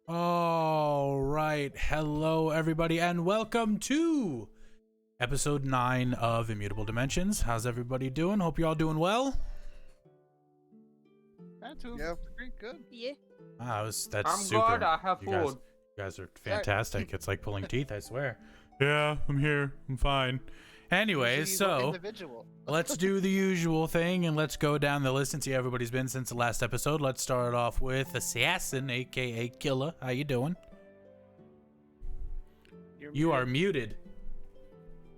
All right. Hello, everybody, and welcome to episode 9 of Immutable Dimensions. How's everybody doing? Hope you're all doing well. Yeah, pretty good. Yeah. That's I'm super. good. I have you food. guys are fantastic. It's like pulling teeth, I swear. Yeah, I'm here. I'm fine. Anyways, so Individual. let's do the usual thing and let's go down the list and see how everybody's been since the last episode. Let's start off with Assassin, aka Killa. How you doing? You are muted.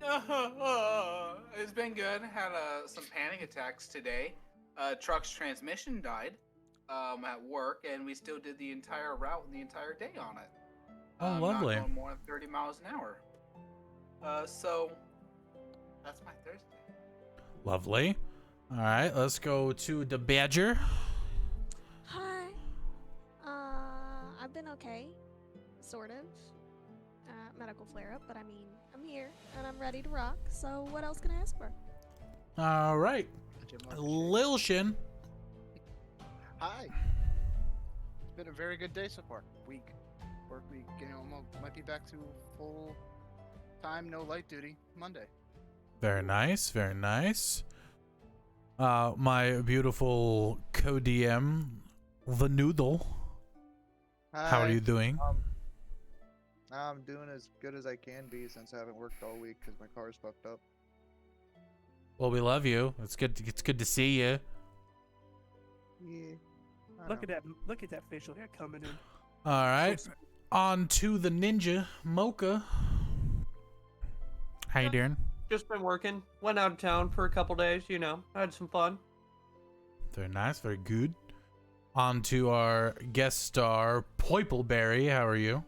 It's been good. Had some panic attacks today. Truck's transmission died at work, and we still did the entire route and the entire day on it. Oh, lovely. Not going more than 30 miles an hour. So that's my Thursday. Lovely. All right, let's go to the Badger. Hi. I've been okay. Sort of. Medical flare up, but I mean, I'm here and I'm ready to rock. So what else can I ask for? All right. Lil Shin. Hi. It's been a very good day so far. Work week. Might be back to full time, no light duty Monday. Very nice, very nice. My beautiful co-DM, the Noodle. Hi. How are you doing? I'm doing as good as I can be since I haven't worked all week because my car's fucked up. Well, we love you. It's good. It's good to see you. Yeah. Look at that facial hair coming in. All right. On to the Ninja Mocha. How you doing? Just been working. Went out of town for a couple days. Had some fun. Very nice. Very good. On to our guest star, Poipleberry. How are you?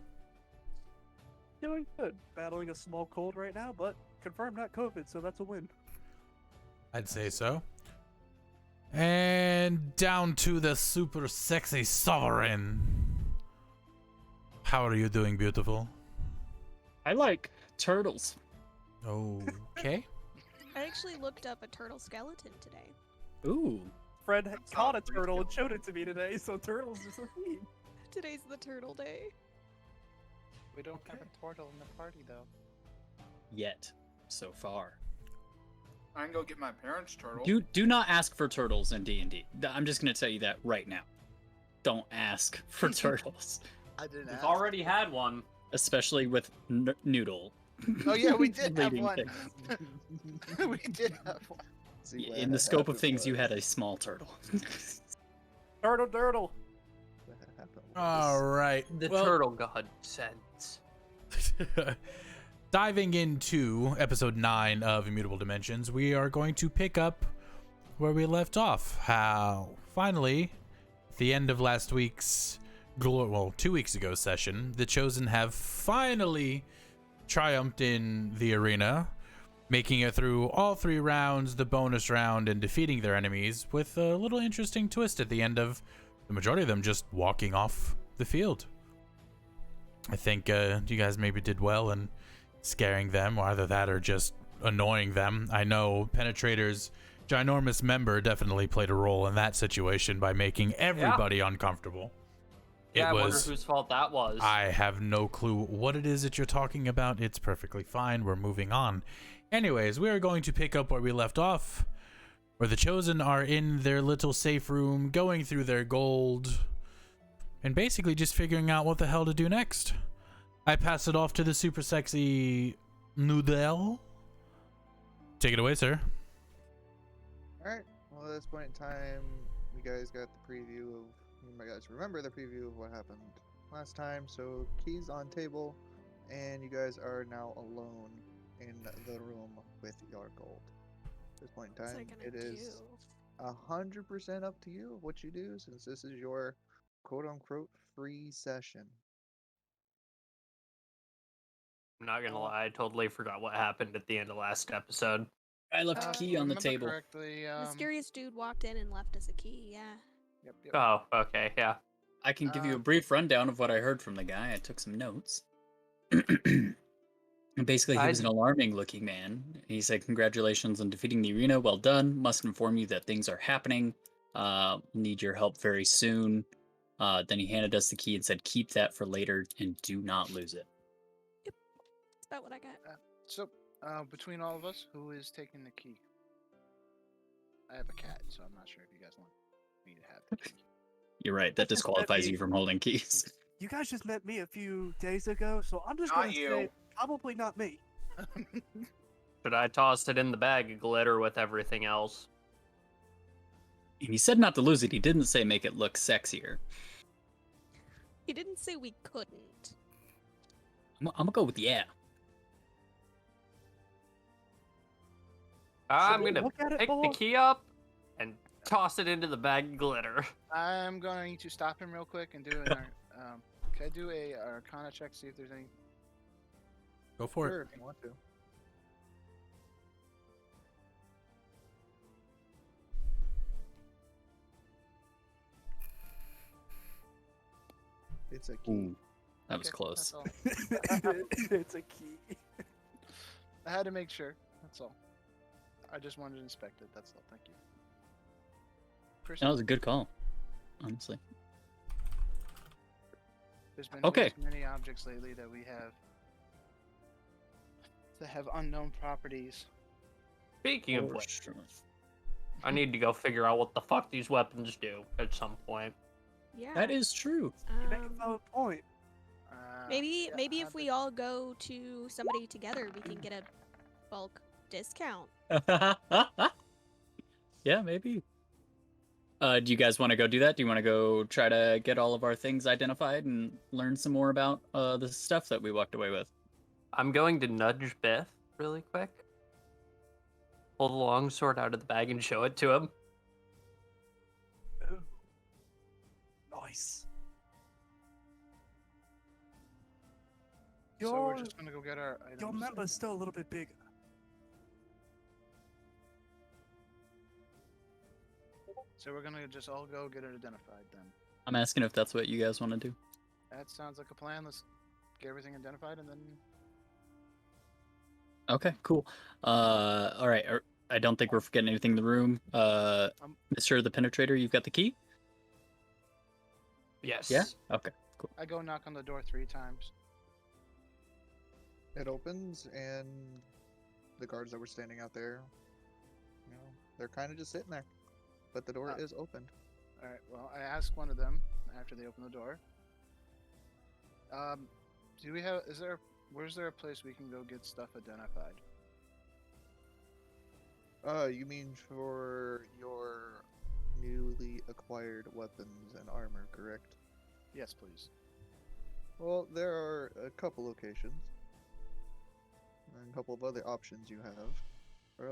Doing good. Battling a small cold right now, but confirmed not COVID, so that's a win. I'd say so. And down to the super sexy Sovereign. How are you doing, beautiful? I like turtles. Okay. I actually looked up a turtle skeleton today. Ooh. Fred had caught a turtle and showed it to me today, so turtles is a theme. Today's the turtle day. We don't have a turtle in the party though. Yet. So far. I can go get my parents' turtle. Do not ask for turtles in D&D. I'm just going to tell you that right now. Don't ask for turtles. I didn't We've ask. already had one. Especially with Noodle. Oh yeah, we did have Leading one. things. We did have one. See what In the scope of things, you happened had a small turtle. Turtle. What happened was- All right. The Well, turtle god sends. diving into episode 9 of Immutable Dimensions, we are going to pick up where we left off. How finally, at the end of last week's 2 weeks ago session, the Chosen have finally triumphed in the arena, making it through all 3 rounds, the bonus round, and defeating their enemies with a little interesting twist at the end of the majority of them just walking off the field. I think you guys maybe did well in scaring them, or either that or just annoying them. I know Penetrator's ginormous member definitely played a role in that situation by making everybody uncomfortable. I wonder whose fault that was. I have no clue what it is that you're talking about. It's perfectly fine. We're moving on. Anyways, we are going to pick up where we left off, where the Chosen are in their little safe room, going through their gold, and basically just figuring out what the hell to do next. I pass it off to the super sexy Noodle. Take it away, sir. Alright, well at this point in time, you guys got the preview of, you guys remember the preview of what happened last time, so keys on table, and you guys are now alone in the room with your gold. At this point in What's I time, gonna it is 100% up to you what you do, since this is your quote-unquote free session. I'm not gonna lie, I totally forgot what happened at the end of last episode. I left a key on the table. Correctly, Mysterious dude walked in and left us a key. Yeah. Yep. Oh, okay, yeah. I can give you a brief rundown of what I heard from the guy. I took some notes. Basically, he was an alarming looking man. He said, "Congratulations on defeating the arena. Well done. Must inform you that things are happening. Need your help very soon. Then he handed us the key and said, "Keep that for later and do not lose it." That's about what I got. So, between all of us, who is taking the key? I have a cat, so I'm not sure if you guys want me to have the key. You're right. That Just let disqualifies me- you from holding keys. You guys just met me a few days ago, so I'm just Not gonna you. say probably not me. Should I toss it in the bag of glitter with everything else? And he said not to lose it. He didn't say make it look sexier. He didn't say we couldn't. I'm gonna go with yeah. I'm we gonna look at it, pick the Bull? key up and toss it into the bag of glitter. I'm going to stop him real quick and do an. Can I do a Arcana check? See if there's any. Go for Sure, it. if you want to. It's a key. Ooh, that was Okay, close. that's all. It's a key. I had to make sure. That's all. I just wanted to inspect it. That's all. Thank you. That was a good call, honestly. There's been Okay. way too many objects lately that we have that have unknown properties. Speaking of For which, sure. I need to go figure out what the fuck these weapons do at some point. Yeah. That is true. You make a Um, valid point. maybe yeah, maybe I've if we been- all go to somebody together, we can get a bulk discount. Yeah, maybe. Do you guys want to go do that? Do you want to go try to get all of our things identified and learn some more about the stuff that we walked away with? I'm going to nudge Beth really quick. Pull the longsword out of the bag and show it to him. Ooh. Nice. So we're Your just gonna go get our items. your member's still a little bit bigger. So we're gonna just all go get it identified then. I'm asking if that's what you guys want to do. That sounds like a plan. Let's get everything identified and then. Okay, cool. All right. I don't think we're forgetting anything in the room. Mr. the Penetrator, you've got the key? Yes. Yeah? Okay, cool. I go knock on the door 3 times. It opens, and the guards that were standing out there, you know, they're kind of just sitting there. But the door is opened. All right. Well, I ask one of them after they open the door. Do we have? Where's there a place we can go get stuff identified? You mean for your newly acquired weapons and armor, correct? Yes, please. Well, there are a couple locations. And a couple of other options you have.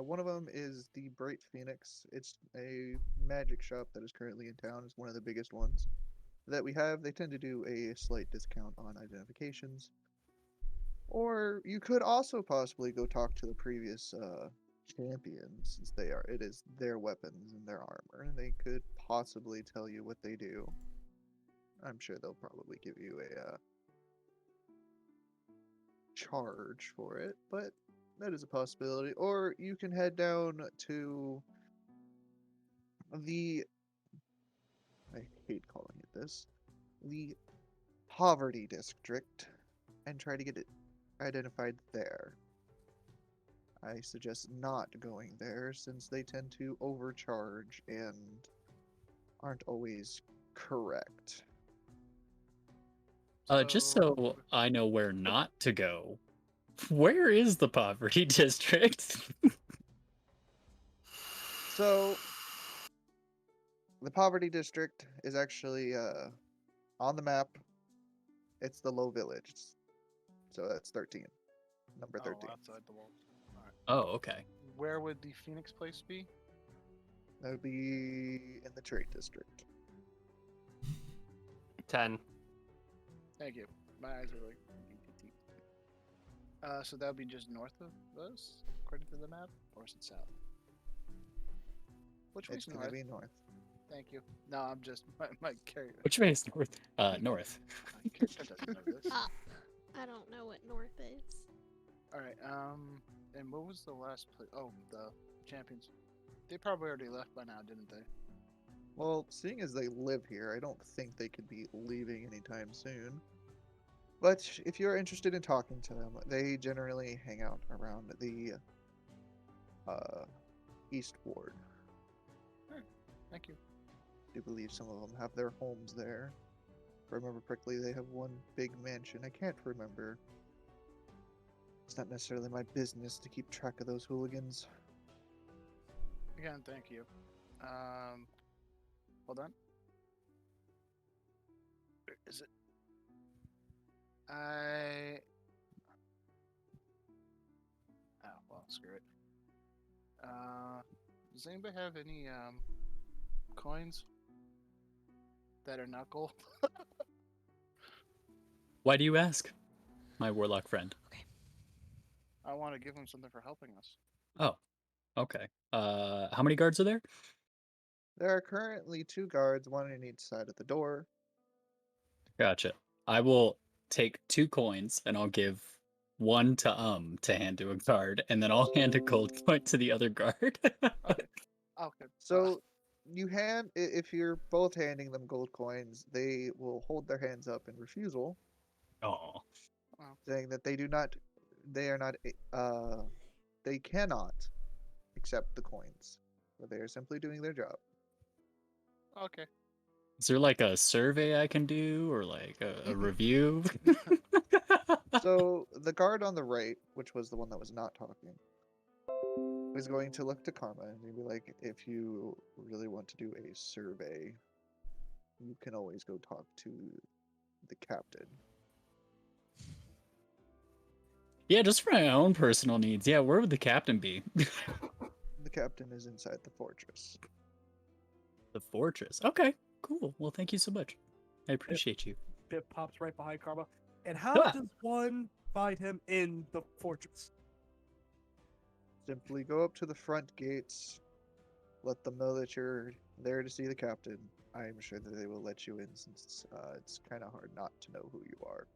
One of them is the Bright Phoenix. It's a magic shop that is currently in town. It's one of the biggest ones that we have. They tend to do a slight discount on identifications. Or you could also possibly go talk to the previous champions, since it is their weapons and their armor, and they could possibly tell you what they do. I'm sure they'll probably give you a charge for it, but that is a possibility. Or you can head down to I hate calling it this, the Poverty District, and try to get it identified there. I suggest not going there, since they tend to overcharge and aren't always correct. Just so I know where not to go, where is the Poverty District? So, the Poverty District is actually on the map. It's the Low Village. So that's 13. Number 13. Oh, outside the walls. All right. Oh, okay. Where would the Phoenix place be? That would be in the Trade District. 10. Thank you. My eyes are like. So that would be just north of us, according to the map, or is it south? Which It's way's going north? to be north. Thank you. No, I'm just my carrier. Which way is north? North. My character doesn't know this. Up. I don't know what north is. All right. And what was the last place? Oh, the champions. They probably already left by now, didn't they? Well, seeing as they live here, I don't think they could be leaving anytime soon. But if you're interested in talking to them, they generally hang out around the East Ward. Thank you. I do believe some of them have their homes there. If I remember correctly, they have one big mansion. I can't remember. It's not necessarily my business to keep track of those hooligans. Again, thank you. Hold on. Where is it? Oh, well, screw it. Does anybody have any coins that are not gold? Why do you ask, my warlock friend? I want to give them something for helping us. Oh, okay. How many guards are there? There are currently 2 guards, one on each side of the door. Gotcha. I will take 2 coins and I'll give one to hand to a guard, and then I'll hand a gold coin to the other guard. Okay. So if you're both handing them gold coins, they will hold their hands up in refusal, Oh, saying that they cannot accept the coins. But they are simply doing their job. Okay. is there like a survey I can do or like a review? So the guard on the right, which was the one that was not talking, is going to look to Karma and be like, if you really want to do a survey, you can always go talk to the captain. Yeah, just for my own personal needs. Yeah, where would the captain be? The captain is inside the fortress. The fortress. Okay, cool. Well, thank you so much. I appreciate you. Bip pops right behind Karma. And how Ah. does one find him in the fortress? Simply go up to the front gates, let them know that you're there to see the captain. I'm sure that they will let you in since it's kind of hard not to know who you are.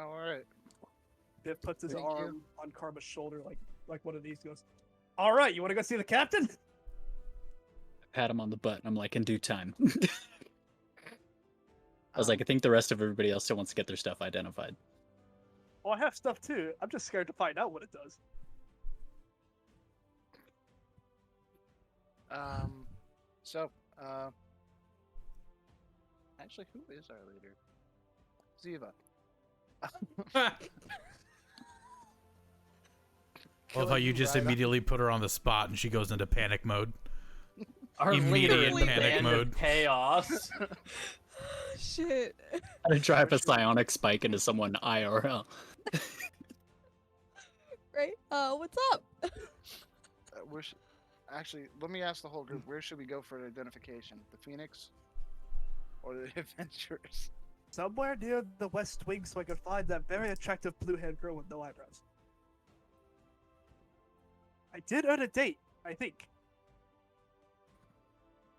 All right. Bip puts his Thank arm you. on Karma's shoulder like one of these goes, all right, you want to go see the captain? Pat him on the butt. I'm like, in due time. I was like, I think the rest of everybody else still wants to get their stuff identified. Well, I have stuff too. I'm just scared to find out what it does. So, actually, who is our leader? Ziva. Love how you just right immediately put her on the spot and she goes into panic mode. Our Immediate leader in panic band mode. of chaos. Shit. I drive a psionic spike into someone IRL. Right? What's up? Actually, let me ask the whole group. Where should we go for identification? The Phoenix or the Adventurers? Somewhere near the West Wing so I can find that very attractive blue-haired girl with no eyebrows. I did earn a date, I think.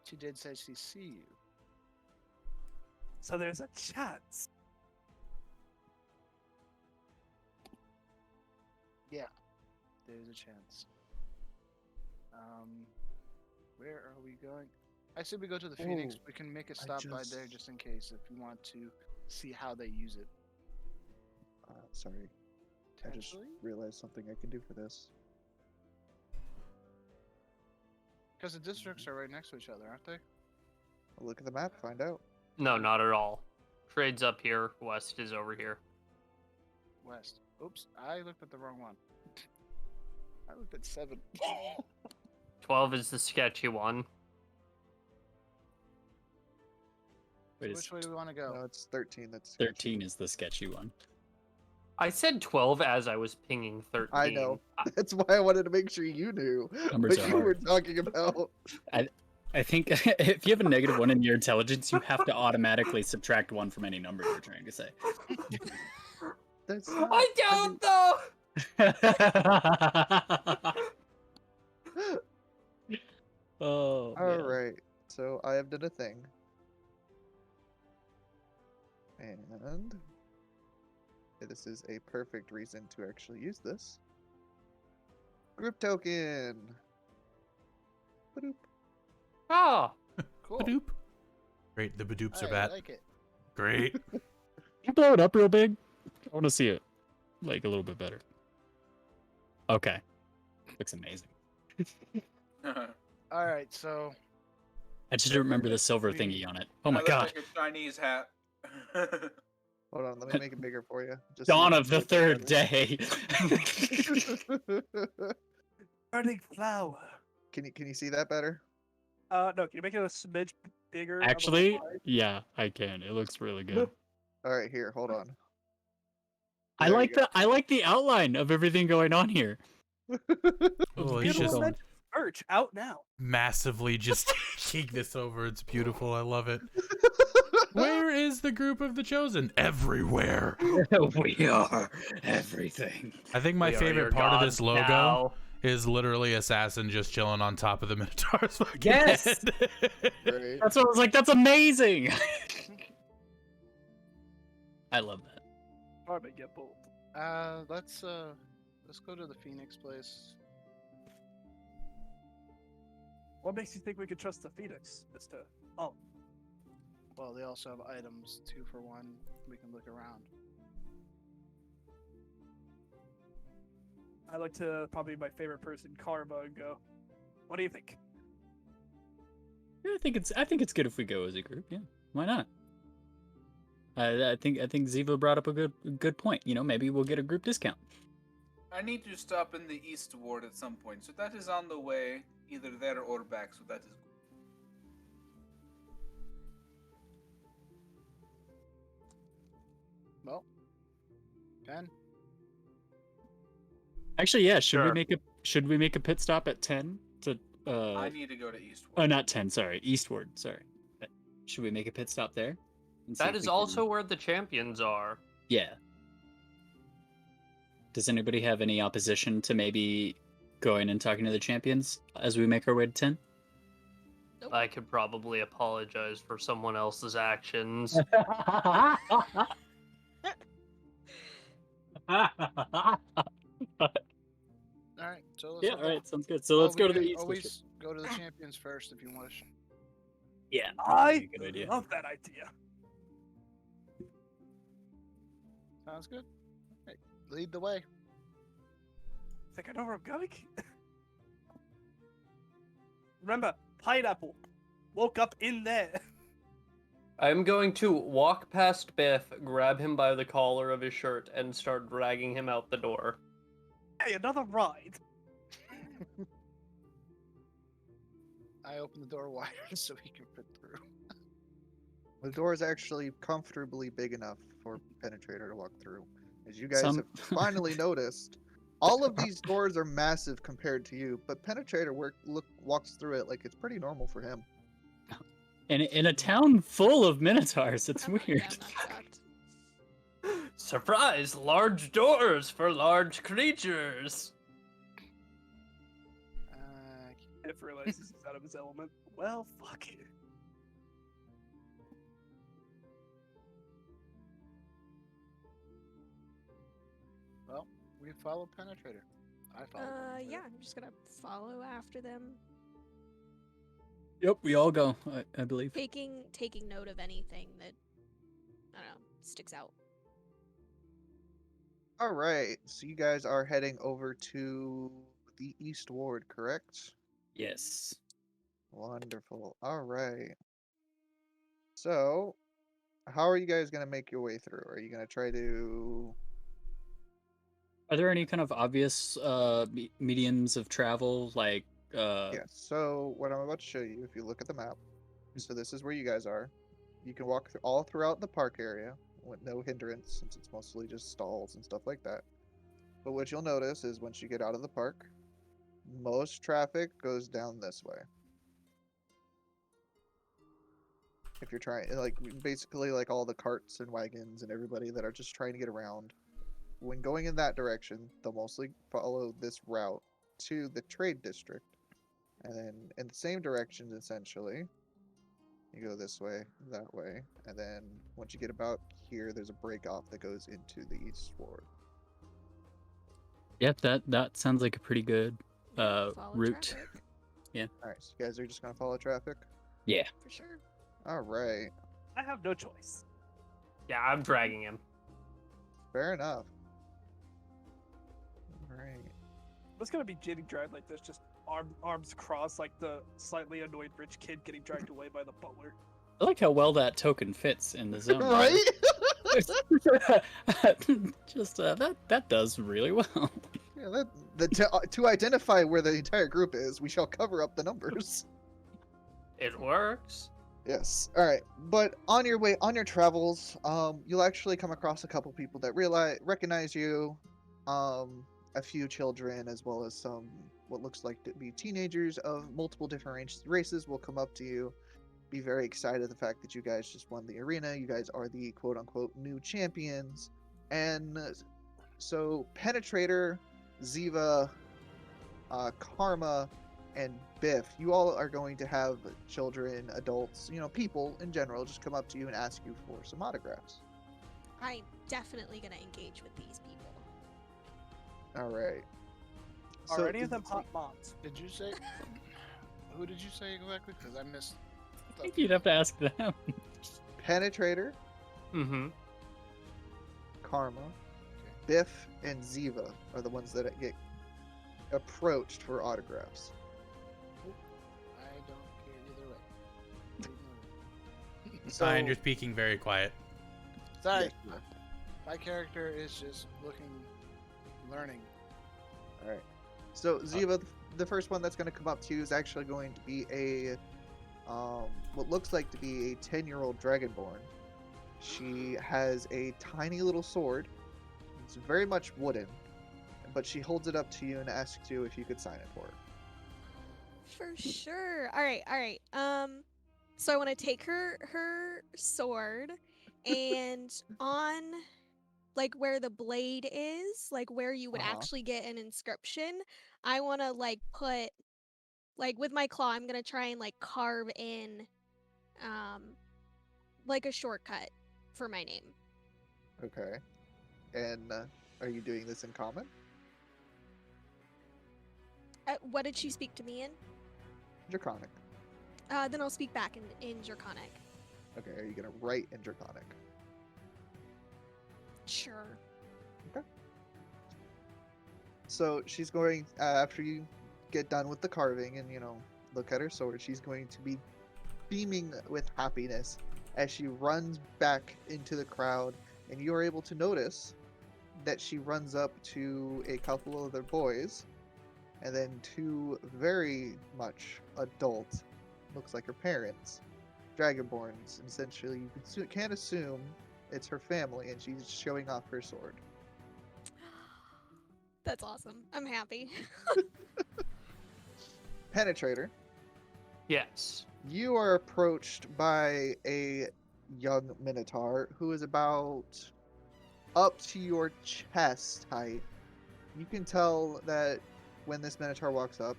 She did say she see you. So there's a chance. Yeah, there's a chance. Where are we going? I said we go to the Phoenix. Oh, We can make a I stop by there just in case if you want to see how they use it. Sorry. I just Potentially? realized something I can do for this. Because the districts are right next to each other, aren't they? I'll look at the map, find out. No, not at all. Trade's up here. West is over here. West. Oops, I looked at the wrong one. I looked at 7. 12 is the sketchy one. Wait, Which way do we want to go? No, it's 13. That's 13 is the sketchy one. I said 12 as I was pinging 13. I know. That's why I wanted to make sure you knew Numbers what are you were hard. talking about. I think if you have a -1 in your intelligence, you have to automatically subtract 1 from any number you're trying to say. That's I don't though. Oh, All man. right. So I have done a thing. And this is a perfect reason to actually use this. Group token. Ba-doop. Ah, Cool. Badoop. Great, the badoops are I back. like it. Great. You blow it up real big. I want to see it, like, a little bit better. Okay. Looks amazing. All right, so I just remember the silver thingy on it. Oh my That god. looks like a Chinese hat. Hold on, let me make it bigger for you. Just Dawn so of the you third can day. see it Burning flower. better. Can you see that better? No, can you make it a smidge bigger? on the Actually, side? yeah, I can. It looks really good. All right, here, hold on. I There you like the I like the outline of everything going on here. Oh, It's he's just Beautiful merch out now. massively just taking this over. It's beautiful. I love it. Where is the group of the chosen? Everywhere. We are everything. I think my we are favorite your part of this gods logo now. is literally Assassin just chilling on top of the Minotaur's fucking Yes! head. Great. That's what I was like. That's amazing. I love that. Armin, get bold. let's go to the Phoenix place. What makes you think we can trust the Phoenix, Mister? Oh, Well, they also have items 2 for 1. We can look around. I like to probably my favorite person, Karma, and go. What do you think? Yeah, I think it's good if we go as a group. Yeah, why not? I think Ziva brought up a good point. You know, maybe we'll get a group discount. I need to stop in the East Ward at some point, so that is on the way, either there or back. So that is. Well, Ben, Actually, yeah. Should Sure. we make a pit stop at 10 to I need to go to East Oh, Ward. not 10. Sorry, eastward. Sorry. Should we make a pit stop there? And see That if is we also can- where the champions are. Yeah. Does anybody have any opposition to maybe going and talking to the champions as we make our way to 10? I could probably apologize for someone else's actions. all right. So let's Yeah, head all right, down. sounds good. So Well, let's go we to the can east. Always go to the champions first if you wish. Yeah, I good idea. love that idea. Sounds good. Hey, lead the way. Think I know where I'm going? Remember, pineapple. Woke up in there. I'm going to walk past Biff, grab him by the collar of his shirt, and start dragging him out the door. Hey, another ride. I open the door wider so he can fit through. The door is actually comfortably big enough for Penetrator to walk through. As you guys Some- have finally noticed, all of these doors are massive compared to you, but Penetrator walks through it like it's pretty normal for him. And in a town full of minotaurs, it's I'm not- weird. Yeah, I'm not shocked. Surprise! Large doors for large creatures! If realizes he's out of his element. Well, fuck it. Well, we follow Penetrator. I follow. Penetrator. Yeah, I'm just gonna follow after them, Yep, we all go, I believe. taking note of anything that I don't know sticks out. All right, so you guys are heading over to the East Ward, correct? Yes. Wonderful. All right. So, how are you guys going to make your way through? Are you going to try to... Are there any kind of obvious mediums of travel, like... Yeah, so what I'm about to show you, if you look at the map, so this is where you guys are. You can walk all throughout the park area with no hindrance, since it's mostly just stalls and stuff like that. But what you'll notice is once you get out of the park, most traffic goes down this way. If you're trying, like, basically like all the carts and wagons and everybody that are just trying to get around, when going in that direction, they'll mostly follow this route to the trade district. And then in the same direction, essentially, you go this way, that way, and then once you get about here, there's a break off that goes into the East Ward. Yep, that sounds like a pretty good Follow route. traffic. Alright, so you guys are just gonna follow traffic? Yeah. For sure. Alright, I have no choice. Yeah, I'm dragging him. fair enough. Alright. What's gonna be getting dragged like this? Just arms crossed, like the slightly annoyed rich kid getting dragged away by the butler. I like how well that token fits in the zone. Right? Just that does really well. Yeah, to identify where the entire group is, we shall cover up the numbers. It works. Yes. All right. But on your way, on your travels, you'll actually come across a couple people that recognize you, a few children, as well as some what looks like to be teenagers of multiple different races will come up to you, be very excited at the fact that you guys just won the arena. You guys are the quote-unquote new champions, and so Penetrator, Ziva, Karma, and Biff, you all are going to have children, adults, people in general, just come up to you and ask you for some autographs. I'm definitely gonna engage with these people. All right. Are any of them hot moms? Did you say? Who did you say exactly? Because I missed. I think you'd have to ask them. Penetrator, Mm-hmm. Karma, Biff, and Ziva are the ones that get approached for autographs. I don't care either way. Sign, you're speaking very quiet. Sorry, Yes, sir. my character is just learning. All right. So Ziva, the first one that's going to come up to you is actually going to be a what looks like to be a 10-year-old dragonborn. She has a tiny little sword. It's very much wooden, but she holds it up to you and asks you if you could sign it for her. For sure. All right, all right. So I want to take her sword, and on like where the blade is, like where you would Uh-huh. actually get an inscription, I want to like put like with my claw, I'm going to try and like carve in like a shortcut for my name. Okay. And are you doing this in common? What did she speak to me in? Draconic. Then I'll speak back in Draconic. Okay, are you going to write in Draconic? Sure. So she's going, after you get done with the carving and, look at her sword, she's going to be beaming with happiness as she runs back into the crowd, and you are able to notice that she runs up to a couple of other boys, and then two very much adult, looks like her parents, dragonborns, and essentially you can't assume it's her family, and she's showing off her sword. That's awesome. I'm happy. Penetrator, Yes. you are approached by a young minotaur who is about up to your chest height. You can tell that when this minotaur walks up,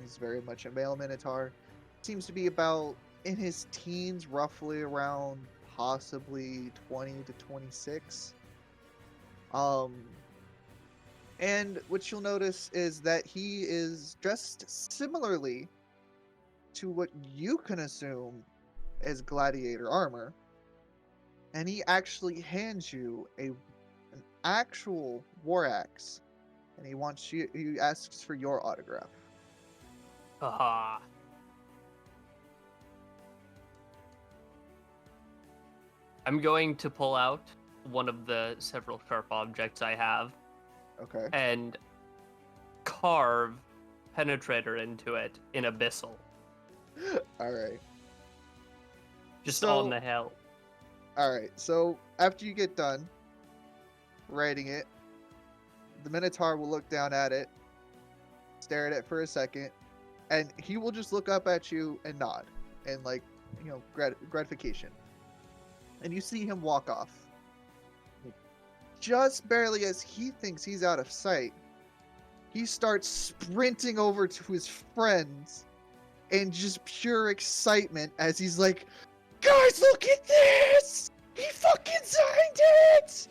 he's very much a male minotaur. Seems to be about in his teens, roughly around possibly 20 to 26. And what you'll notice is that he is dressed similarly to what you can assume as gladiator armor, and he actually hands you an actual war axe, and he asks for your autograph. Haha. I'm going to pull out one of the several sharp objects I have Okay. and carve Penetrator into it in Abyssal. All right. Just So- on the hell. All right. So after you get done writing it, the minotaur will look down at it, stare at it for a second, and he will just look up at you and nod, and gratification. And you see him walk off. Just barely as he thinks he's out of sight, he starts sprinting over to his friends in just pure excitement as he's like, "Guys, look at this! He fucking signed it!"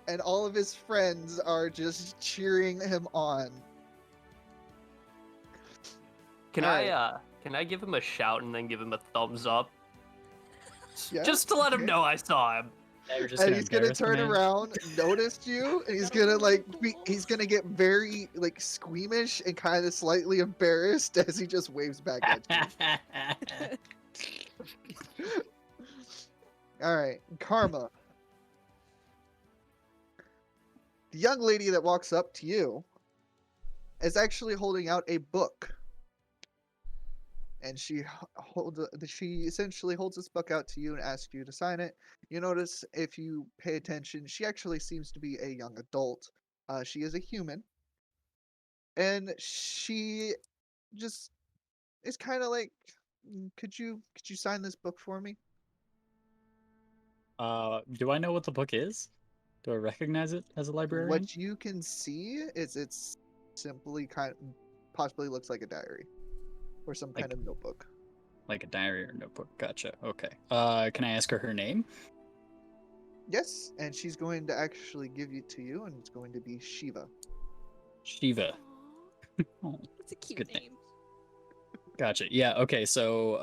And all of his friends are just cheering him on. Can Alright. can I give him a shout and then give him a thumbs up? Yeah, Just to let him okay. know I saw him. Now you're just And gonna he's gonna embarrass the turn man? around, notice you, and he's gonna he's gonna get very like squeamish and kind of slightly embarrassed as he just waves back at you. All right, Karma. The young lady that walks up to you is actually holding out a book, and she essentially holds this book out to you and asks you to sign it. You notice if you pay attention, she actually seems to be a young adult. She is a human, and she just is kind of like, could you sign this book for me? Do I know what the book is? Do I recognize it as a librarian? What you can see is it's simply possibly looks like a diary or some kind of notebook. Like a diary or notebook. Gotcha. Okay. Can I ask her name? Yes, and she's going to actually give it to you, and it's going to be Shiva. Shiva. Aw, Oh, that's a cute good name. name. gotcha. Yeah. Okay. So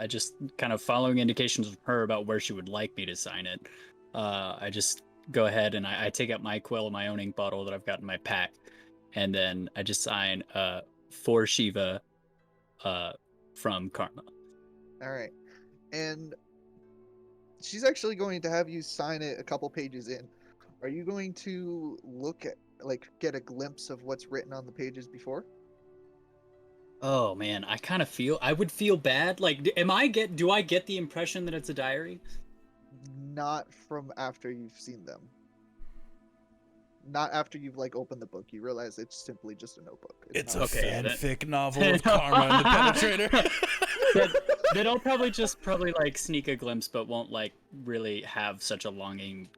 I just kind of following indications from her about where she would like me to sign it. I just go ahead and I take out my quill, my own ink bottle that I've got in my pack, and then I just sign for Shiva from Karma. All right, and she's actually going to have you sign it a couple pages in. Are you going to look at, get a glimpse of what's written on the pages before? Oh man, I would feel bad. Like, do I get the impression that it's a diary? Not from after you've seen them. Not after you've opened the book. You realize it's simply just a notebook. It's a not- fanfic novel of Karma and the Penetrator. Then I'll probably sneak a glimpse, but won't really have such a longing.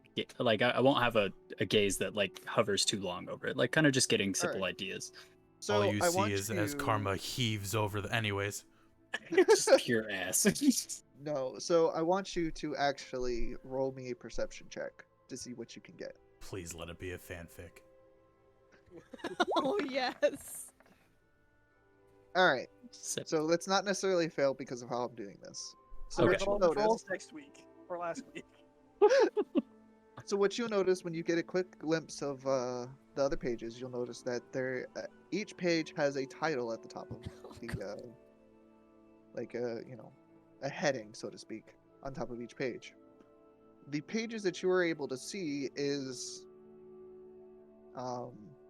I won't have a gaze that hovers too long over it. Kind of just getting simple Alright. ideas. So All you I see want is you... as Karma heaves over the. Anyways, Just pure ass. No, so I want you to actually roll me a perception check to see what you can get. please let it be a fanfic. Oh yes. All right. Sip. So let's not necessarily fail because of how I'm doing this. So Okay. what you'll Roll notice, next week or last week. when you get a quick glimpse of the other pages, you'll notice that each page has a title at the top of the a heading, so to speak, on top of each page. The pages that you are able to see is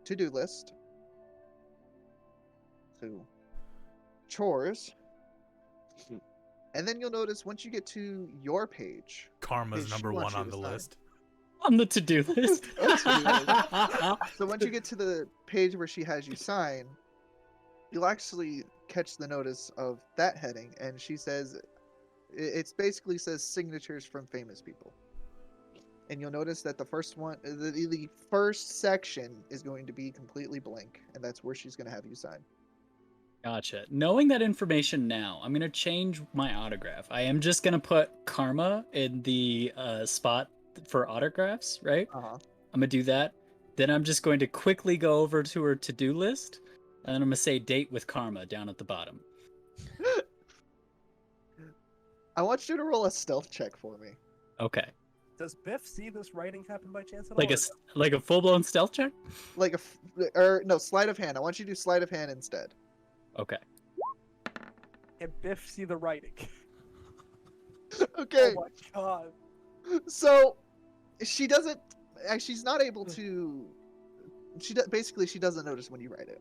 to-do list, so chores, and then you'll notice once you get to your page, Karma's she number wants one you on to the sign. list. On the to-do list. So once you get to the page where she has you sign, you'll actually catch the notice of that heading, and she says, it basically says signatures from famous people. And you'll notice that the first one, the first section is going to be completely blank, and that's where she's going to have you sign. Gotcha. Knowing that information now, I'm gonna change my autograph. I am just gonna put Karma in the spot for autographs, right? Uh-huh. I'm gonna do that. Then I'm just going to quickly go over to her to-do list, and then I'm gonna say date with Karma down at the bottom. I want you to roll a stealth check for me. Okay. Does Biff see this writing happen by chance at Like all? a full-blown stealth check? No, sleight of hand. I want you to do sleight of hand instead. Okay. Can Biff see the writing? Okay. Oh my god. So she doesn't. She's not able to. Basically she doesn't notice when you write it.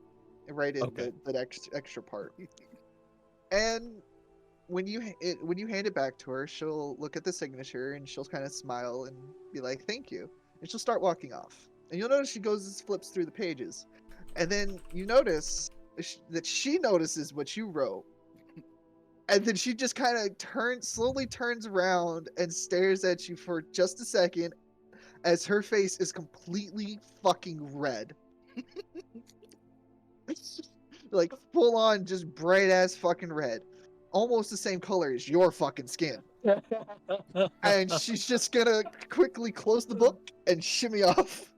Write in Okay. that extra part. And when you hand it back to her, she'll look at the signature and she'll kind of smile and be like, "Thank you," and she'll start walking off. And you'll notice she flips through the pages, and then you notice that she notices what you wrote. And then she just kind of slowly turns around and stares at you for just a second as her face is completely fucking red. Full on, just bright ass fucking red. Almost the same color as your fucking skin. And she's just gonna quickly close the book and shimmy off.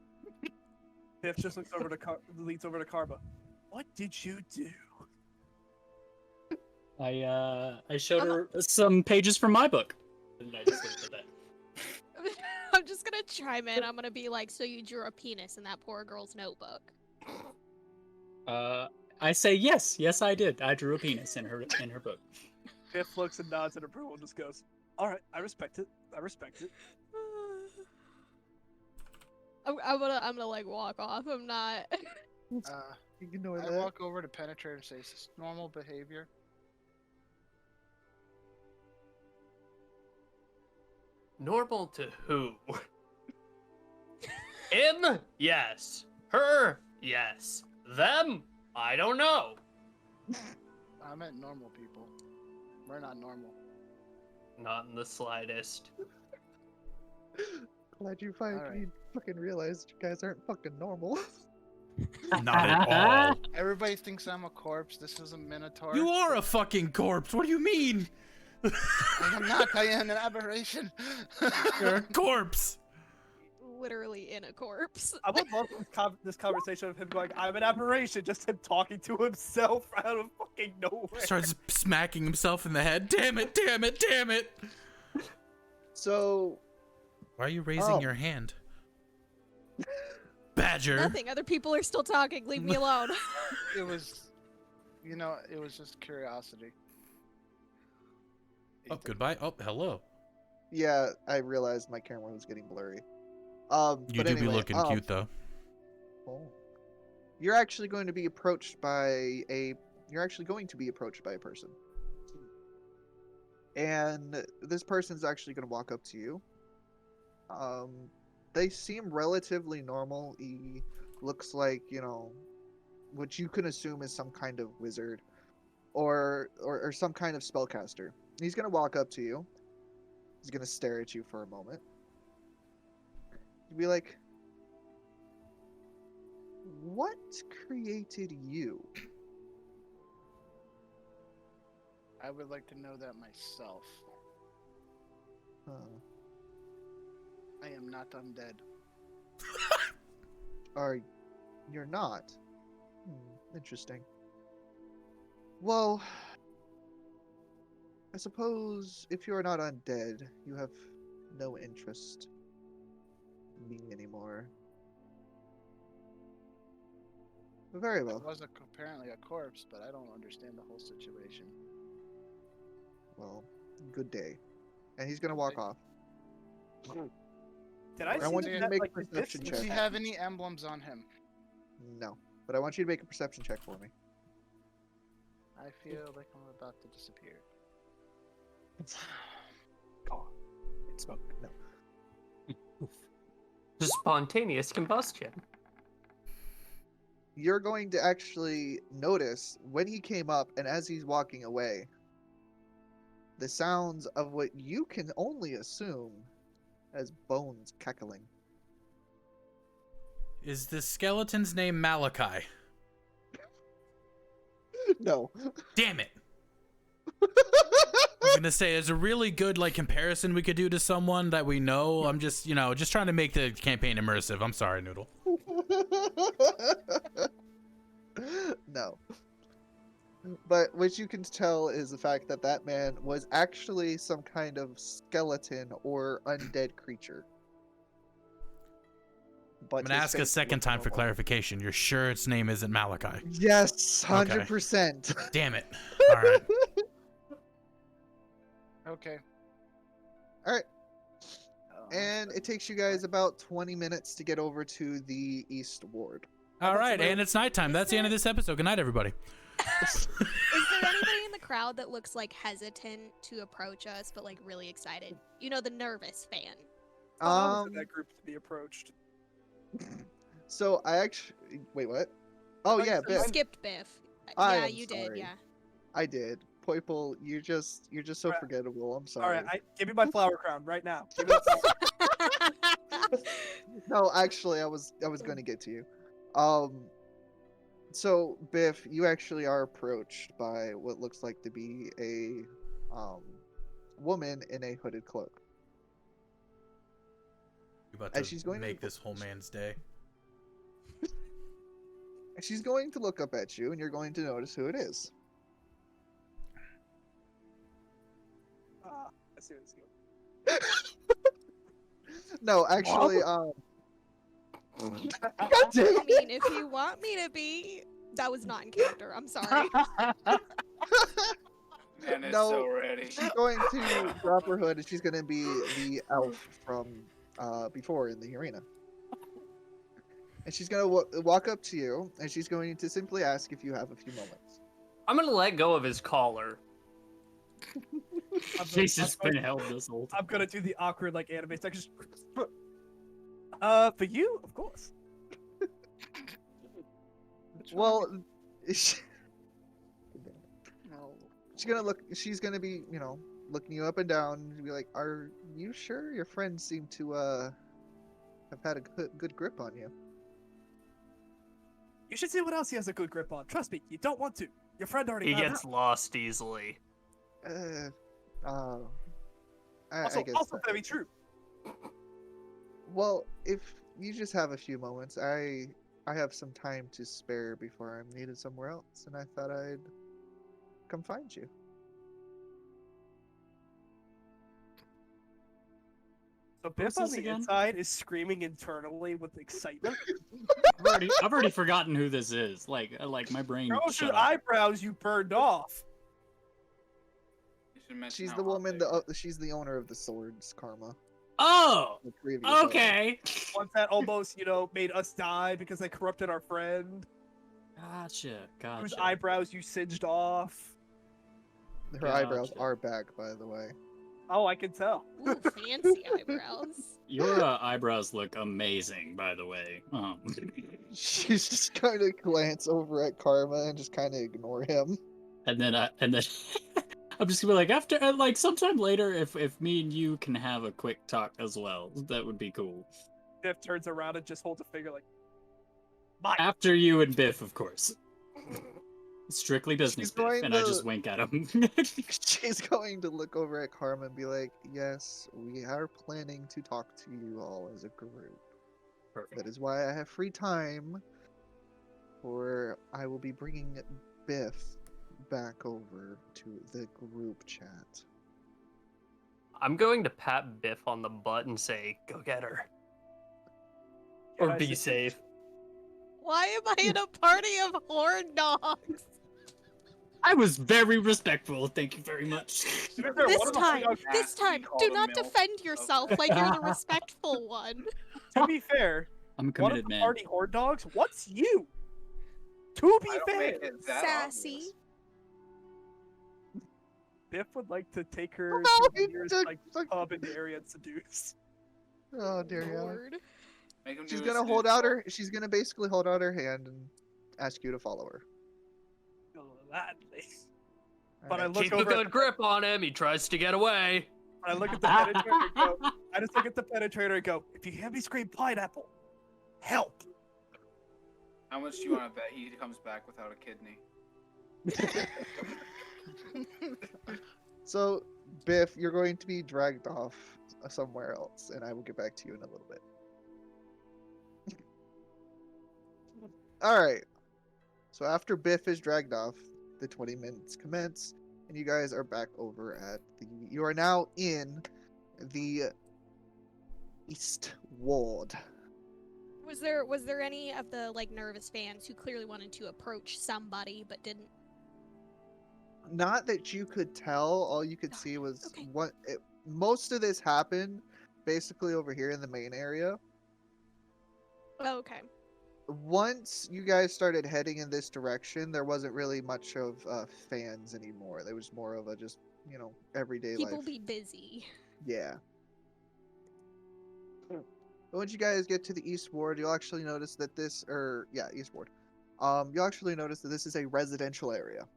Biff just leans over to Karma. What did you do? I showed I'm a- her some pages from my book. And I just leave it at that. I'm just gonna chime in. I'm gonna be like, so you drew a penis in that poor girl's notebook. I say yes, I did. I drew a penis in her book. Biff looks and nods in approval and just goes, all right, I respect it. I respect it. I'm gonna like walk off. I'm not. Ignore I that. walk over to penetrate and say, is this normal behavior? Normal to who? Him? Yes. Her? Yes. Them? I don't know. I meant normal people. We're not normal. Not in the slightest. Glad you finally Alright. fucking realized you guys aren't fucking normal. Not at all. Everybody thinks I'm a corpse. This is a minotaur. You are a fucking corpse. What do you mean? I am not. I am an aberration. You're a corpse. Literally in a corpse. I would love this conversation of him going, I'm an aberration, just him talking to himself out of fucking nowhere. Starts smacking himself in the head. Damn it, damn it, damn it. So, Why are you raising Oh. your hand? Badger. Nothing. Other people are still talking. Leave me alone. It was, it was just curiosity. Oh, goodbye. Oh, hello. yeah, I realized my camera was getting blurry. You But do anyway, be looking cute, though. Oh. You're actually going to be approached by a person. And this person's actually going to walk up to you. They seem relatively normal. He looks like, what you can assume is some kind of wizard or some kind of spellcaster. He's going to walk up to you. He's going to stare at you for a moment. He'd be like, what created you? I would like to know that myself. Huh. I am not undead. You're not? Interesting. Well, I suppose if you are not undead, you have no interest in me anymore. Very I well. was apparently a corpse, but I don't understand the whole situation. Well, good day. And he's gonna walk off. Did I I see want that, you to make like, a did this perception Does check. he have any emblems on him? No, but I want you to make a perception check for me. I feel like I'm about to disappear. smoke? No. Spontaneous combustion. You're going to actually notice when he came up and as he's walking away, the sounds of what you can only assume as bones cackling. Is the skeleton's name Malachi? No. Damn it. I was gonna say, there's a really good comparison we could do to someone that we know. I'm just, just trying to make the campaign immersive. I'm sorry, Noodle. No. But what you can tell is the fact that that man was actually some kind of skeleton or undead creature. But I'm gonna his ask a face second looked time for normal. clarification. You're sure its name isn't Malachi? Yes, Okay. 100%. Damn it. All right. Okay. Alright, Oh, and it takes you guys about 20 minutes to get over to the East Ward. All right, and it's nighttime. That's the end of this episode. Good night, everybody. Is there anybody in the crowd that looks hesitant to approach us, but really excited? The nervous fan. I was in that group to be approached. So I actually... Wait, what? Oh, yeah, you You Biff. skipped Biff. I Yeah, am you did. sorry. Yeah. I did. Poiple, you're just so Alright. forgettable. I'm All sorry. right, give me my flower crown right now. Give me the flower. No, actually, I was going to get to you. So Biff, you actually are approached by what looks like to be a woman in a hooded cloak. You're about And to she's going to- make this whole man's day. She's going to look up at you, and you're going to notice who it is. I see what's going. No, actually, God damn I it. mean, if you want me to be, that was not in character. I'm sorry. And it's No, so ready. she's going to drop her hood and she's going to be the elf from before in the arena. And she's going to walk up to you and she's going to simply ask if you have a few moments. I'm gonna let go of his collar. She's just been held this whole time. I'm gonna do the awkward like anime section. For you, of course. Well, No. she's going to look, she's going to be, you know, looking you up and down and be like, are you sure? Your friends seem to have had a good grip on you. You should see what else he has a good grip on. Trust me, you don't want to. Your friend already He found gets out. lost easily. I Also, guess also that- very true. Well, if you just have a few moments, I have some time to spare before I'm needed somewhere else, and I thought I'd come find you. So Biff on this the again? inside is screaming internally with excitement. I've already forgotten who this is. Like my brain Those shut are off. eyebrows you burned off. You should mention She's how the hot woman. they are. She's the owner of the swords, Karma. Oh, The previous owner. okay. Ones that almost, made us die because they corrupted our friend. Gotcha. Whose Gotcha. eyebrows you singed off. Her eyebrows Gotcha. are back, by the way. Oh, I can tell. Ooh, fancy eyebrows. Your eyebrows look amazing, by the way. She's just kind of glance over at Karma and just kind of ignore him. and then I'm just gonna be like, after, like, sometime later, if me and you can have a quick talk as well, that would be cool. Biff turns around and just holds a finger like, Mike. After you and Biff, of course. Strictly business, She's Biff, going and I to- just wink at him. She's going to look over at Karma and be like, "Yes, we are planning to talk to you all as a group. Perfect. That is why I have free time. Or I will be bringing Biff back over to the group chat." I'm going to pat Biff on the butt and say, "Go get her," or I be see. safe. Why am I in a party of horn dogs? I was very respectful, thank you very much. To be fair, This one of the time, horn dogs- this Nasty time, called do a not milf. defend yourself like you're the respectful one. to be fair, I'm a one of committed the man. party horn dogs, what's you? To be I don't fair, make it that Sassy. obvious. Biff would like to take her No, to the he nearest took- like pub in the area and seduce. Oh dear God. Lord. Make him She's do gonna his hold out snoop her. She's gonna basically hold out her hand and ask you to follow her. Gladly. But I Alright. look Keep a over. good grip on him. He tries to get away. I look at the penetrator and go. I just look at the penetrator and go. If you hear me scream pineapple, help. How much do you want to bet he comes back without a kidney? So, Biff, you're going to be dragged off somewhere else, and I will get back to you in a little bit. Alright. So, after Biff is dragged off, the 20 minutes commence, and you guys are back over at the. You are now in the East Ward. Was there any of the nervous fans who clearly wanted to approach somebody but didn't? Not that you could tell. All you could Darn see it. was Okay. most of this happened basically over here in the main area. Oh, okay. Once you guys started heading in this direction, there wasn't really much of fans anymore. There was more of a just, everyday People life. be busy. Yeah. But once you guys get to the East Ward, you'll actually notice that East Ward. You'll actually notice that this is a residential area.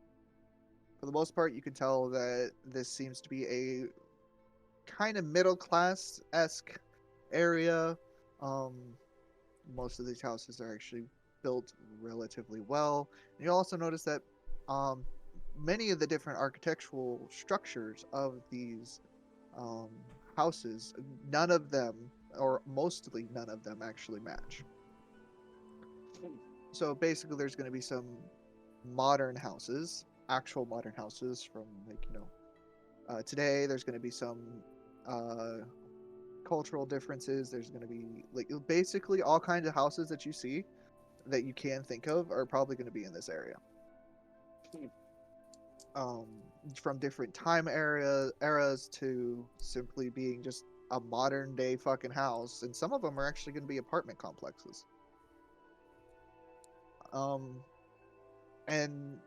For the most part, you can tell that this seems to be a kind of middle class-esque area. Most of these houses are actually built relatively well. And you'll also notice that many of the different architectural structures of these houses, none of them, or mostly none of them, actually match. So basically, there's going to be some modern houses, actual modern houses from today. There's going to be some cultural differences. There's going to be like basically all kinds of houses that you see that you can think of are probably going to be in this area. From different eras to simply being just a modern day fucking house, and some of them are actually going to be apartment complexes. And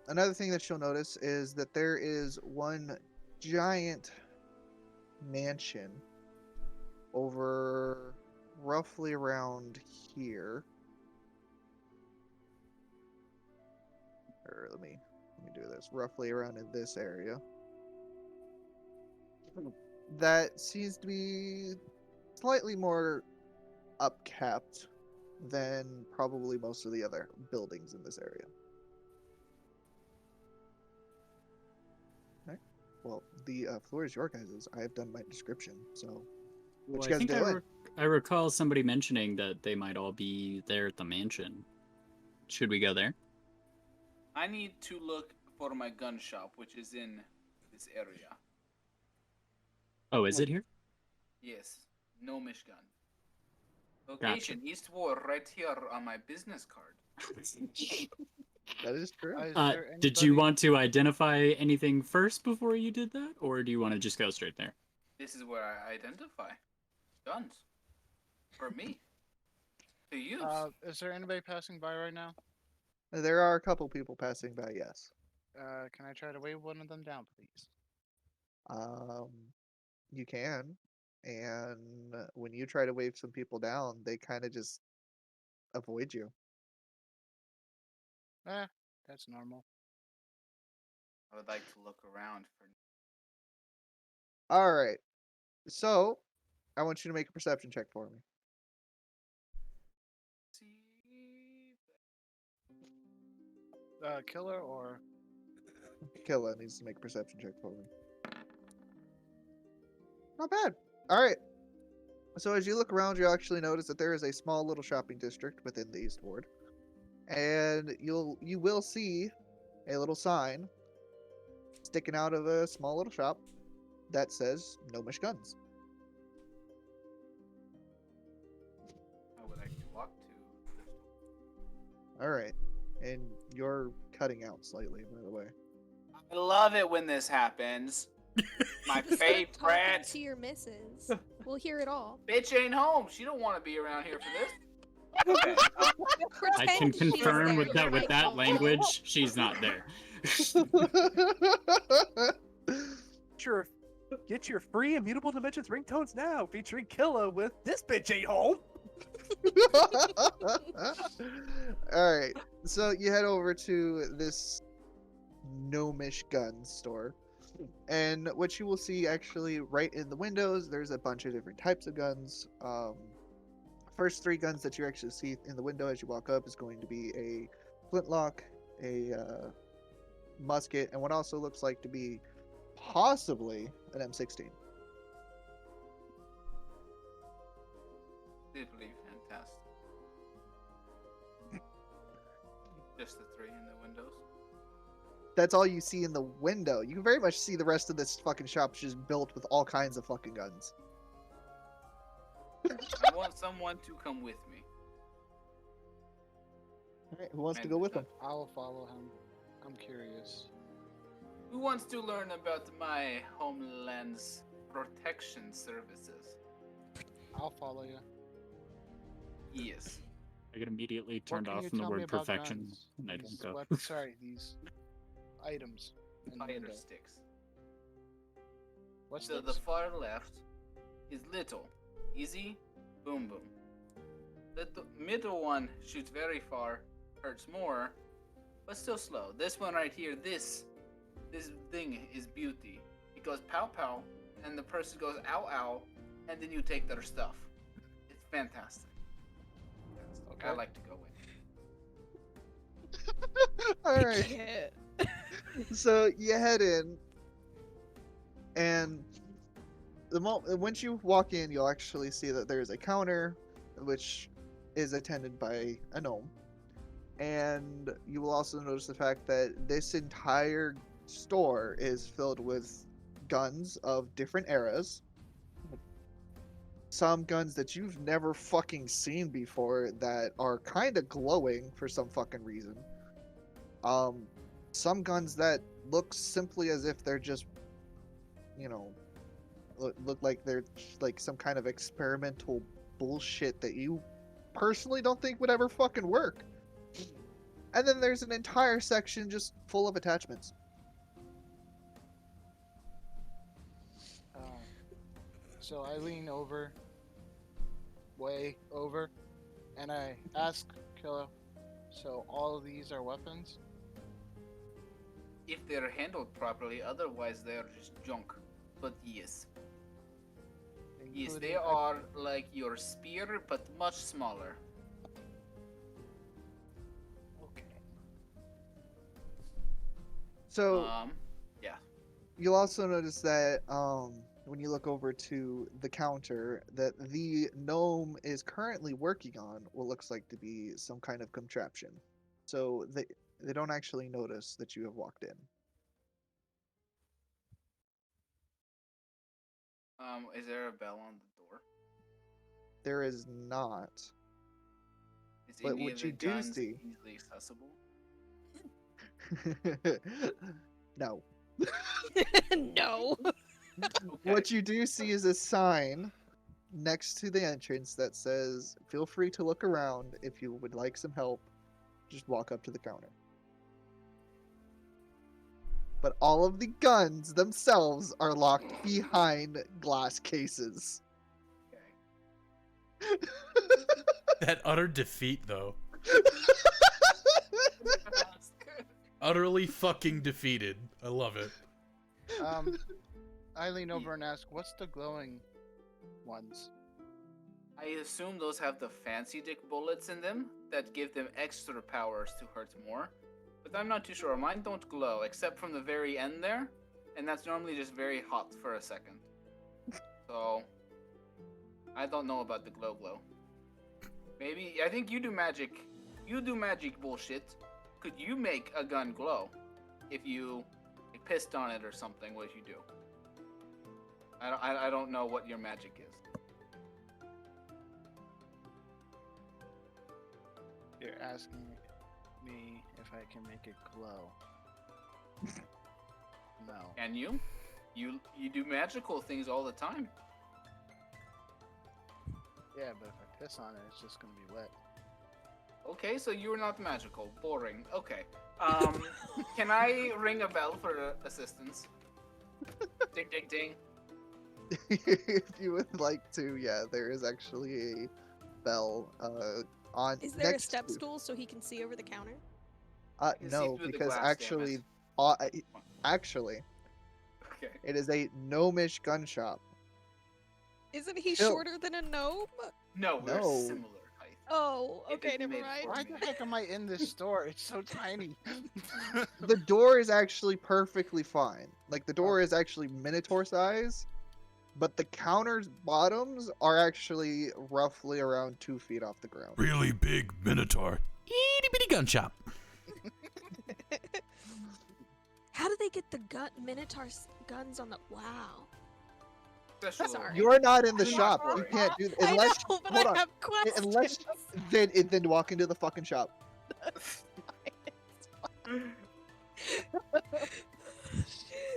another thing that you'll notice is that there is one giant mansion over roughly around here. Or let me do this. Roughly around in this area. That seems to be slightly more upkept than probably most of the other buildings in this area. Right. Well, the floor is your guys's. I have done my description, so what you guys doing? I recall somebody mentioning that they might all be there at the mansion. Should we go there? I need to look for my gun shop, which is in this area. Oh, is it here? Yes, no Michigan. Location, East Ward, right here on my business card. That is true. Did you want to identify anything first before you did that, or do you want to just go straight there? This is where I identify guns for me to use. Is there anybody passing by right now? There are a couple people passing by, yes. Can I try to wave one of them down, please? You can, and when you try to wave some people down, they kind of just avoid you. That's normal. I would like to look around for. All right, so I want you to make a perception check for me. Killer or Killa needs to make a perception check for me. Not bad. All right. So as you look around, you actually notice that there is a small little shopping district within the East Ward, and you will see a little sign sticking out of a small little shop that says "No Mish Guns." I would like to walk to. All right, and you're cutting out slightly, by the way. I love it when this happens. My Start talking favorite. to your missus. We'll hear it all. Bitch ain't home. She don't want to be around here for this. Okay. I can Pretend she's confirm there. with that Like, that oh. language, she's not there. Get your free Immutable Dimensions ringtones now, featuring Killa with "This Bitch Ain't Home." All right, so you head over to this gnomish gun store, and what you will see actually right in the windows, there's a bunch of different types of guns. First three guns that you actually see in the window as you walk up is going to be a flintlock, a musket, and what also looks like to be possibly an M16. Simply fantastic. Just the three in the windows. That's all you see in the window. You can very much see the rest of this fucking shop just built with all kinds of fucking guns. I want someone to come with me. All right, who wants to go with them? I will follow him. I'm curious. Who wants to learn about my homeland's protection services? I'll follow you. Yes. I get immediately What turned can off you from the tell me word about perfection, guns? and I don't These go. these items. In the Fire window. sticks. What's So the far left is little, easy, boom boom. The middle one shoots very far, hurts more, but still slow. This one right here, this thing is beauty. It goes pow pow, and the person goes ow ow, and then you take their stuff. It's fantastic. Okay. I like to go with. All right. Yeah. So you head in, and once you walk in, you'll actually see that there's a counter, which is attended by a gnome, and you will also notice the fact that this entire store is filled with guns of different eras. Some guns that you've never fucking seen before that are kind of glowing for some fucking reason. Some guns that look simply as if they're just, you know, look like they're like some kind of experimental bullshit that you personally don't think would ever fucking work. And then there's an entire section just full of attachments. So I lean over, way over, and I ask Killa, so all of these are weapons? If they're handled properly, otherwise they're just junk. But yes. Yes, Including they are like your spear, but much smaller. Okay. So Yeah. you'll also notice that when you look over to the counter, that the gnome is currently working on what looks like to be some kind of contraption. So they don't actually notice that you have walked in. Is there a bell on the door? There is not. Is But any what of the you do guns see- easily accessible? No. No. What you do see is a sign next to the entrance that says, "Feel free to look around. If you would like some help, just walk up to the counter." But all of the guns themselves are locked behind glass cases. Okay. That utter defeat, though. Utterly fucking defeated. I love it. I lean over and ask, what's the glowing ones? I assume those have the fancy dick bullets in them that give them extra powers to hurt more. But I'm not too sure. Mine don't glow, except from the very end there. And that's normally just very hot for a second. So, I don't know about the glow. Maybe, I think you do magic. You do magic bullshit. Could you make a gun glow? If you pissed on it or something, what you do? I don't know what your magic is. You're asking me if I can make it glow. No. Can you? You do magical things all the time. Yeah, but if I piss on it, it's just gonna be wet. Okay, so you're not magical. Boring. Okay. Can I ring a bell for assistance? Ding, ding, ding. If you would like to, yeah, there is actually a bell on. Is there a next step to- stool so he can see over the counter? can see No, through the because glass, damn actually, it. actually, Okay. it is a gnomish gun shop. Isn't he Chill. shorter than a gnome? No, we're No. similar height. Oh, It okay, is never made mind. for Why the heck am I in this store? It's so tiny. The door is actually perfectly fine. Like the door is actually minotaur size, but the counter's bottoms are actually roughly around 2 feet off the ground. Really big minotaur. Itty bitty gun shop. How do they get the Minotaur's guns on the? Wow. Special Sorry. You're not in the I'm not shop. You worried. can't do I unless. know, but hold I on. have questions. Unless then walk into the fucking shop.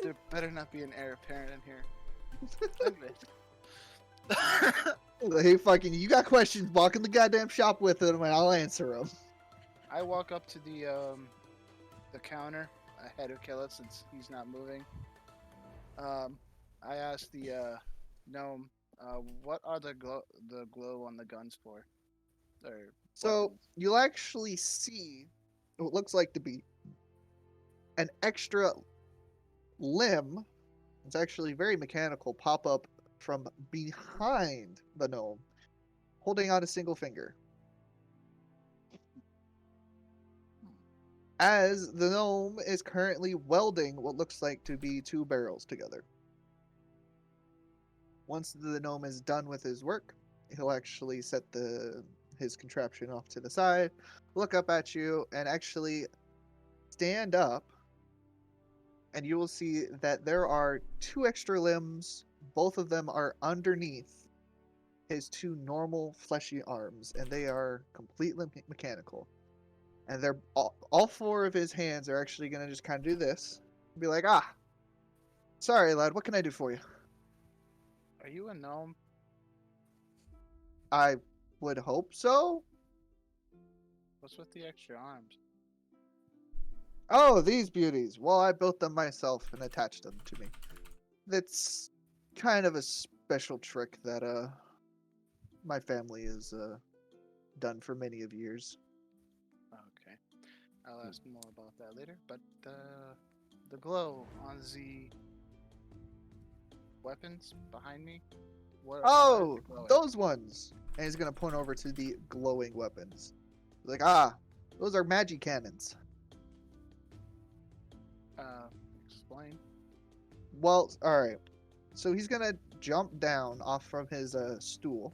There better not be an heir apparent in here. Hey, fucking, you got questions? Walk in the goddamn shop with them, and I'll answer them. I walk up to the counter ahead of Killa since he's not moving. I ask the gnome, what are the glow on the guns for? Or So weapons? you'll actually see what looks like to be an extra limb. It's actually very mechanical. Pop up from behind the gnome, holding out a single finger. As the gnome is currently welding what looks like to be 2 barrels together. Once the gnome is done with his work, he'll actually set his contraption off to the side, look up at you, and actually stand up and you will see that there are 2 extra limbs. Both of them are underneath his 2 normal fleshy arms, and they are completely mechanical. And they're all 4 of his hands are actually gonna just kind of do this, be like, "Ah, sorry, lad. What can I do for you?" Are you a gnome? I would hope so. What's with the extra arms? Oh, these beauties. Well, I built them myself and attached them to me. That's kind of a special trick that my family has done for many of years. Okay. I'll ask more about that later. But the glow on the weapons behind me. Why is Oh, it glowing? those ones. And he's gonna point over to the glowing weapons. Like, ah, those are magic cannons. Explain. Well, all right. So he's gonna jump down off from his stool.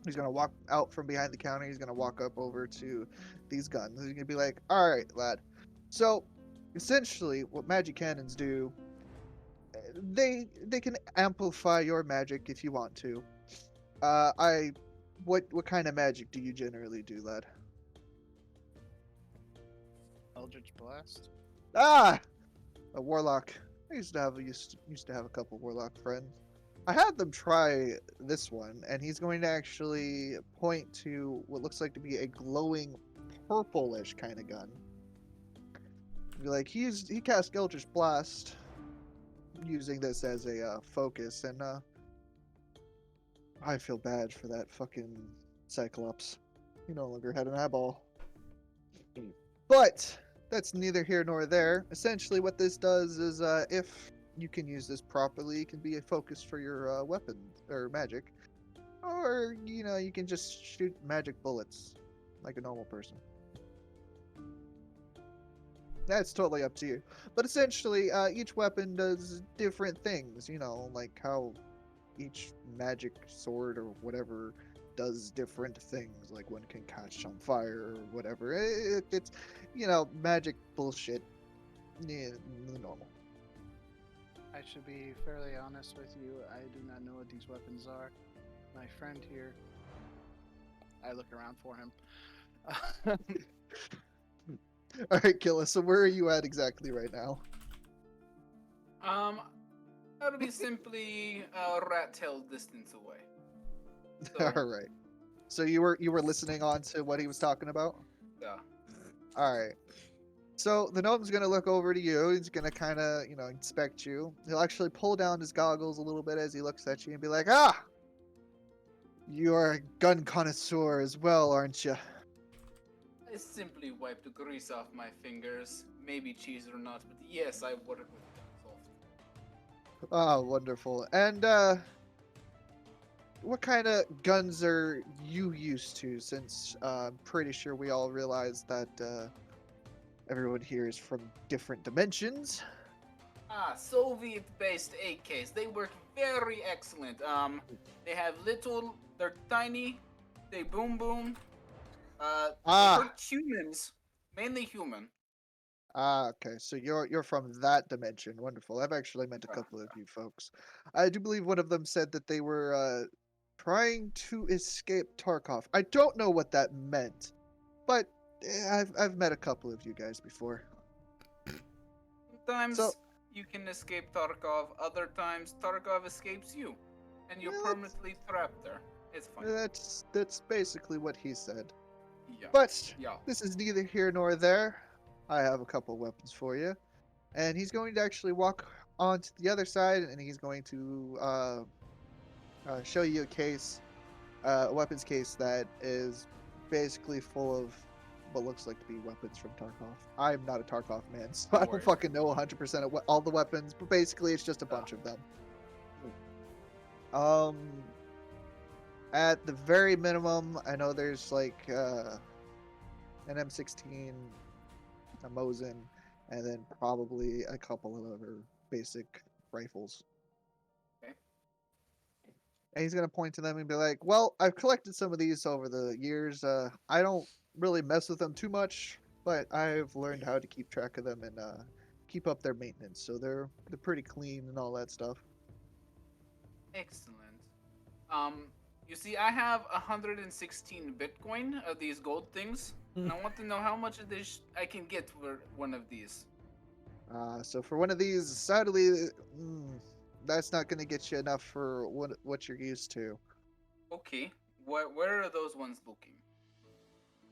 He's gonna walk out from behind the counter. He's gonna walk up over to these guns. He's gonna be like, "All right, lad. So, essentially, what magic cannons do, they can amplify your magic if you want to. What kind of magic do you generally do, lad? Eldritch Blast. Ah, a warlock. I used to have a couple warlock friends. I had them try this one, and he's going to actually point to what looks like to be a glowing purplish kind of gun. Be like, he cast Eldritch Blast using this as a focus, and I feel bad for that fucking Cyclops. He no longer had an eyeball. But that's neither here nor there. Essentially, what this does is, if you can use this properly, it can be a focus for your weapon or magic, or you can just shoot magic bullets like a normal person. That's totally up to you. But essentially, each weapon does different things. Like how each magic sword or whatever does different things. Like one can catch on fire or whatever. It's magic bullshit. Yeah, the normal. I should be fairly honest with you. I do not know what these weapons are. My friend here. I look around for him. All right, Killa. So where are you at exactly right now? That would be simply a rat tail distance away. All So, right. So you were listening on to what he was talking about. yeah. All right. So the gnome's gonna look over to you. He's gonna kind of, inspect you. He'll actually pull down his goggles a little bit as he looks at you and be like, "Ah, you're a gun connoisseur as well, aren't you?" I simply wipe the grease off my fingers. Maybe cheese or not, but yes, I work with guns often. Oh, wonderful. And what kind of guns are you used to? Since I'm pretty sure we all realize that everyone here is from different dimensions. Soviet-based AKs. They work very excellent. They have they're tiny, they boom boom. They hurt humans, mainly human. Okay. So you're from that dimension. Wonderful. I've actually met a couple of you folks. I do believe one of them said that they were trying to escape Tarkov. I don't know what that meant, but I've met a couple of you guys before. Sometimes So you can escape Tarkov, other times Tarkov escapes you, and you're Yeah, permanently trapped there. It's fine. that's basically what he said. Yeah. But Yeah. this is neither here nor there. I have a couple weapons for you, and he's going to actually walk onto the other side, and he's going to show you a weapons case that is basically full of what looks like to be weapons from Tarkov. I'm not a Tarkov man, so No I don't worries. fucking know 100% of all the weapons, but basically it's just a bunch of them. At the very minimum, I know there's like an M16, a Mosin, and then probably a couple of other basic rifles. Okay. And he's gonna point to them and be like, "Well, I've collected some of these over the years. I don't really mess with them too much, but I've learned how to keep track of them and keep up their maintenance, so they're pretty clean and all that stuff. Excellent. Um, you see, I have 116 Bitcoin of these gold things, and I want to know how much of this I can get for one of these. So for one of these, sadly, that's not going to get you enough for what you're used to. Okay, where are those ones looking?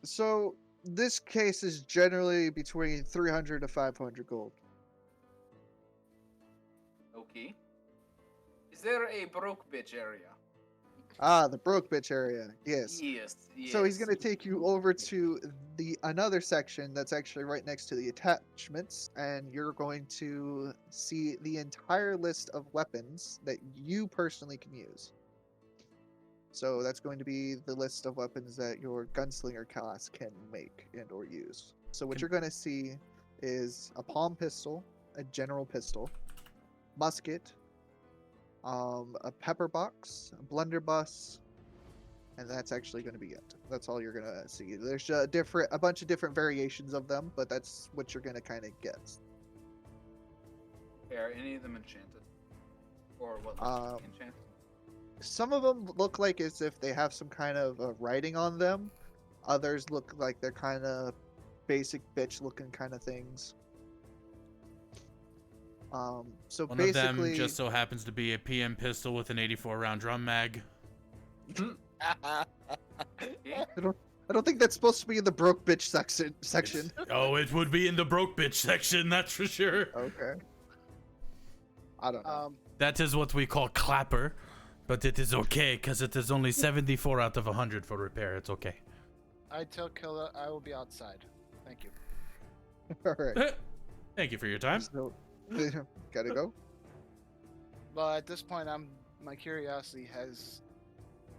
So this case is generally between 300 to 500 gold. Okay. Is there a broke bitch area? Ah, the broke bitch area. Yes. Yes, yes. So he's going to take you over to the another section that's actually right next to the attachments, and you're going to see the entire list of weapons that you personally can use. So that's going to be the list of weapons that your gunslinger class can make and or use. So what you're going to see is a palm pistol, a general pistol, musket, a pepper box, a blunderbuss, and that's actually going to be it. That's all you're going to see. There's a bunch of different variations of them, but that's what you're going to kind of get. Are any of them enchanted? Or what looks enchanted? Some of them look like as if they have some kind of writing on them. Others look like they're kind of basic bitch looking kind of things. So One basically, of them just so happens to be a PM pistol with an 84 round drum mag. Okay. I don't think that's supposed to be in the broke bitch section. Oh, it would be in the broke bitch section, that's for sure. Okay. I don't know. That is what we call clapper, but it is okay because it is only 74 out of 100 for repair. It's okay. I tell Killa I will be outside. Thank you. All right. Thank you for your time. So, gotta go. But at this point, my curiosity has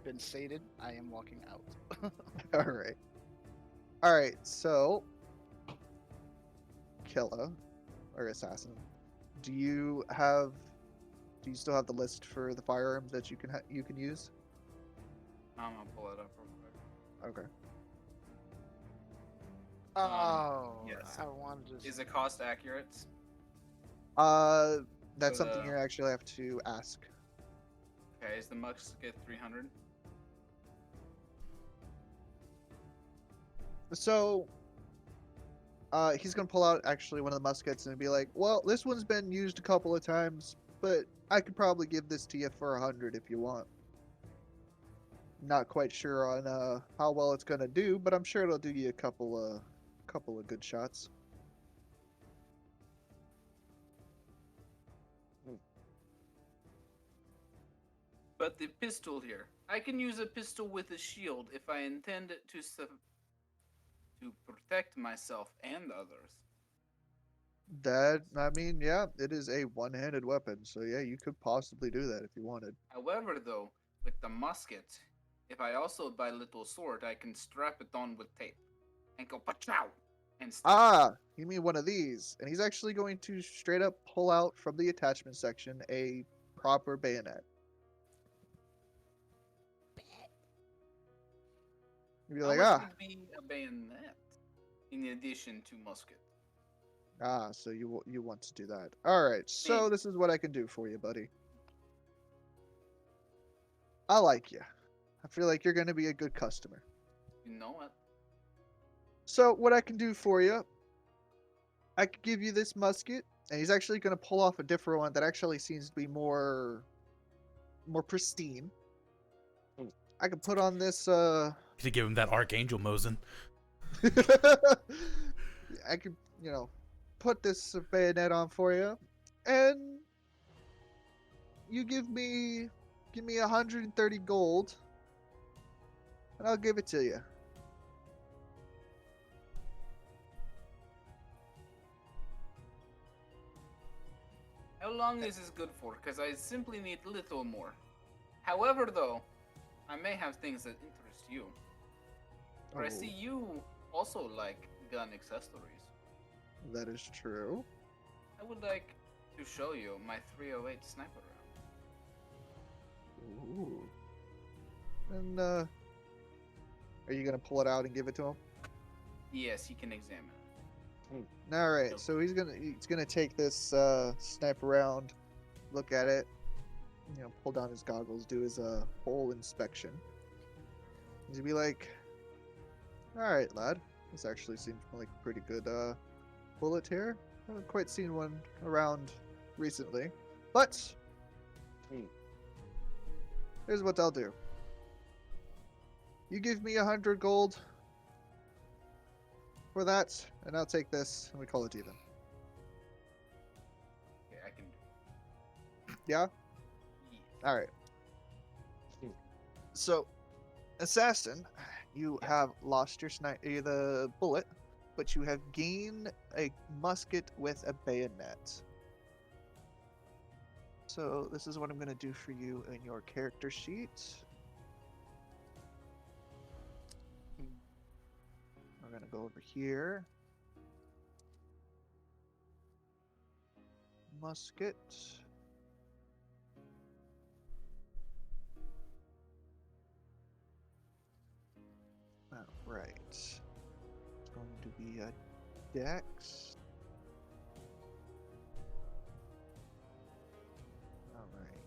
been sated. I am walking out. All right. All right. So, Killa, or assassin, do you still have the list for the firearms that you can use? I'm gonna pull it up real quick. Okay. Oh, yes. I wanted to. Is it cost accurate? That's So something the- you actually have to ask. Okay, is the musket 300? So, he's gonna pull out actually one of the muskets and be like, "Well, this one's been used a couple of times, but I could probably give this to you for 100 if you want." Not quite sure on how well it's gonna do, but I'm sure it'll do you a couple of good shots. But the pistol here, I can use a pistol with a shield if I intend to protect myself and others. I mean, yeah, it is a one-handed weapon, so yeah, you could possibly do that if you wanted. However, though, with the musket, if I also buy a little sword, I can strap it on with tape and go pachow and stab. Ah, you mean one of these? And he's actually going to straight up pull out from the attachment section a proper bayonet. You'd be How like, much ah, would be a bayonet in addition to musket? so you want to do that. All right, so Maybe. this is what I can do for you, buddy. I like you. I feel like you're going to be a good customer. You know what? So what I can do for you, I could give you this musket, and he's actually going to pull off a different one that actually seems to be more pristine. I can put on this. To give him that Archangel Mosin. I could, put this bayonet on for you, and you give me 130 gold, and I'll give it to you. How long is this good for? Because I simply need a little more. However, though, I may have things that interest you. For I see Oh, you also like gun accessories. that is true. I would like to show you my 308 sniper round. Ooh. And are you gonna pull it out and give it to him? Yes, you can examine it. All right, so he's gonna take this sniper round, look at it, pull down his goggles, do his whole inspection. He's gonna be like, "All right, lad, this actually seems like a pretty good bullet here. I haven't quite seen one around recently, but here's what I'll do. You give me 100 gold for that, and I'll take this, and we call it even." Okay, I can do Yeah. it. Yeah. All right. So, assassin, you have lost your the bullet, but you have gained a musket with a bayonet. So this is what I'm gonna do for you in your character sheet. We're gonna go over here. Musket. Alright. It's going to be a dex. Alright.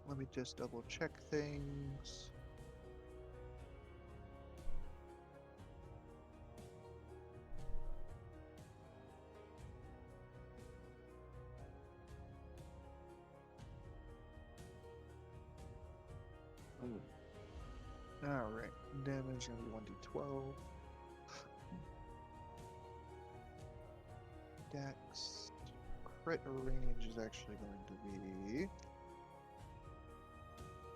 Let me just double check things. Alright, damage gonna be 1d12. Dex. Crit range is actually going to be.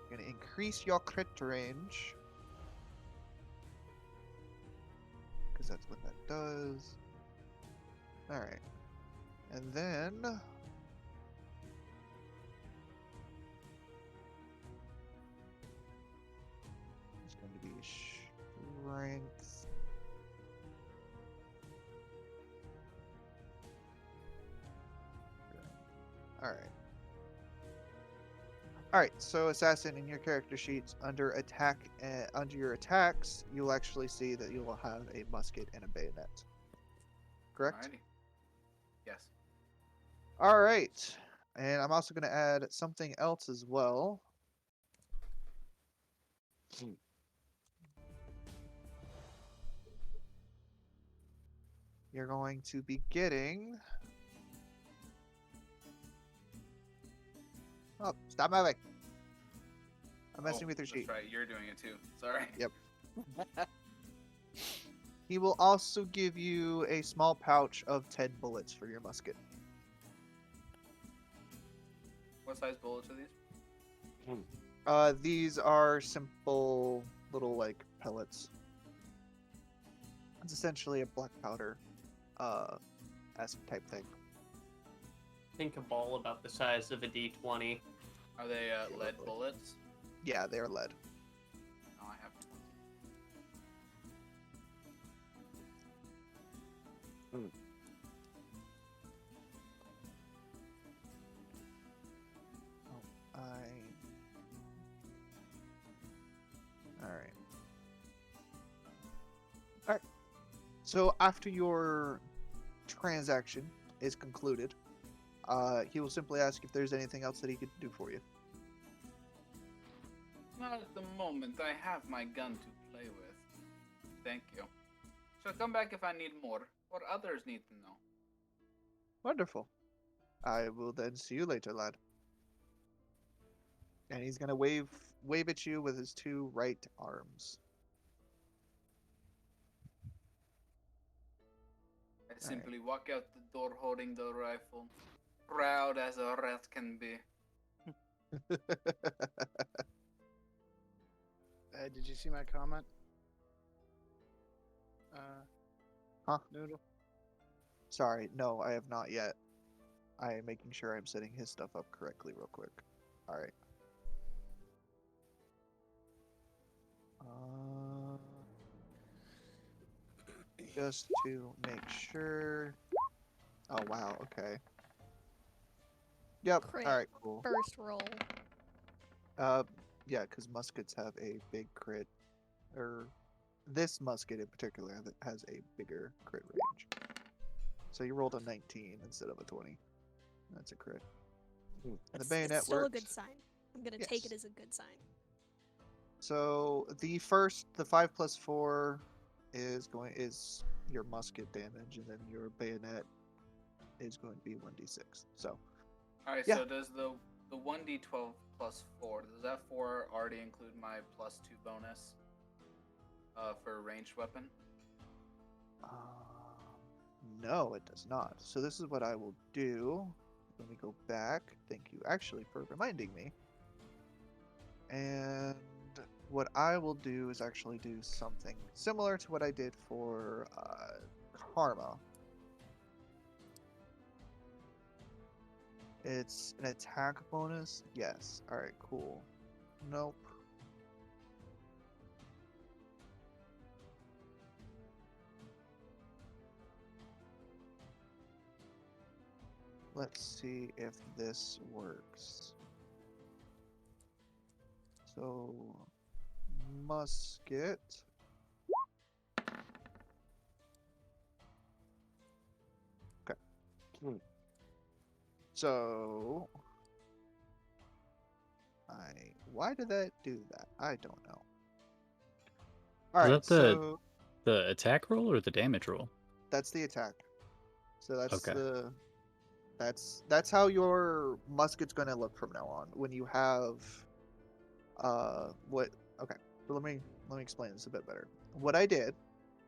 Gonna increase your crit range. Because that's what that does. Alright. And then. It's going to be strength. Alright. Alright, so assassin, in your character sheets, under your attacks, you'll actually see that you will have a musket and a bayonet. Correct? Alrighty. Yes. Alright. And I'm also going to add something else as well. You're going to be getting. Oh, stop moving. I'm messing with your sheet. That's right. You're doing it too. Sorry. Yep. He will also give you a small pouch of 10 bullets for your musket. What size bullets are these? These are simple little like pellets. It's essentially a black powder, acid type thing. Think a ball about the size of a D20. Are they lead bullets? Yeah, they are lead. Oh, I have. Alright. Alright. So after your transaction is concluded, he will simply ask if there's anything else that he could do for you. Not at the moment. I have my gun to play with. Thank you. So come back if I need more, or others need to know. Wonderful. I will then see you later, lad. And he's gonna wave at you with his two right arms. I simply walk out the door holding the rifle, proud as a rat can be. Did you see my comment? Huh? Noodle? Sorry, no, I have not yet. I am making sure I'm setting his stuff up correctly real quick. Alright. Just to make sure. Oh, wow, okay. Yep, Crit. alright, cool. First roll. Yeah, because muskets have a big crit. or this musket in particular that has a bigger crit range. So you rolled a 19 instead of a 20. That's a crit. And the It's bayonet still a works. good sign. I'm gonna take it Yes. as a good sign. So the 5 + 4 is your musket damage, and then your bayonet is going to be 1d6. So Alright, Yeah. so does the 1d12 plus 4, does that 4 already include my +2 bonus for a ranged weapon? no, it does not. So this is what I will do. Let me go back. Thank you actually for reminding me. And what I will do is actually do something similar to what I did for Karma. It's an attack bonus? Yes. Alright, cool. Nope. Let's see if this works. So, musket. Okay. So, why did that do that? I don't know. All Is right, that so the attack roll or the damage roll? that's the attack. So that's Okay. that's how your musket's gonna look from now on. When you have what okay, so let me explain this a bit better. What I did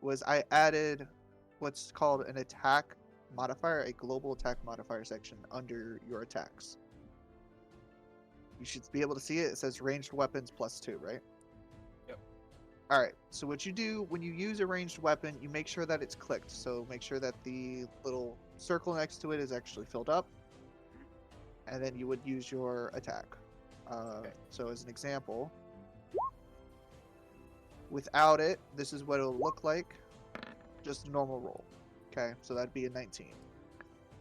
was I added what's called an attack modifier, a global attack modifier section under your attacks. You should be able to see it. It says ranged weapons +2, right? Yep. All right. So what you do when you use a ranged weapon, you make sure that it's clicked. So make sure that the little circle next to it is actually filled up, and then you would use your attack. So as an example, without it, this is what it'll look like. Just a normal roll. Okay, so that'd be a 19.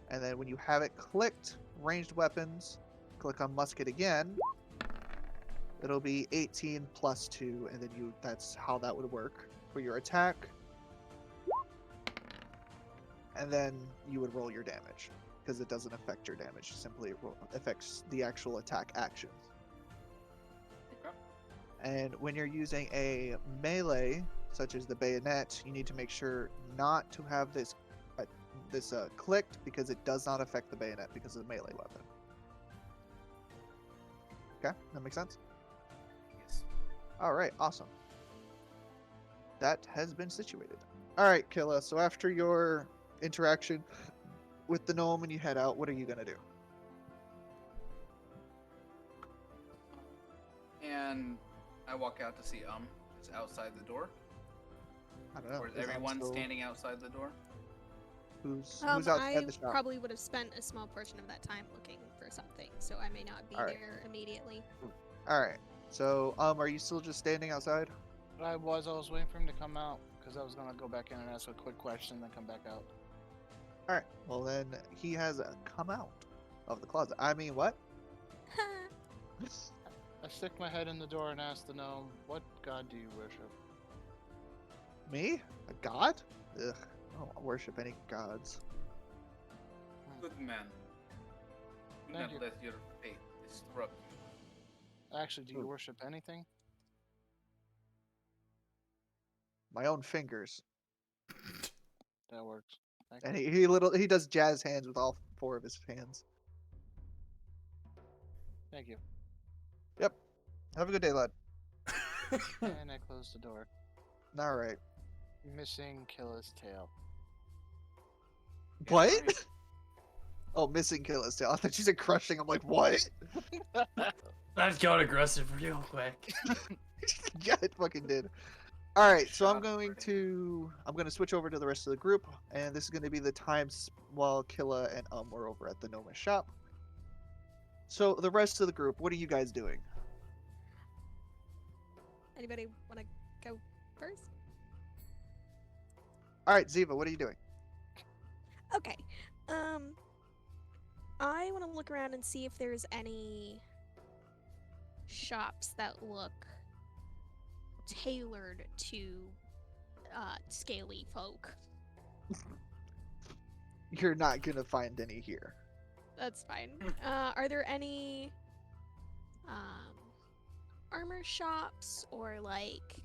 And then when you have it clicked, ranged weapons, click on musket again. It'll be 18 +2, and then that's how that would work for your attack. And then you would roll your damage, because it doesn't affect your damage, it simply affects the actual attack actions. Okay. And when you're using a melee, such as the bayonet, you need to make sure not to have this clicked, because it does not affect the bayonet because of the melee weapon. Okay, that makes sense? Yes. Alright, awesome. That has been situated. Alright, Killa, so after your interaction with the gnome and you head out, what are you gonna do? And I walk out to see is outside the door. I don't know. Or is is everyone still- standing outside the door? Who's outside I the shop? probably would have spent a small portion of that time looking for something, so I may not be Alright. there immediately. Alright. So, are you still just standing outside? I was waiting for him to come out because I was gonna go back in and ask a quick question, then come back out. Alright. Well, then he has come out of the closet. I mean, what? I stick my head in the door and ask the gnome, "What god do you worship?" Me? A god? Ugh. I don't worship any gods. Good man. Do Thank not you. let your faith disrupt you. Actually, do you Ooh. worship anything? My own fingers. That works. Thank And you. he does jazz hands with all 4 of his hands. Thank you. Yep. Have a good day, lad. And I close the door, Alright. missing Killa's tail. Yeah, What? right. Oh, missing Killa's tail. I thought you said crushing. I'm like, what? That got aggressive real quick. Yeah, it fucking did. Alright, so I'm going to switch over to the rest of the group, and this is going to be the times while Killa and were over at the Noma shop. So the rest of the group, what are you guys doing? Anybody want to go first? Alright, Ziva, what are you doing? Okay. I want to look around and see if there's any shops that look tailored to scaly folk. You're not gonna find any here. That's fine. Are there any armor shops or like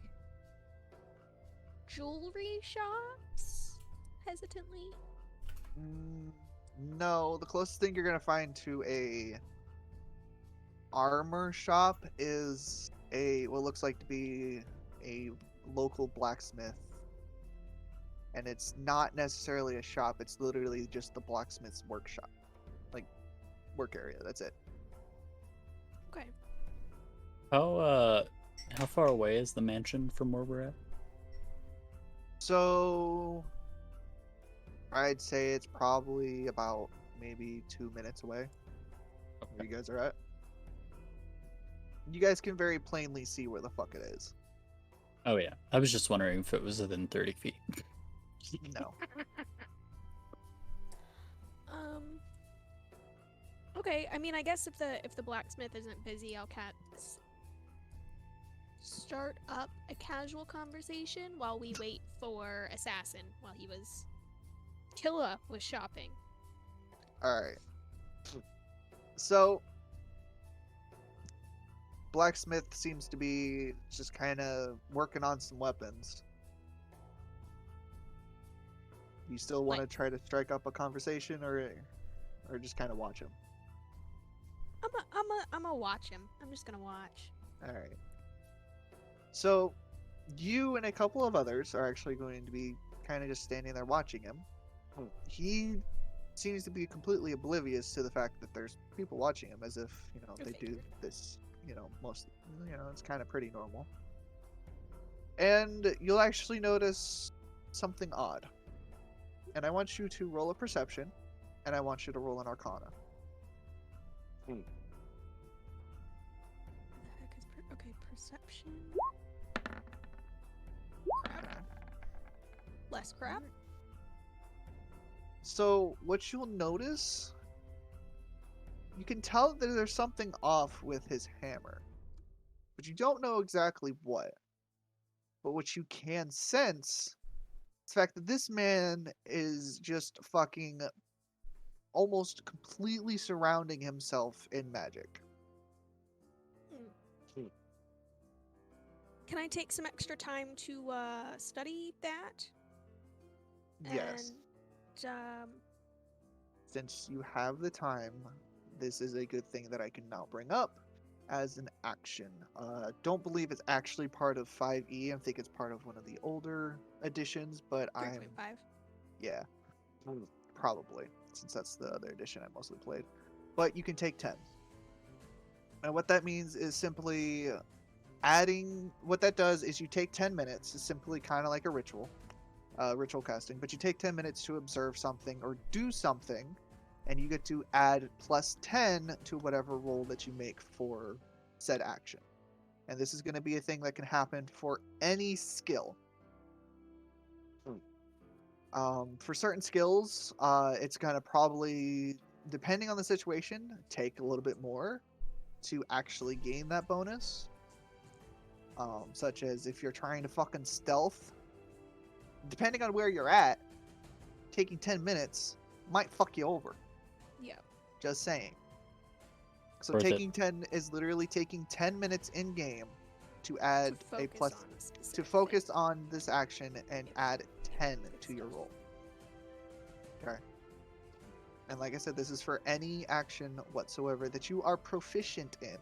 jewelry shops? Hesitantly. No, the closest thing you're gonna find to a armor shop is what looks like to be a local blacksmith. And it's not necessarily a shop, it's literally just the blacksmith's workshop. Like, work area, that's it. Okay. How far away is the mansion from where we're at? So, I'd say it's probably about maybe 2 minutes away where you guys are at. You guys can very plainly see where the fuck it is. Oh yeah, I was just wondering if it was within 30 feet. No. Okay, I mean, I guess if the blacksmith isn't busy, I'll start up a casual conversation while we wait for Assassin while Killa was shopping. Alright. So, blacksmith seems to be just kind of working on some weapons. You still want to try to strike up a conversation, or just kind of watch him? I'm gonna watch him. I'm just gonna watch. All right. So, you and a couple of others are actually going to be kind of just standing there watching him. He seems to be completely oblivious to the fact that there's people watching him, as if they do this. Most it's kind of pretty normal. And you'll actually notice something odd. And I want you to roll a perception, and I want you to roll an arcana. Okay, perception. Crap. Less crap. So, what you'll notice, you can tell that there's something off with his hammer, but you don't know exactly what. But what you can sense is the fact that this man is just fucking almost completely surrounding himself in magic. Can I take some extra time to study that? Yes. And Since you have the time, this is a good thing that I can now bring up as an action. Don't believe it's actually part of 5e. I think it's part of one of the older editions, but 3.5. Yeah, probably, since that's the other edition I mostly played. But you can take 10. And what that means is simply what that does is you take 10 minutes. It's simply kind of like a ritual casting, but you take 10 minutes to observe something or do something, and you get to add plus 10 to whatever roll that you make for said action. And this is going to be a thing that can happen for any skill. For certain skills, it's going to probably, depending on the situation, take a little bit more to actually gain that bonus. Such as if you're trying to fucking stealth, depending on where you're at, taking 10 minutes might fuck you over. Yeah. Just saying. So Worth taking 10 is literally taking 10 minutes in game to add a plus to focus on this action and add 10 to your roll. Okay. And like I said, this is for any action whatsoever that you are proficient in.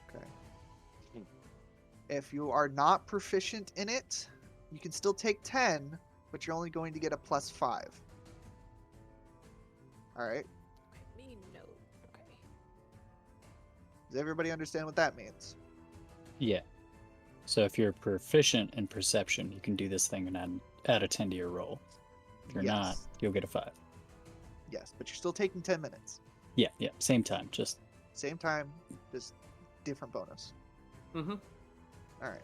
Okay. If you are not proficient in it, you can still take 10, but you're only going to get a plus 5. Alright? Okay, me no. Okay. Does everybody understand what that means? Yeah. So if you're proficient in perception, you can do this thing and add a 10 to your roll. If you're not, you'll get a 5. Yes, but you're still taking 10 minutes. Yeah, same time, just... Same time, just different bonus. Mm-hmm. Alright.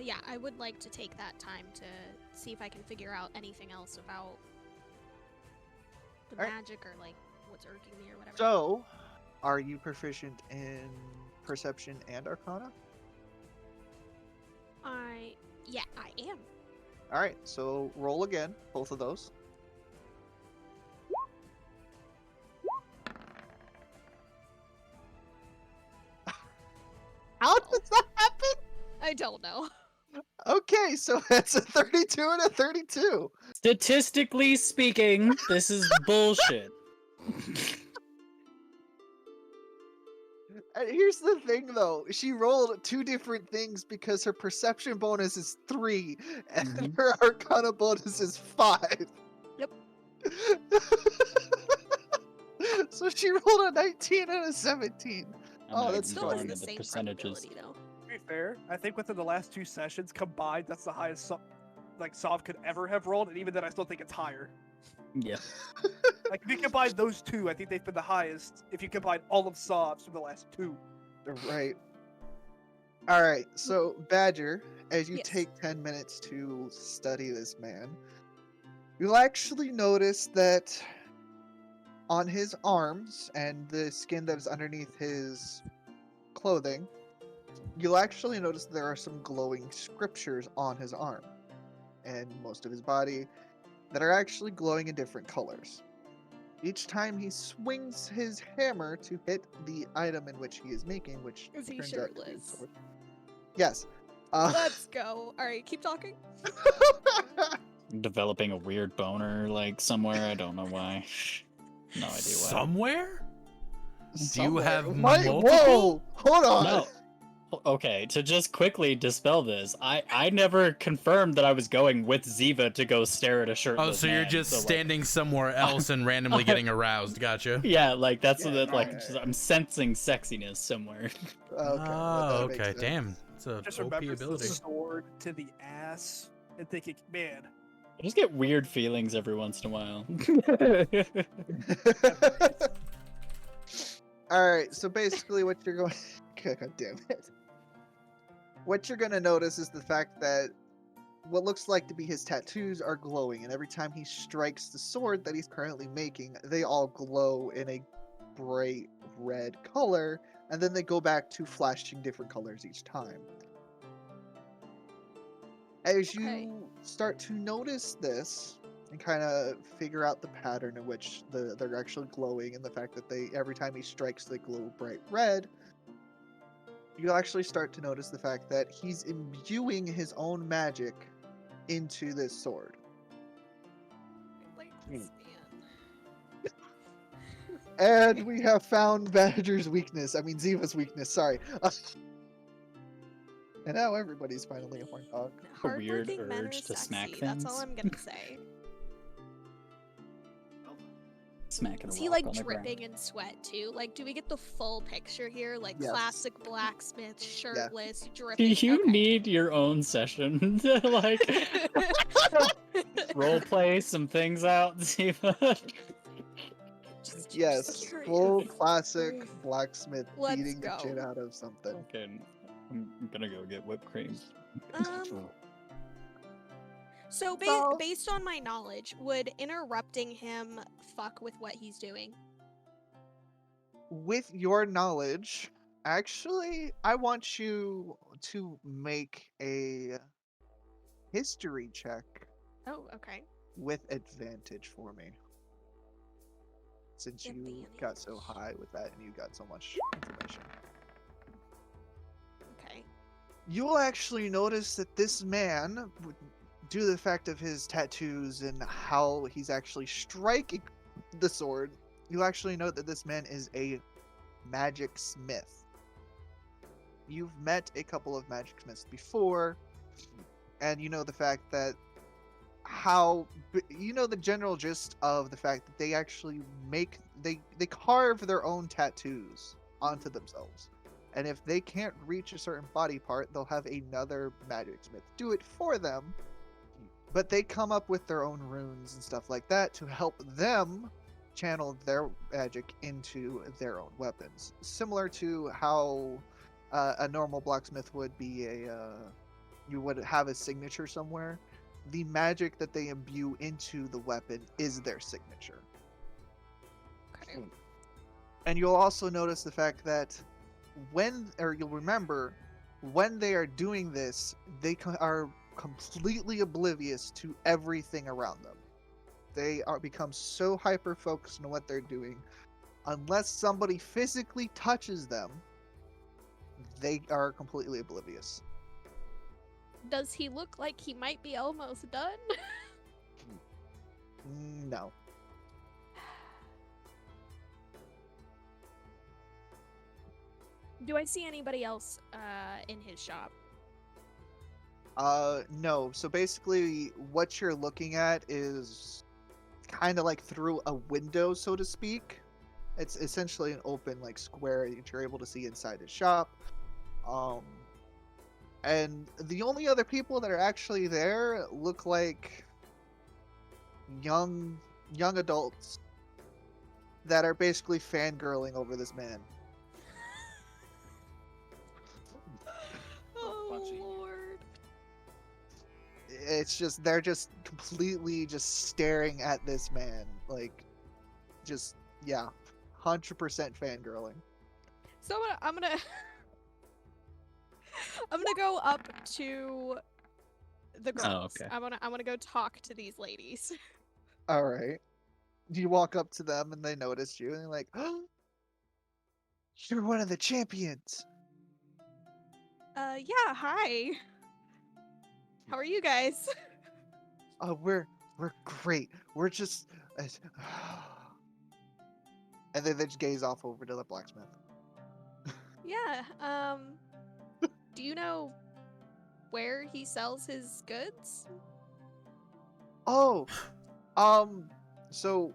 Yeah, I would like to take that time to see if I can figure out anything else about the Alright. magic or like what's irking me or whatever. So, Are you proficient in perception and arcana? Yeah, I am. All right, so roll again, both of those. How does that happen? I don't know. Okay, so that's a 32 and a 32. Statistically speaking, this is bullshit. And here's the thing, though. She rolled two different things because her perception bonus is 3 and Mhm. her arcana bonus is 5. Yep. So she rolled a 19 and a 17. I'm Oh, not that's even Still has going the into same percentages. probability though. To be fair, I think within the last 2 sessions combined, that's the highest Sov could ever have rolled, and even then, I still think it's higher. Yeah. Like if you combine those two, I think they've been the highest. If you combine all of Sov's from the last 2. Right. All right. So, Badger, as you Yes. take 10 minutes to study this man, you'll actually notice that on his arms and the skin that is underneath his clothing, you'll actually notice there are some glowing scriptures on his arm and most of his body that are actually glowing in different colors. Each time he swings his hammer to hit the item in which he is making, which Is he turns out to be a shirtless? sword. Yes. Let's go. All right, keep talking. Developing a weird boner, like, somewhere. I don't know why. No idea why. Somewhere? Do you Somewhere. have What? multiple? Whoa! Hold on. No. Okay, to just quickly dispel this, I never confirmed that I was going with Ziva to go stare at a shirtless Oh, so you're man, just so, like, standing somewhere else and randomly getting aroused. Gotcha. Yeah, like that's Yeah, what, like yeah, just, yeah. I'm sensing sexiness somewhere. Okay. Oh, that makes okay. sense. Damn. It's a Just OP remembers the ability. sword to the ass and thinking, man, I just get weird feelings every once in a while. All right. So basically, what you're going. God damn it. What you're going to notice is the fact that what looks like to be his tattoos are glowing, and every time he strikes the sword that he's currently making, they all glow in a bright red color, and then they go back to flashing different colors each time. As Okay. you start to notice this and kind of figure out the pattern in which they're actually glowing, and the fact that every time he strikes they glow bright red, you'll actually start to notice the fact that he's imbuing his own magic into this sword. I like this man. And we have found Badger's weakness. I mean, Ziva's weakness, sorry. And now everybody's finally a horn dog. A weird Hardworking men are urge to smack sexy. That's all things. I'm gonna say. Smacking a Is he rock like on the ground. dripping in sweat too? Like, do we get the full picture here? Like Yes. classic blacksmith, shirtless, dripping. Do you Okay. need your own session to like role play some things out, Ziva? Just Yes, curious. full classic blacksmith Let's beating the shit go. out of something. Okay, I'm gonna go get whipped cream. So So- based on my knowledge, would interrupting him fuck with what he's doing? With your knowledge, actually, I want you to make a history check Oh, okay. with advantage for me. Since you got so high with that and you got so much information. Okay. You'll actually notice that this man, due to the fact of his tattoos and how he's actually striking the sword, you actually know that this man is a magic smith. You've met a couple of magic smiths before, and you know the fact that you know the general gist of the fact that they actually they carve their own tattoos onto themselves. And if they can't reach a certain body part, they'll have another magic smith do it for them. But they come up with their own runes and stuff like that to help them channel their magic into their own weapons. Similar to how a normal blacksmith would be you would have a signature somewhere. The magic that they imbue into the weapon is their signature. Okay. And you'll also notice the fact that you'll remember, when they are doing this, they are completely oblivious to everything around them. They become so hyper focused on what they're doing. Unless somebody physically touches them, they are completely oblivious. Does he look like he might be almost done? No. Do I see anybody else in his shop? No. So basically, what you're looking at is kind of like through a window, so to speak. It's essentially an open, like, square that you're able to see inside his shop. And the only other people that are actually there look like young adults that are basically fangirling over this man. Oh Bunch of you. Lord. It's just they're just completely just staring at this man, like, just, yeah, 100% fangirling. So I'm gonna I'm gonna go up to the girls. okay. I wanna go talk to these ladies. All right, you walk up to them and they notice you and they're like, "Oh, you're one of the champions." Yeah, hi. How are you guys? We're great. We're just and then they just gaze off over to the blacksmith. Yeah, do you know where he sells his goods? Oh, so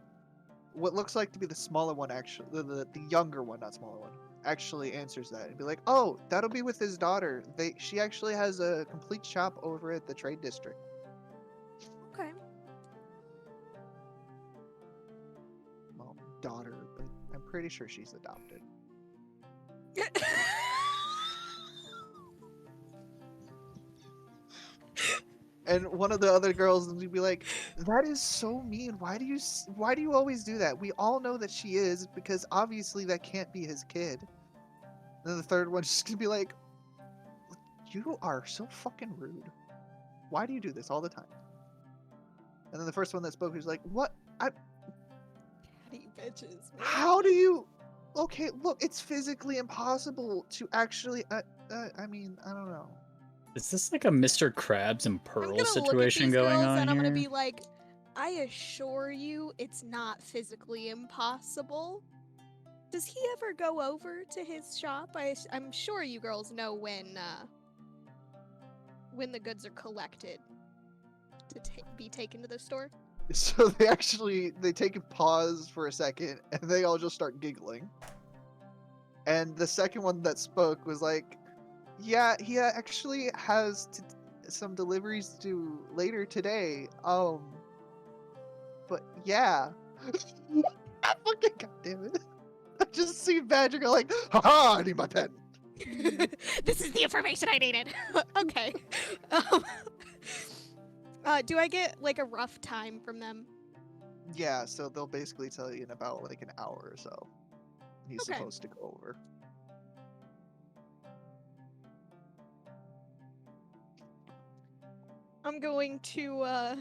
what looks like to be the smaller one, actually, the younger one, not smaller one, actually answers that and be like, "Oh, that'll be with his daughter. She actually has a complete shop over at the trade district." Okay. Well, daughter, but I'm pretty sure she's adopted. And one of the other girls would be like, "That is so mean. Why do you always do that? We all know that she is, because obviously that can't be his kid." And then the third one's just gonna be like, "You are so fucking rude. Why do you do this all the time?" And then the first one that spoke was like, "What? Daddy bitches, man. How do you? Okay, look, it's physically impossible to actually. I mean, I don't know." Is this like a Mr. Krabs and I'm Pearl gonna look at situation these going girls on and I'm here? gonna be like, I assure you it's not physically impossible. Does he ever go over to his shop? I'm sure you girls know when the goods are collected to be taken to the store. So they take a pause for a second and they all just start giggling. And the second one that spoke was like, "Yeah, he actually has some deliveries to do later today. But yeah." Fucking goddamn it! I just see Badger go like, "Haha! I need my pen." This is the information I needed. Okay. Um, do I get like a rough time from them? Yeah, so they'll basically tell you in about like an hour or so. He's Okay. supposed to go over. I'm going to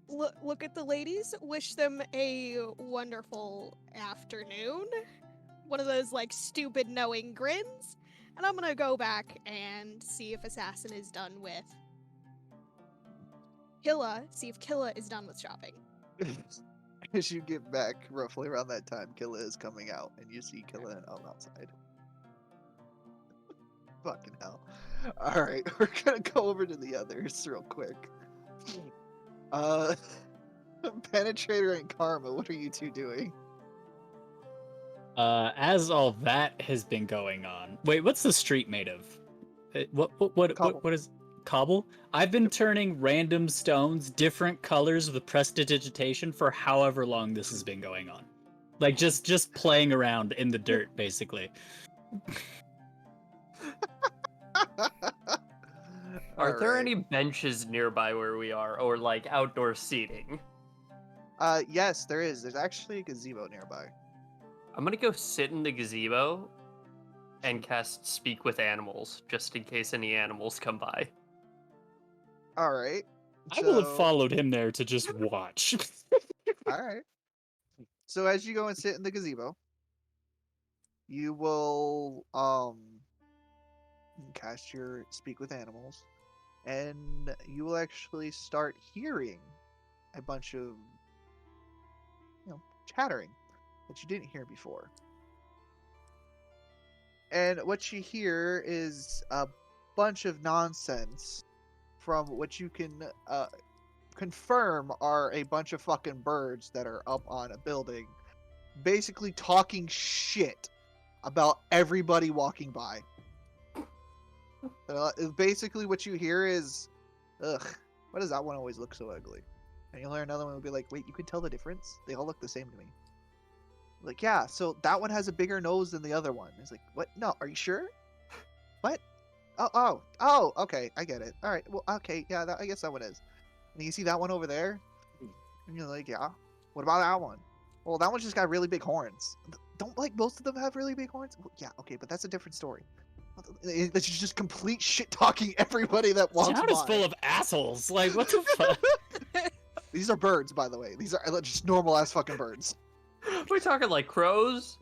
look at the ladies, wish them a wonderful afternoon. One of those like stupid knowing grins, and I'm gonna go back and see if Assassin is done with Killa. See if Killa is done with shopping. As you get back, roughly around that time, Killa is coming out, and you see Killa and Elm outside. Fucking hell. Alright, we're gonna go over to the others real quick. Penetrator and Karma, what are you two doing? As all that has been going on. Wait, what's the street made of? Cobble. What is cobble? I've been turning random stones different colors with prestidigitation for however long this has been going on. Like just playing around in the dirt, basically. Are there Alright. any benches nearby where we are, or like outdoor seating? Yes, there is. There's actually a gazebo nearby. I'm gonna go sit in the gazebo and cast Speak with Animals, just in case any animals come by. All right. I will have So- followed him there to just watch. All right. So as you go and sit in the gazebo, you will cast your speak with animals, and you will actually start hearing a bunch of chattering that you didn't hear before. And what you hear is a bunch of nonsense from what you can confirm are a bunch of fucking birds that are up on a building, basically talking shit about everybody walking by. Basically, what you hear is, ugh, why does that one always look so ugly? And you'll hear another one will be like, wait, you can tell the difference? They all look the same to me. Like, yeah, so that one has a bigger nose than the other one. It's like, what? No, are you sure? What? Oh, okay, I get it. All right, well, okay, yeah, I guess that one is. And you see that one over there? And you're like, yeah. What about that one? Well, that one's just got really big horns. Don't like most of them have really big horns? Well, yeah, okay, but that's a different story. That's just complete shit talking everybody that walks Town by. is full of assholes. Like, what the fuck? These are birds, by the way. These are just normal ass fucking birds. We're talking like crows?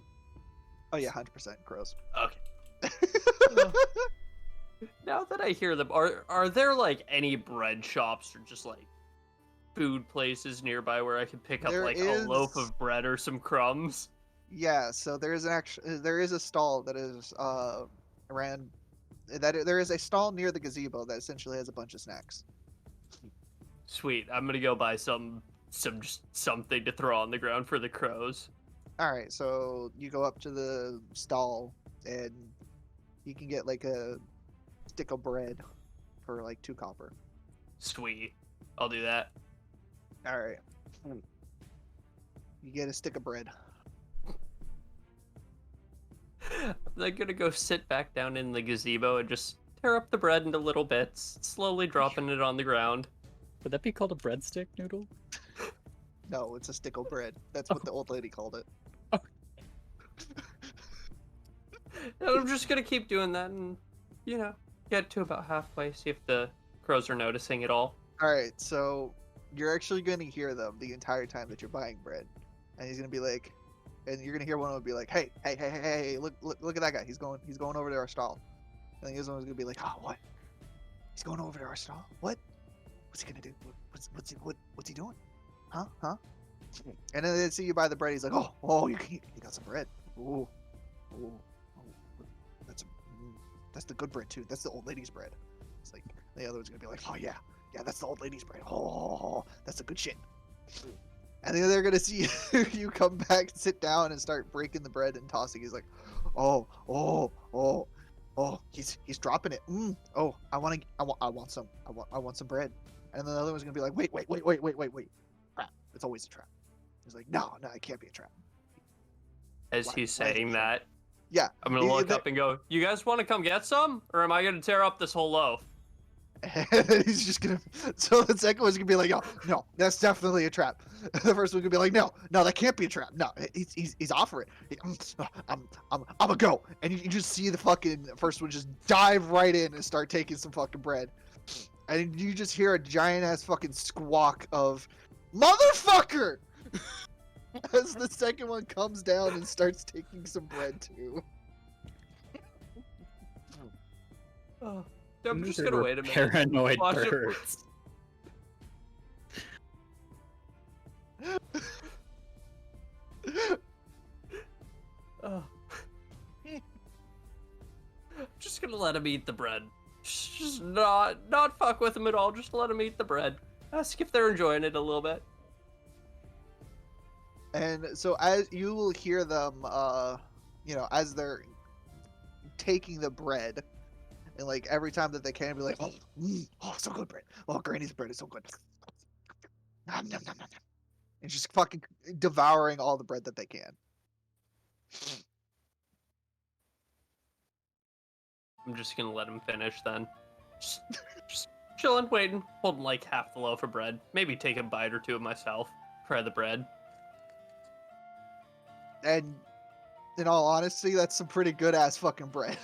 Oh yeah, 100% crows. Okay. Now that I hear them, are there like any bread shops or just like food places nearby where I can pick up There like is- a loaf of bread or some crumbs? Yeah, so there is a stall that is around there is a stall near the gazebo that essentially has a bunch of snacks. Sweet. I'm gonna go buy just something to throw on the ground for the crows. All right, so you go up to the stall and you can get like a stick of bread for like 2 copper. Sweet. I'll do that. All right. You get a stick of bread. I'm gonna go sit back down in the gazebo and just tear up the bread into little bits, slowly dropping it on the ground. Would that be called a breadstick noodle? No, it's a stick of bread. That's what the old lady called it. And I'm just gonna keep doing that and, get to about halfway, see if the crows are noticing it all. All right, so you're actually going to hear them the entire time that you're buying bread, and he's going to be like, and you're going to hear one of them be like, hey, look at that guy. He's going over to our stall. And the other one's going to be like, oh, what? He's going over to our stall? What? What's he going to do? What's he doing? Huh? And then they see you buy the bread. He's like, oh, you got some bread. Ooh. That's the good bread too. That's the old lady's bread. It's like the other one's gonna be like, oh yeah, that's the old lady's bread. Oh, that's the good shit. And then they're gonna see you come back, sit down, and start breaking the bread and tossing. He's like, oh, he's dropping it. Oh, I want some bread. And then the other one's gonna be like, wait. Crap, it's always a trap. He's like, no, it can't be a trap. As Why- he's why is it saying so? that, Yeah. I'm gonna look up and go, you guys want to come get some? Or am I gonna tear up this whole loaf? And then he's just gonna. So the second one's gonna be like, "Oh no, that's definitely a trap." The first one's gonna be like, "No, that can't be a trap. No, he's offering. I'm a go." And you just see the fucking first one just dive right in and start taking some fucking bread, and you just hear a giant ass fucking squawk of "motherfucker" as the second one comes down and starts taking some bread too. Oh, I'm just These gonna are wait a minute. Paranoid Watch it. birds. Oh. Just gonna let him eat the bread. Just not fuck with him at all. Just let him eat the bread. Ask if they're enjoying it a little bit. And so as you will hear them, as they're taking the bread, and like every time that they can, be like, oh, so good bread. Oh, Granny's bread is so good. Nom, nom, nom, nom, nom. And just fucking devouring all the bread that they can. I'm just gonna let him finish then. Just chilling, waiting, holding like half the loaf of bread. Maybe take a bite or two of myself. Try the bread. And in all honesty, that's some pretty good ass fucking bread.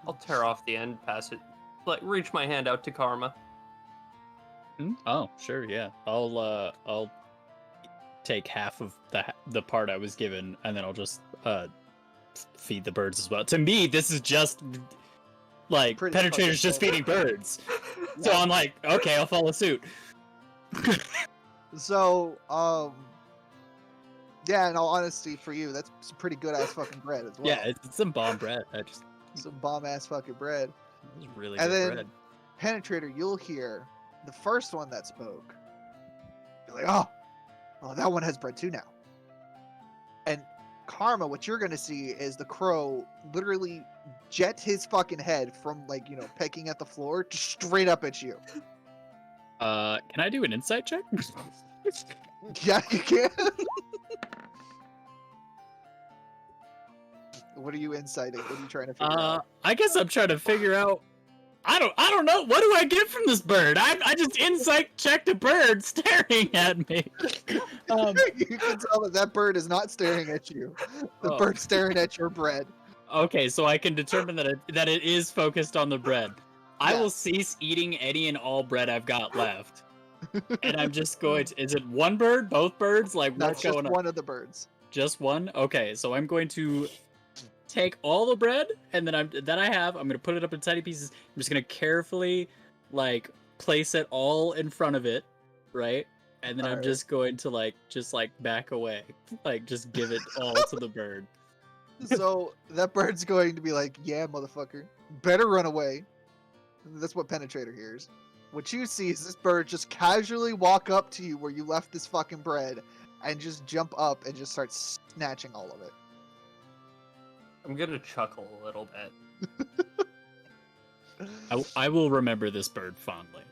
I'll tear off the end, pass it, like reach my hand out to Karma. Oh, sure, yeah. I'll take half of the part I was given, and then I'll just feed the birds as well. To me, this is just like Pretty Penetrator's fucking just cool. feeding birds. So I'm like, okay, I'll follow suit. So, yeah, in all honesty, for you, that's some pretty good ass fucking bread as well. Yeah, it's some bomb bread. Some bomb ass fucking bread. It's really And good then bread. Penetrator, you'll hear the first one that spoke. You're like, oh, that one has bread too now. And Karma, what you're gonna see is the crow literally jet his fucking head from pecking at the floor just straight up at you. Can I do an insight check? Yeah, you can. What are you inciting? What are you trying to figure out? I guess I'm trying to figure out. I don't know. What do I get from this bird? I just insight checked a bird staring at me. You can tell that bird is not staring at you. The bird's staring at your bread. Okay, so I can determine that it is focused on the bread. I Yeah. will cease eating any and all bread I've got left. And I'm just going to... Is it one bird? Both birds? Like, No, what's it's just going on? one of the birds. Just one? Okay, so I'm going to take all the bread, and then I'm going to put it up in tiny pieces. I'm just going to carefully, place it all in front of it, right? And then I'm Alright. just going to, back away. Just give it all to the bird. So that bird's going to be like, yeah, motherfucker. Better run away. That's what Penetrator hears. What you see is this bird just casually walk up to you where you left this fucking bread and just jump up and just start snatching all of it. I'm gonna chuckle a little bit. I will remember this bird fondly.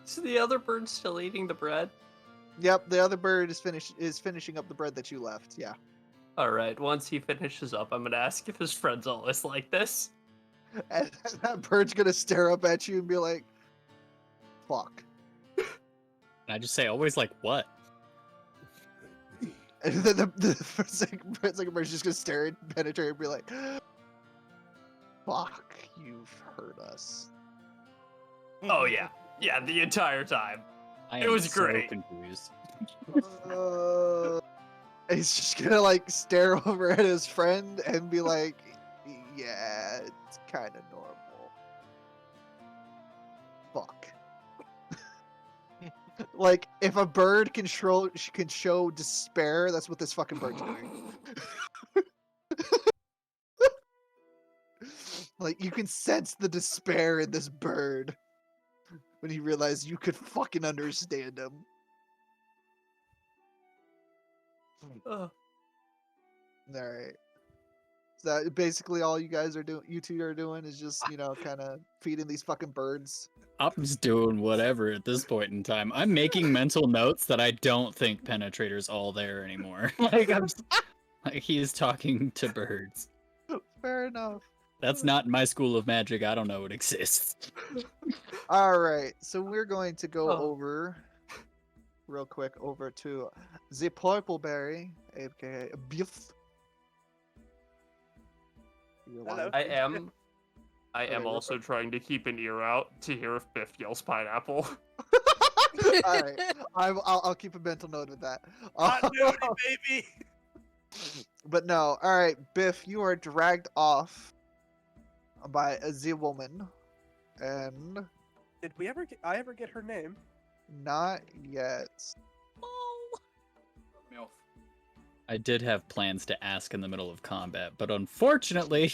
Is the other bird still eating the bread? Yep, the other bird is finishing up the bread that you left. Yeah. Alright, once he finishes up, I'm gonna ask if his friend's always like this. And that bird's gonna stare up at you and be like, fuck. And I just say, always like what? And then the second bird's just gonna stare at Penetrator and be like, fuck, you've hurt us. Oh yeah. Yeah, the entire time. I It am was so great. confused. He's just gonna stare over at his friend and be like, yeah, it's kind of normal. Fuck. If a bird can show despair, that's what this fucking bird's doing. You can sense the despair in this bird when he realized you could fucking understand him. Ugh. Alright. So that basically all you guys are doing, you two are doing, is just, kind of feeding these fucking birds. I'm just doing whatever at this point in time. I'm making mental notes that I don't think Penetrator's all there anymore. He is talking to birds. Fair enough. That's not in my school of magic. I don't know it exists. Alright, so we're going to go Oh. over, real quick, over to the purple berry, aka Biff. You Hello. alive? I am Okay, real also quick. trying to keep an ear out to hear if Biff yells pineapple. Alright, I'll keep a mental note of that. Continuity, baby. But no, alright, Biff, you are dragged off by the woman, and Did I ever get her name? not yet. Milf. I did have plans to ask in the middle of combat, but unfortunately...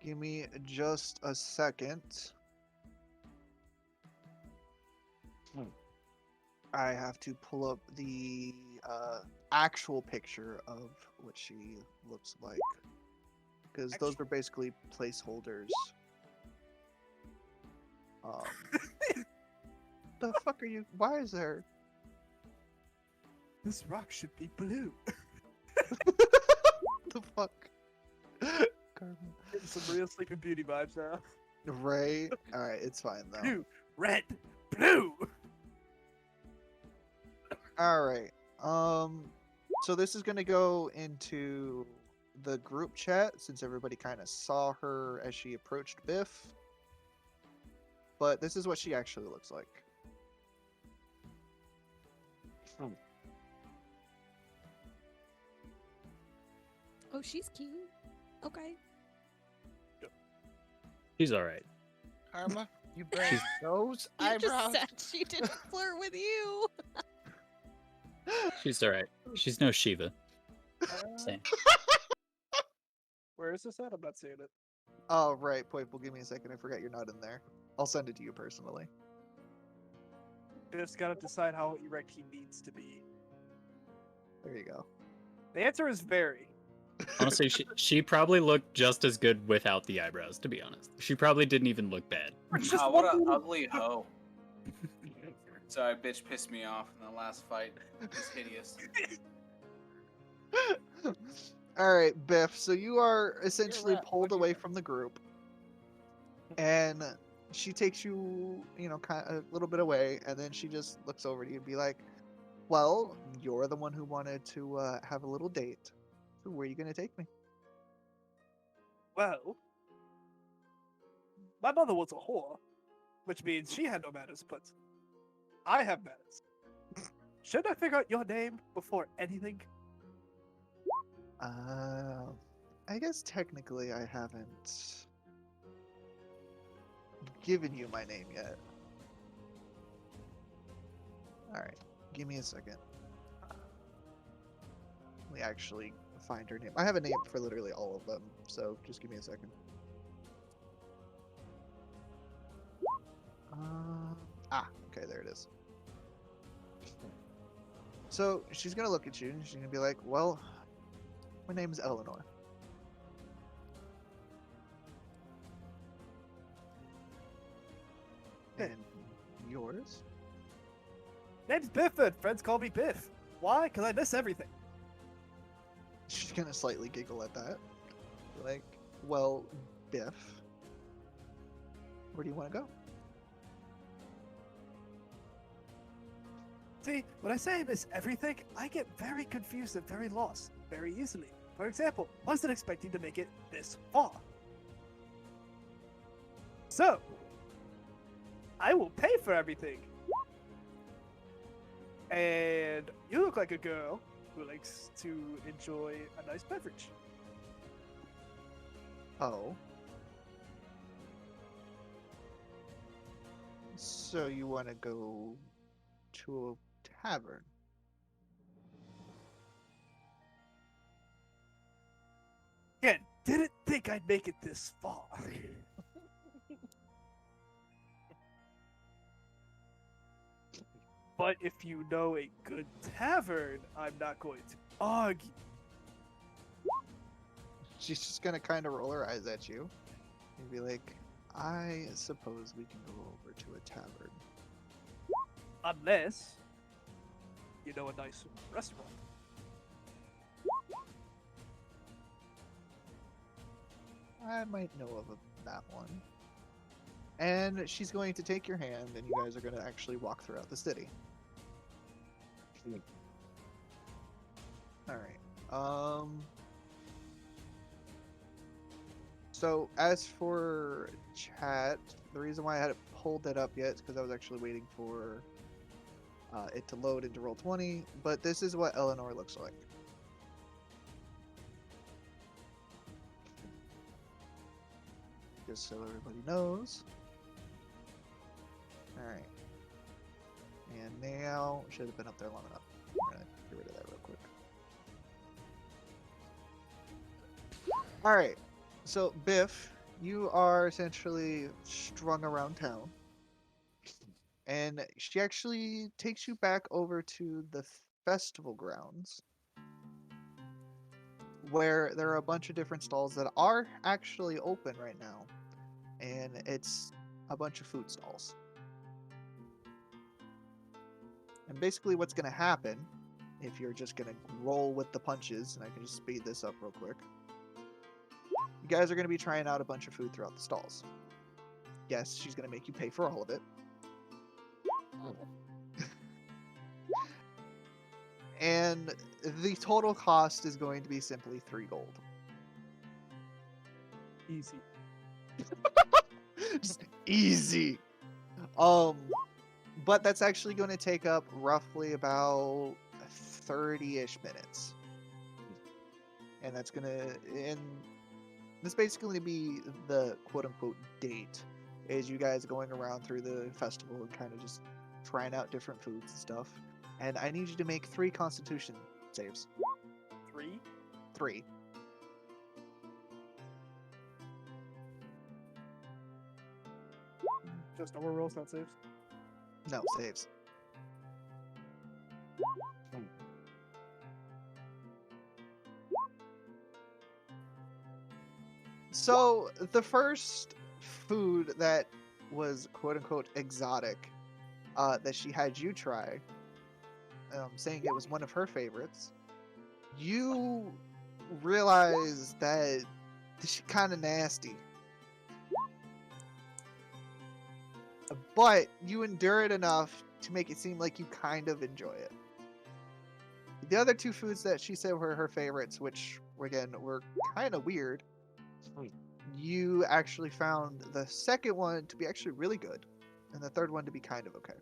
Give me just a second. I have to pull up the actual picture of what she looks like. Because those were basically placeholders. The fuck are you? Why is there? This rock should be blue. The fuck? Carmen. Getting some real Sleeping Beauty vibes now. Right? Alright, it's fine though. Blue, red, Blue. All right. So this is gonna go into the group chat since everybody kind of saw her as she approached Biff. But this is what she actually looks like. Oh, she's cute. Okay. She's all right. Karma, you bring those You eyebrows. just said she didn't flirt with you. She's all right. She's no Shiva. Same. Where is this at? I'm not seeing it. Oh, right. Poiple, give me a second. I forgot you're not in there. I'll send it to you personally. Biff's got to decide how erect he needs to be. There you go. The answer is very. Honestly, she probably looked just as good without the eyebrows, to be honest. She probably didn't even look bad. It's just What one an little- ugly hoe. Sorry, bitch pissed me off in the last fight. It's hideous. All right, Biff. So you are essentially right. pulled What do you away think? from the group, and she takes you, kind of a little bit away, and then she just looks over to you and be like, "Well, you're the one who wanted to have a little date. So where are you gonna take me?" Well, my mother was a whore, which means she had no manners, but I have manners. Shouldn't I figure out your name before anything? I guess technically I haven't given you my name yet. All right, give me a second. Let me actually find her name. I have a name for literally all of them, so just give me a second. Okay, there it is. So she's gonna look at you and she's gonna be like, "Well, my name's Eleanor." Hey. And yours? Name's Bifford. Friends call me Biff. Why? Because I miss everything. She's gonna slightly giggle at that. Like, well, Biff, where do you want to go? See, when I say I miss everything, I get very confused and very lost very easily. For example, wasn't expecting to make it this far. So, I will pay for everything. And you look like a girl who likes to enjoy a nice beverage. Oh. So you want to go to a tavern? Again, didn't think I'd make it this far. But if you know a good tavern, I'm not going to argue. She's just gonna kind of roll her eyes at you and be like, "I suppose we can go over to a tavern." Unless you know a nice restaurant. I might know of that one. And she's going to take your hand, and you guys are going to actually walk throughout the city. All right. So as for chat, the reason why I hadn't pulled that up yet is because I was actually waiting for it to load into Roll20. But this is what Eleanor looks like. Just so everybody knows. Alright. And now, should have been up there long enough. I'm gonna get rid of that real quick. Alright. So, Biff, you are essentially strung around town. And she actually takes you back over to the festival grounds, where there are a bunch of different stalls that are actually open right now. And it's a bunch of food stalls. And basically what's going to happen, if you're just going to roll with the punches, and I can just speed this up real quick, you guys are going to be trying out a bunch of food throughout the stalls. Yes, she's going to make you pay for all of it. and the total cost is going to be simply 3 gold. Easy. Just easy. But that's actually going to take up roughly about 30-ish minutes. And that's basically going to be the quote-unquote date, is you guys going around through the festival and kind of just trying out different foods and stuff. And I need you to make 3 constitution saves. 3? 3. Just normal rolls, not saves. No, saves. So, the first food that was quote-unquote exotic that she had you try, saying it was one of her favorites, you realize that this is kind of nasty. But you endure it enough to make it seem like you kind of enjoy it. The other 2 foods that she said were her favorites, which, again, were kind of weird, you actually found the second one to be actually really good, and the third one to be kind of okay.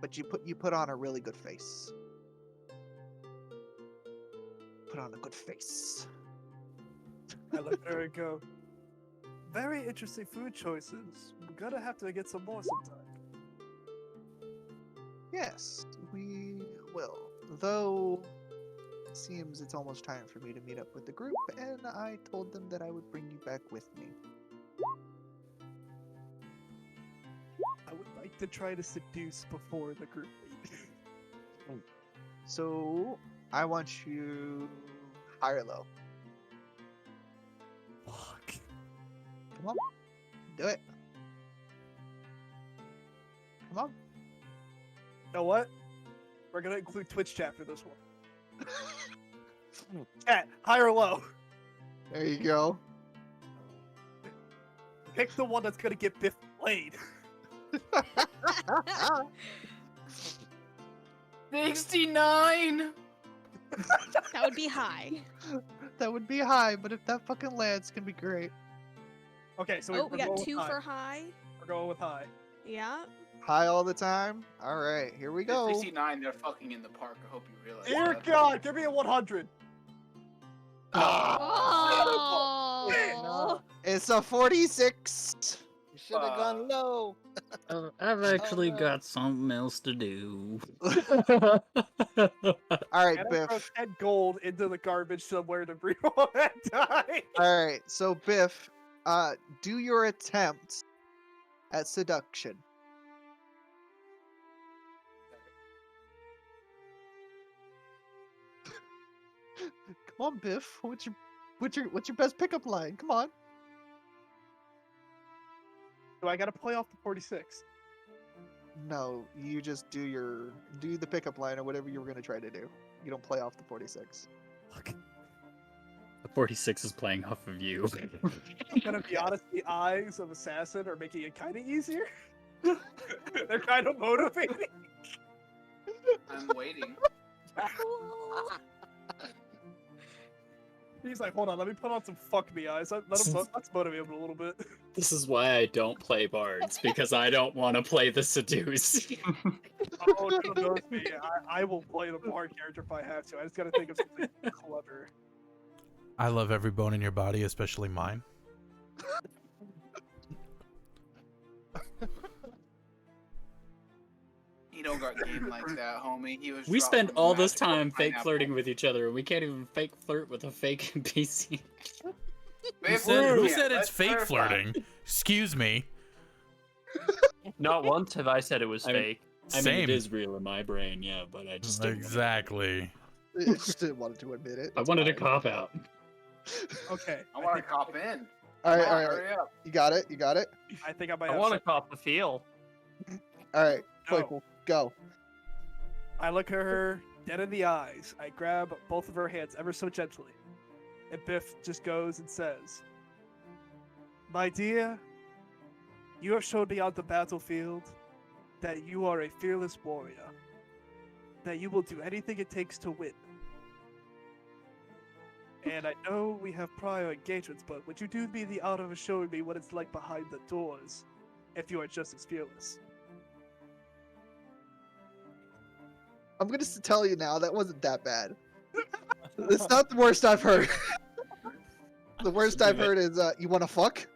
But you put on a really good face. Put on a good face. I look at her and go, very interesting food choices. We're gonna have to get some more sometime. Yes, we will. Though, it seems it's almost time for me to meet up with the group, and I told them that I would bring you back with me. I would like to try to seduce before the group meet. So, I want you high or low. Fuck. Come on. Do it. Come on. You know what? We're gonna include Twitch chat for this one. Chat, high or low? There you go. Pick the one that's gonna get Biff played. 69. That would be high. That would be high, but if that fucking lands, it's gonna be great. Okay, so Oh, we got going with 2 high. for high. We're going with high. Yeah. High all the time? Alright, here we go. 69, they're fucking in the park. I hope you realize Dear that. God, give me a 100. Oh. No, It's a 46. you should have gone low. I've actually no. got something else to do. Alright, And I throw Biff. 10 gold into the garbage somewhere to bring all that time. Alright, so Biff, do your attempt at seduction. Come on, Biff. What's your best pickup line? Come on. Do I gotta play off the 46? No, you just do the pickup line or whatever you were gonna try to do. You don't play off the 46. Fuck. The 46 is playing off of you. I'm gonna be honest, the eyes of Assassin are making it kind of easier. They're kind of motivating. I'm waiting. He's like, hold on, let me put on some fuck me eyes. Let's motivate him a little bit. This is why I don't play bards, because I don't want to play the seduce. Oh, no, knows me. I will play the bard character if I have to. I just gotta think of something clever. I love every bone in your body, especially mine. He don't got game like that, homie. He was. We spend dropping all this magic time fake pineapple. flirting with each other, and we can't even fake flirt with a fake NPC. Who Biff, said yeah, it's let's fake clarify. flirting? Excuse me. Not once have I said it was I mean- fake. I mean, Same. it is real in my brain, yeah, but I just didn't. Exactly. I just didn't want to admit it. I It's wanted to fine. cop out. Okay. I want to cop in. All right, Come on, all right. hurry up. You got it. You got it. I think I might I have want to some- cop the feel. All right, No. Claypool, go. I look at her dead in the eyes. I grab both of her hands ever so gently. And Biff just goes and says, "My dear, you have shown me on the battlefield that you are a fearless warrior. that you will do anything it takes to win. And I know we have prior engagements, but would you do me the honor of showing me what it's like behind the doors, if you are just as fearless? I'm gonna tell you now, that wasn't that bad. It's not the worst I've heard. The worst She'll I've do it. heard is, you wanna fuck?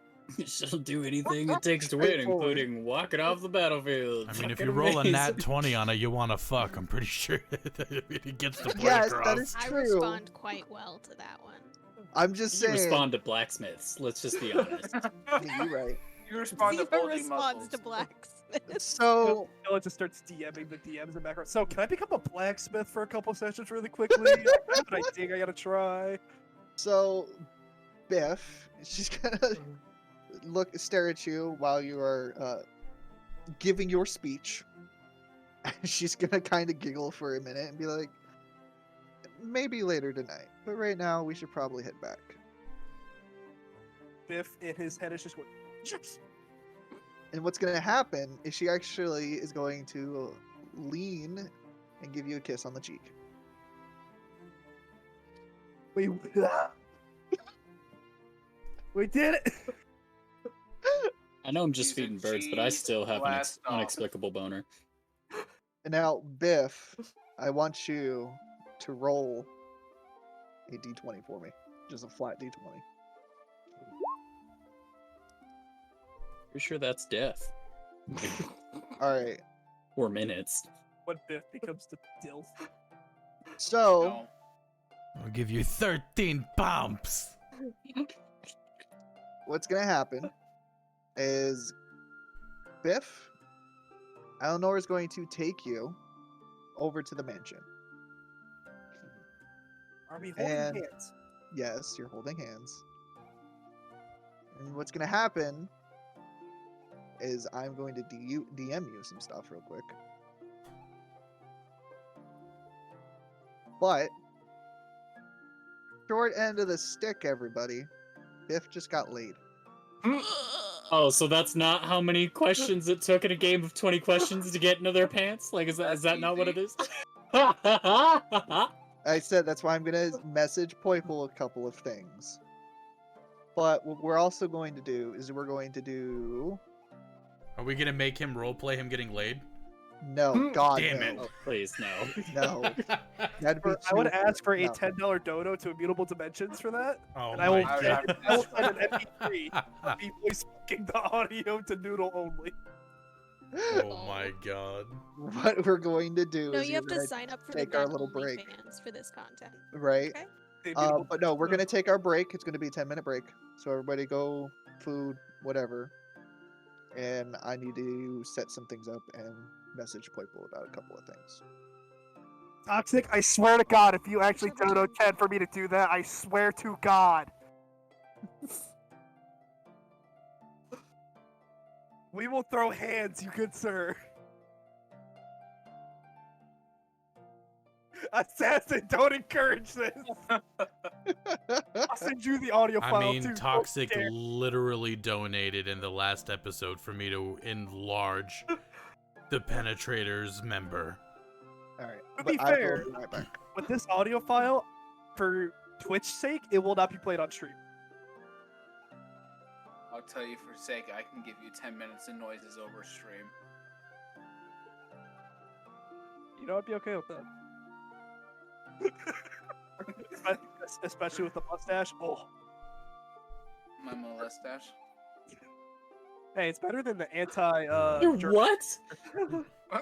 She'll do anything it takes to win, Straightforward. including walking off the battlefield. I mean, if Fucking you roll a amazing. nat 20 on a you want to fuck, I'm pretty sure that it gets the point Yes, across. that is I true. respond quite well to that one. I'm just You saying. respond to blacksmiths. Let's just be honest. Yeah, you're right. You respond to Ziva bulging responds muscles. to blacksmith. So, Ella just starts DMing the DMs in the background. So, can I become a blacksmith for a couple sessions really quickly? I think I gotta try. so, Biff, she's gonna stare at you while you are giving your speech. She's gonna kind of giggle for a minute and be like, maybe later tonight, but right now we should probably head back. Biff in his head is just going, yes! And what's gonna happen is she actually is going to lean and give you a kiss on the cheek. We did it! I know I'm just Piece of feeding birds, but I cheese, still have an blast off. unexplicable boner. And now, Biff, I want you to roll a d20 for me. Just a flat d20. Pretty sure that's death. Alright, 4 minutes. When Biff becomes the DILF. so, No. I'll give you 13 bumps. what's gonna happen is Biff, Eleanor is going to take you over to the mansion. Are we holding And- hands? Yes, you're holding hands. And what's gonna happen is I'm going to DM you some stuff real quick. But short end of the stick, everybody. Biff just got laid. Oh, so that's not how many questions it took in a game of 20 questions to get into their pants? Like, is that not what it is? I said that's why I'm gonna message Poiple a couple of things. But what we're also going to do is we're going to do Are we gonna make him roleplay him getting laid? no, God Damn no, it. Please, no. no. That'd be I would too- ask for a no. $10 dono to Immutable Dimensions for that. Oh And I will, my I would god. have I will send an MP3 of me voice speaking the audio to Noodle only. Oh my god. What we're going to do No, is you have we're to gonna sign up for take the our Gun little break. fans for this content. right. Okay. The Immutable But no, we're Dimensions gonna take our break. It's gonna be a 10-minute break. So everybody go, food, whatever. And I need to set some things up and message Poiple about a couple of things. Toxic, I swear to God, if you actually dono 10 for me to do that, I swear to God. We will throw hands, you good sir. Assassin, don't encourage this. I'll send you the audio I file mean, too. Toxic Don't dare. literally donated in the last episode for me to enlarge the Penetrator's member. Alright. To but be I will fair- be right back. With this audio file, for Twitch's sake, it will not be played on stream. I'll tell you for sake, I can give you 10 minutes of noises over stream. You know, I'd be okay with that. Especially with the mustache. Oh, My mustache. hey, it's better than the anti. Your what?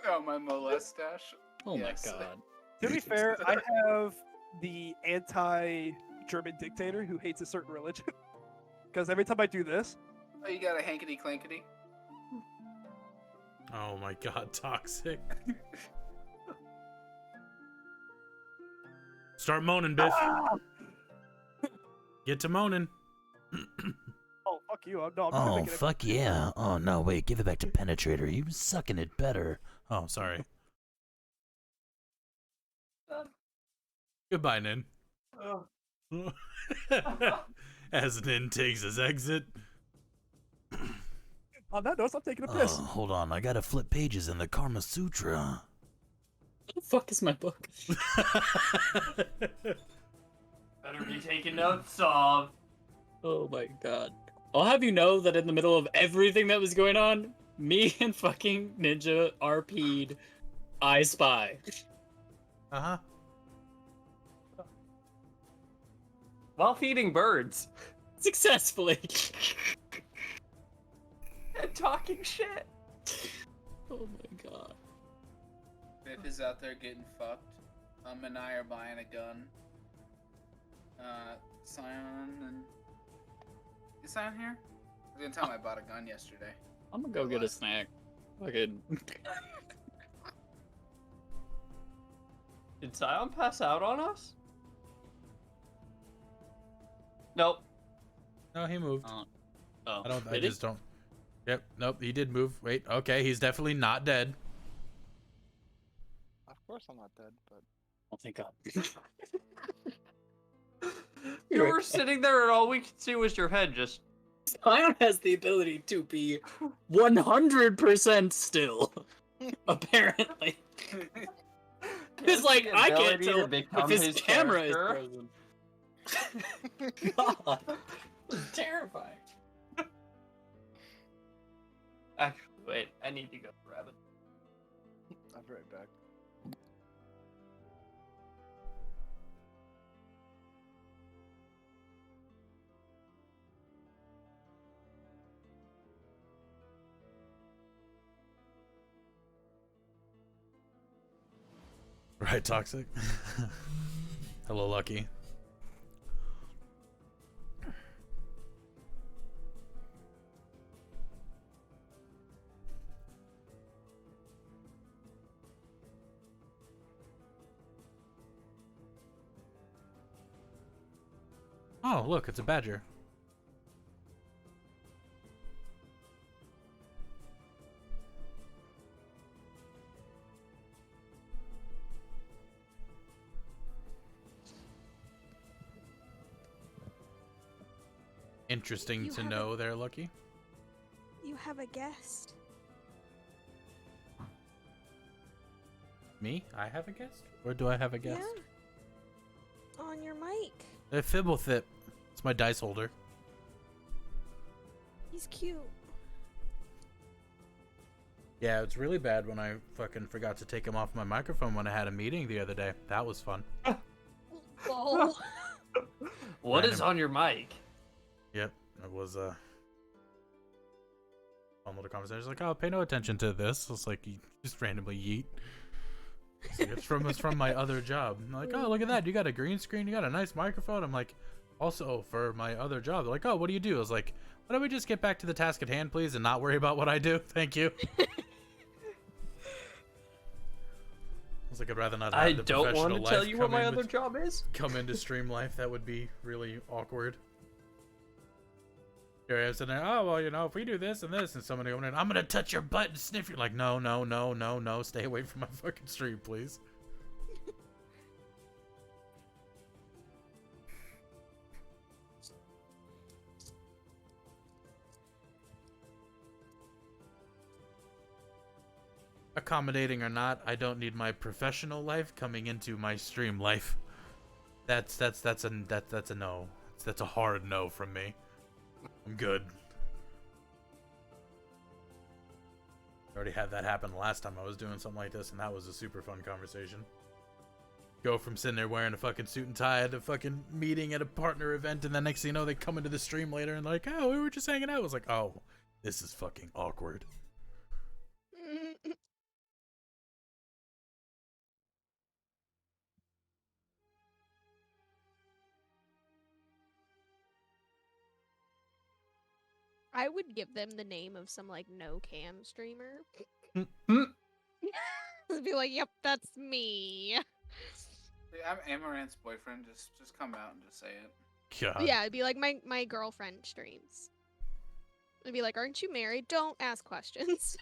Oh, my mustache. Oh Yes. my god. To be fair, I have the anti-German dictator who hates a certain religion. Because every time I do this, Oh, you got a hankety clankety? Oh my god, Toxic. Start moaning, Biff. Get to moaning. oh fuck you! I'm Oh, making it. fuck yeah. Oh, no, wait, give it back to Penetrator. He was sucking it better. Oh, sorry. Goodbye, Nin. As Nin takes his exit. On that note, I'm taking a Oh, piss. hold on. I gotta flip pages in the Karma Sutra. the fuck is my book? Better be taking notes, Sav. Oh my god. I'll have you know that in the middle of everything that was going on, me and fucking Ninja RP'd I Spy. Uh-huh. While feeding birds. Successfully. And talking shit. Oh my god. Biff is out there getting fucked. And I are buying a gun. Scion and... Is Scion here? I was gonna tell him I bought a gun yesterday. I'm gonna go get a snack. Fucking. Did Scion pass out on us? Nope. No, he moved. Oh, I did he? just don't. Yep, nope, he did move. Wait, okay, he's definitely not dead. Of course I'm not dead, but Oh, thank god. You were sitting there and all we could see was your head just... Ion has the ability to be 100% still. Apparently. It's like, I can't tell if his camera is present. God. It's terrifying. Actually, wait, I need to go grab it. I'll be right back. Right, Toxic? Hello, Lucky. Oh, look, it's a badger. Interesting You to have a- know there, Lucky. You have a guest. Me? I have a guest? Or do I have a guest? Yeah. On your mic. Fibblethip. It's my dice holder. He's cute. Yeah, it's really bad when I fucking forgot to take him off my microphone when I had a meeting the other day. That was fun. Lol. What is Random. on your mic? Yep, it was a fun little conversation. It's like, oh, pay no attention to this. It's like you just randomly yeet. It's from my other job. I'm like, oh, look at that. You got a green screen. You got a nice microphone. I'm like, also for my other job. They're like, oh, what do you do? I was like, why don't we just get back to the task at hand, please, and not worry about what I do? Thank you. I was like, I'd rather not have I the don't want professional to tell life you what come my in other with- job is. come into stream life. That would be really awkward. Here I am sitting there, oh, well, you know, if we do this and this, and somebody coming in, I'm going to touch your butt and sniff you. Like, no, no, no, no, no. Stay away from my fucking stream, please. Accommodating or not, I don't need my professional life coming into my stream life. That's a no. That's a hard no from me. I'm good. I already had that happen the last time I was doing something like this, and that was a super fun conversation. Go from sitting there wearing a fucking suit and tie at a fucking meeting at a partner event, and then next thing you know, they come into the stream later and like, oh, we were just hanging out. I was like, oh, this is fucking awkward. I would give them the name of some like no cam streamer. Be like, yep, that's me. I'm Amarant's boyfriend. Just come out and just say it. God. Yeah, it'd be like my girlfriend streams. It'd be like, aren't you married? Don't ask questions.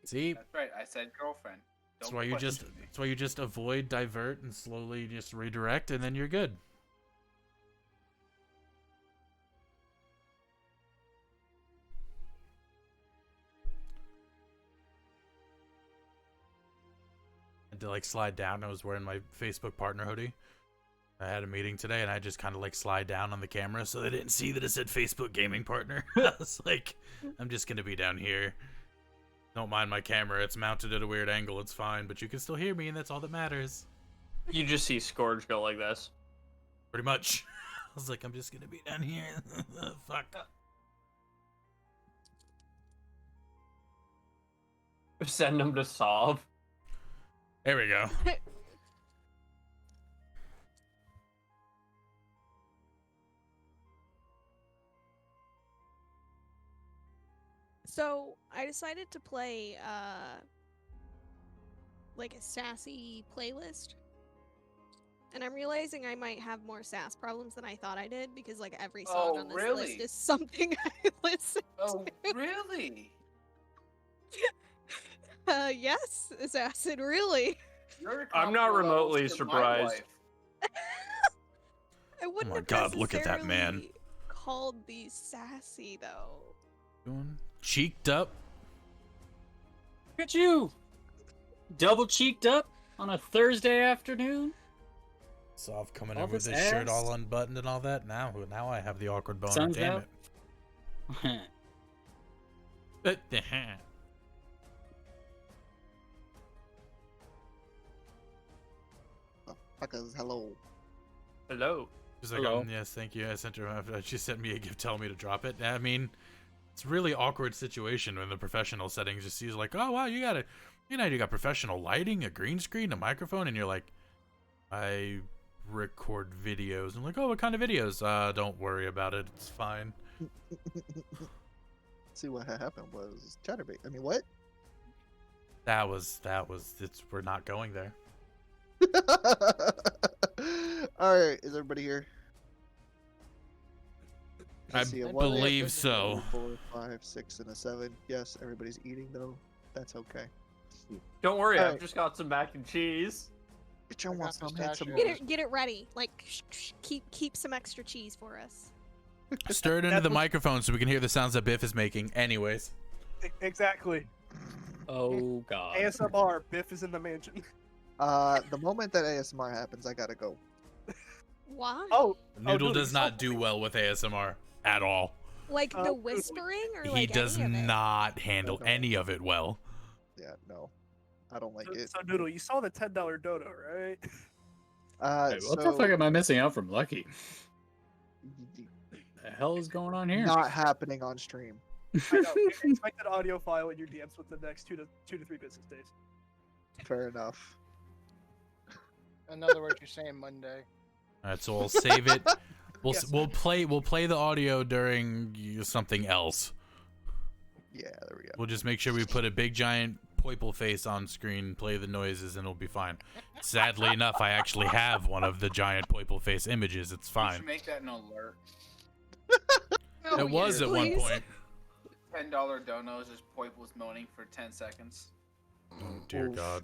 See, That's right. I said girlfriend. that's Don't why you just question me. that's why you just avoid, divert, and slowly just redirect, and then you're good. had to like slide down. I was wearing my Facebook partner hoodie. I had a meeting today, and I just kind of like slide down on the camera so they didn't see that it said Facebook gaming partner. I was like, I'm just gonna be down here. Don't mind my camera. It's mounted at a weird angle. It's fine, but you can still hear me, and that's all that matters. You just see Scourge go like this. Pretty much. I was like, I'm just gonna be down here. Fuck. Send him to Sov. There we go. So I decided to play like a sassy playlist. And I'm realizing I might have more sass problems than I thought I did because like every song on this list is something I listen Oh, to. really? Yes, Assassin, really. I'm not remotely surprised. I wouldn't my have God, look at that man. necessarily called these sassy though. Doing cheeked up. Look at you! Double cheeked up on a Thursday afternoon? Soft coming All in with this his shirt ass. all unbuttoned and all that. Now I have the awkward boner. Sun's Damn out. it. Fuckers, hello. Hello. She's like, Hello. yes, thank you. I sent her. She sent me a gift telling me to drop it. I mean, it's a really awkward situation in the professional settings. Just she's like, oh wow, you got professional lighting, a green screen, a microphone, and you're like, I record videos. I'm like, oh, what kind of videos? Don't worry about it. It's fine. See what happened was chatterbait. I mean, what? That was. We're not going there. All right, is everybody here? I see a 1, believe 2, so. 4, 5, 6, and a 7. Yes, everybody's eating though. That's okay. Don't worry, I've Alright. just got some mac and cheese. Get your I got want some handsome pistachios. Get it ready. Like keep some extra cheese for us. Stir it into That's the what- microphone so we can hear the sounds that Biff is making. Anyways. Exactly. Oh god. ASMR. Biff is in the mansion. The moment that ASMR happens, I gotta go. Why? Oh, Noodle dude, does he's not so- do well with ASMR at all. Like the dude, whispering or He like does any of it? not handle No. any of it well. Yeah, no, I don't like So, it. so Noodle, you saw the $10 dodo, right? Wait, what the fuck am I missing out from Lucky? The hell is going on here? Not happening on stream. I know. Expect an audio file in your DMs within the next 2 to 3 business days. Fair enough. In other words, you're saying Monday. All right, so we'll save it. Yes. We'll play the audio during something else. Yeah, there we go. We'll just make sure we put a big giant Poiple face on screen, play the noises, and it'll be fine. Sadly enough, I actually have one of the giant Poiple face images. It's You fine. should make that an alert. It was at one please. point. $10 donos is Poiple's moaning for 10 seconds. Oh dear Oof. God.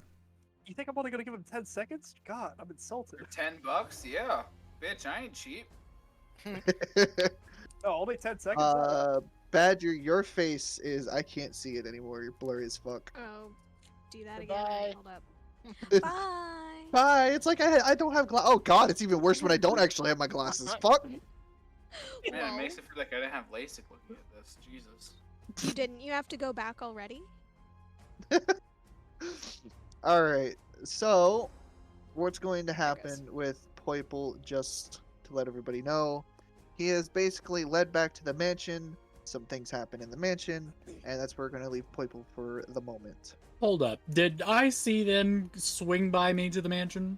You think I'm only gonna give him 10 seconds? God, I'm insulted. For $10? Yeah. Bitch, I ain't cheap. No, only 10 seconds. Badger, your face is, I can't see it anymore. You're blurry as fuck. Oh, do that Goodbye. again. Hold up. Bye. Hi, it's like I don't have oh god, it's even worse when I don't actually have my glasses. Fuck. Man, Well, it makes it feel like I didn't have LASIK looking at this. Jesus. you didn't. You have to go back already. Alright, so what's going to guess. happen with Poiple, just to let everybody know, he is basically led back to the mansion. Some things happen in the mansion, and that's where we're going to leave Poiple for the moment. Hold up. Did I see them swing by me to the mansion?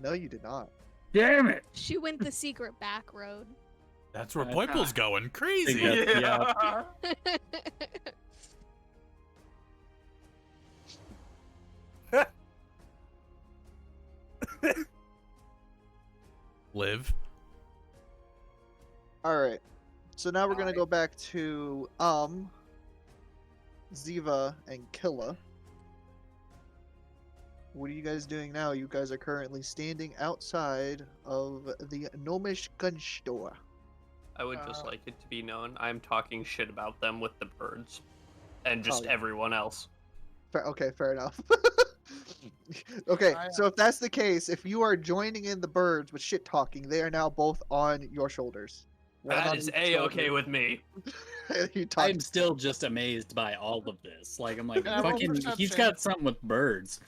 No, you did not. Damn it! She went the secret back road. That's where Uh, Poiple's going. Crazy. Yeah. Live. Alright, so now we're going to go back to, Ziva and Killa. What are you guys doing now? You guys are currently standing outside of the Gnomish gun store. I would just like it to be known I'm talking shit about them with the birds. And just yeah. everyone else. Okay, fair enough. Okay, I, so if that's the case, if you are joining in the birds with shit talking, they are now both on your shoulders. One That on is each a-okay shoulder. with me. You talk. I'm still just amazed by all of this. Like, I'm like, Can I roll fucking, he's perception? got something with birds.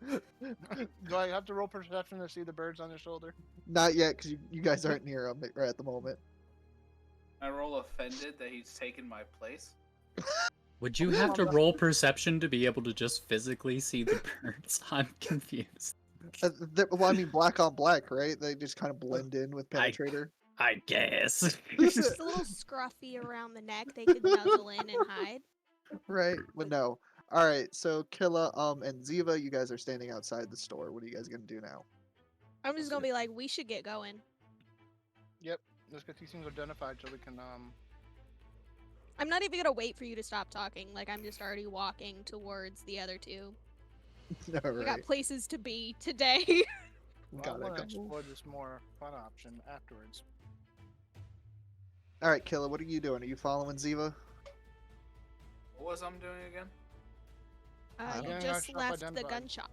Do I have to roll perception to see the birds on their shoulder? Not yet, because you guys aren't near them right at the moment. I roll offended that he's taken my place. Would you have to roll perception to be able to just physically see the birds? I'm confused. Well, I mean, black on black, right? They just kind of blend in with I- penetrator. I guess. Just a little scruffy around the neck. They could nuzzle in and hide. Right, but no. All right, so Killa, and Ziva, you guys are standing outside the store. What are you guys gonna do now? I'm just gonna be like, we should get going. Yep. Let's get these things identified so we can I'm not even gonna wait for you to stop talking. Like, I'm just already walking towards the other two. All We got right, places to be today. I got want to it. explore this more fun option afterwards. All right, Killa, what are you doing? Are you following Ziva? What was I doing again? Yeah, You just shop left the identified. gun shop.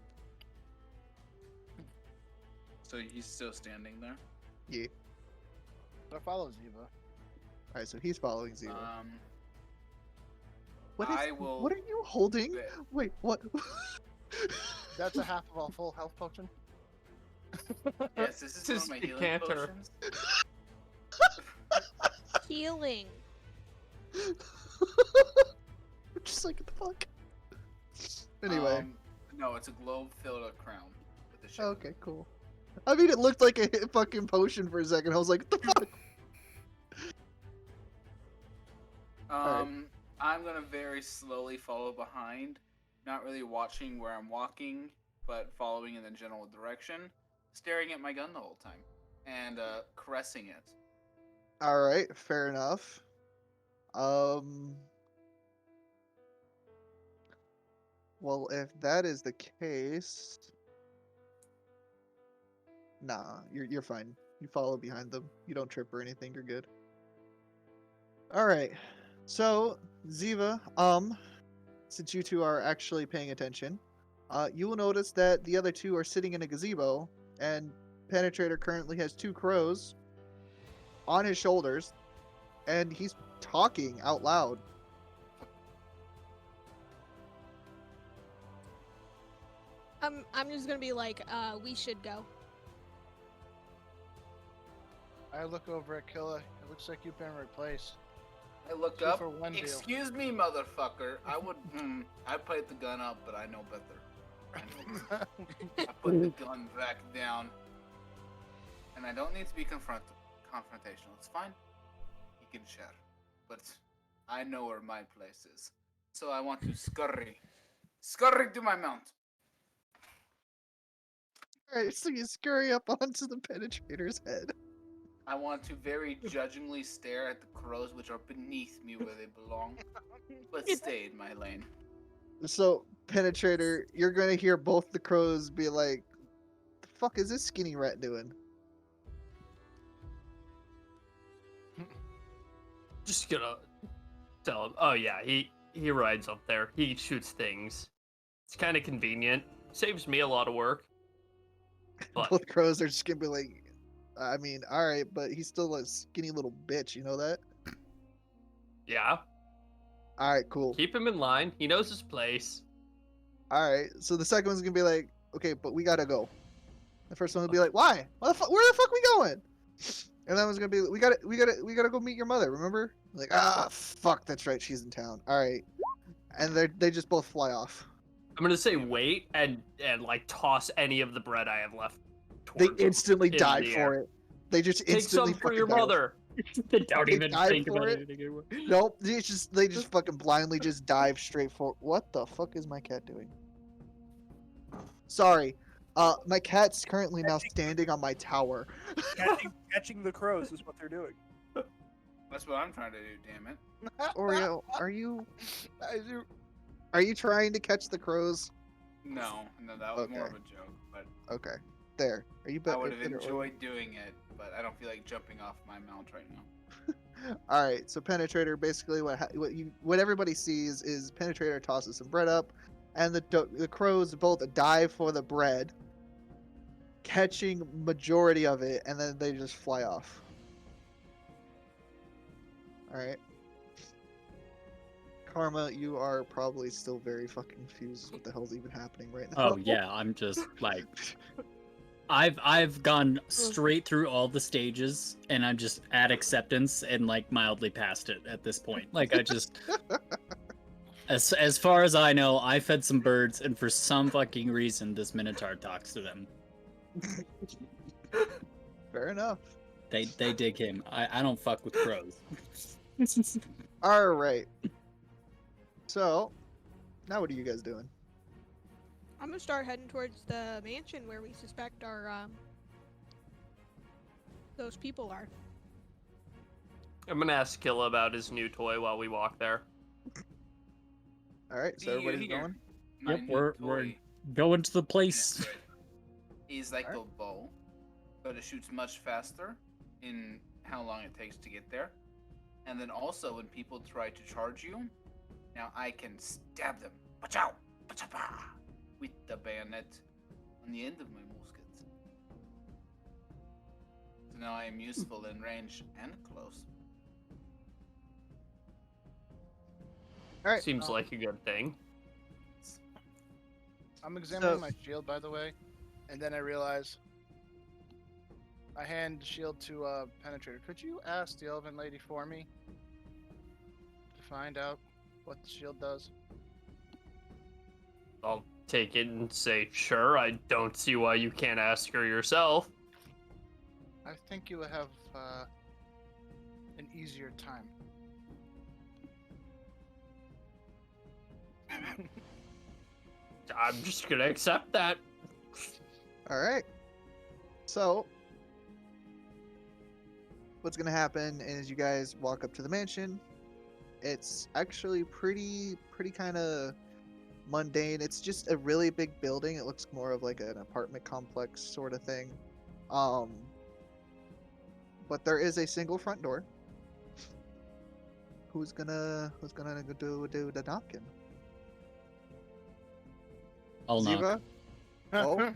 So he's still standing there. Yeah. So I follow Ziva. All right, so he's following Ziva. What I will. What are you holding? Wait. Wait, what? That's a half of a full health potion. Yes, this is one This of my is healing decanter. potions. Healing. Just like, what the fuck? Anyway. No, it's a globe filled with a crown with a ship. Okay, cool. I mean, it looked like a fucking potion for a second. I was like, what the fuck? Alright. I'm gonna very slowly follow behind, not really watching where I'm walking, but following in the general direction, staring at my gun the whole time, and caressing it. All right, fair enough. Well, if that is the case, nah, you're fine. You follow behind them. You don't trip or anything. You're good. All right. So, Ziva, since you two are actually paying attention, you will notice that the other two are sitting in a gazebo, and Penetrator currently has two crows on his shoulders, and he's talking out loud. I'm just gonna be like, we should go. I look over at Killa. It looks like you've been replaced. I look Two up. for one deal. Excuse me, motherfucker. I would. I played the gun up, but I know better. I put the gun back down, and I don't need to be confrontational. It's fine. He can share, but I know where my place is. So I want to scurry to my mount. Alright, so you scurry up onto the Penetrator's head. I want to very judgingly stare at the crows, which are beneath me where they belong, but stay in my lane. So, Penetrator, you're gonna hear both the crows be like, the fuck is this skinny rat doing? Just gonna tell him. Oh yeah, he rides up there. He shoots things. It's kind of convenient. Saves me a lot of work. But Both crows are just gonna be like, I mean, alright, but he's still a skinny little bitch, you know that? yeah, Alright, cool. keep him in line. He knows his place. Alright, so the second one's gonna be like, okay, but we gotta go. The first one will be like, why? Where the fuck we going? And that one's gonna be, we gotta go meet your mother, remember? Like, fuck, that's right, she's in town. Alright. And they just both fly off. I'm gonna say wait and like toss any of the bread I have left. They towards him instantly in dive the for air. it. They just Take instantly some for fucking your dive. mother. They don't They even dive think for about it? anything anymore. Nope, they just fucking blindly just dive straight for. What the fuck is my cat doing? Sorry, my cat's currently now standing on my tower. Catching the crows is what they're doing. That's what I'm trying to do, damn it. Oreo, are you trying to catch the crows? No, that was more of Okay. a joke, but Okay, there. Are you I better? would have enjoyed doing it, but I don't feel like jumping off my mount right now. All right, so Penetrator, basically what everybody sees is Penetrator tosses some bread up, and the crows both dive for the bread, catching majority of it, and then they just fly off. All right. Karma, you are probably still very fucking confused what the hell's even happening right now. Oh yeah, I'm just like, I've gone straight through all the stages, and I'm just at acceptance and like mildly past it at this point. Like I just, as far as I know, I fed some birds, and for some fucking reason, this Minotaur talks to them. Fair enough. They dig him. I don't fuck with crows. All right. So, now what are you guys doing? I'm gonna start heading towards the mansion where we suspect our those people are. I'm gonna ask Killa about his new toy while we walk there. All right, so Do you everybody's hear going. my Yep, new we're toy going to the place. is like Alright. a bow, but it shoots much faster in how long it takes to get there. And then also when people try to charge you, now I can stab them. Pachow! Pachapa! With the bayonet on the end of my musket. So now I am useful in range and close. All right. Seems like a good thing. I'm examining So- my shield, by the way, and then I realize I hand the shield to Penetrator. Could you ask the Elven Lady for me to find out what the shield does? I'll take it and say, sure, I don't see why you can't ask her yourself. I think you would have an easier time. I'm just gonna accept that. All right. So, what's gonna happen is you guys walk up to the mansion. It's actually pretty kind of mundane. It's just a really big building. It looks more of like an apartment complex sort of thing. But there is a single front door. Who's gonna do the knocking? I'll knock. Ziva? Oh.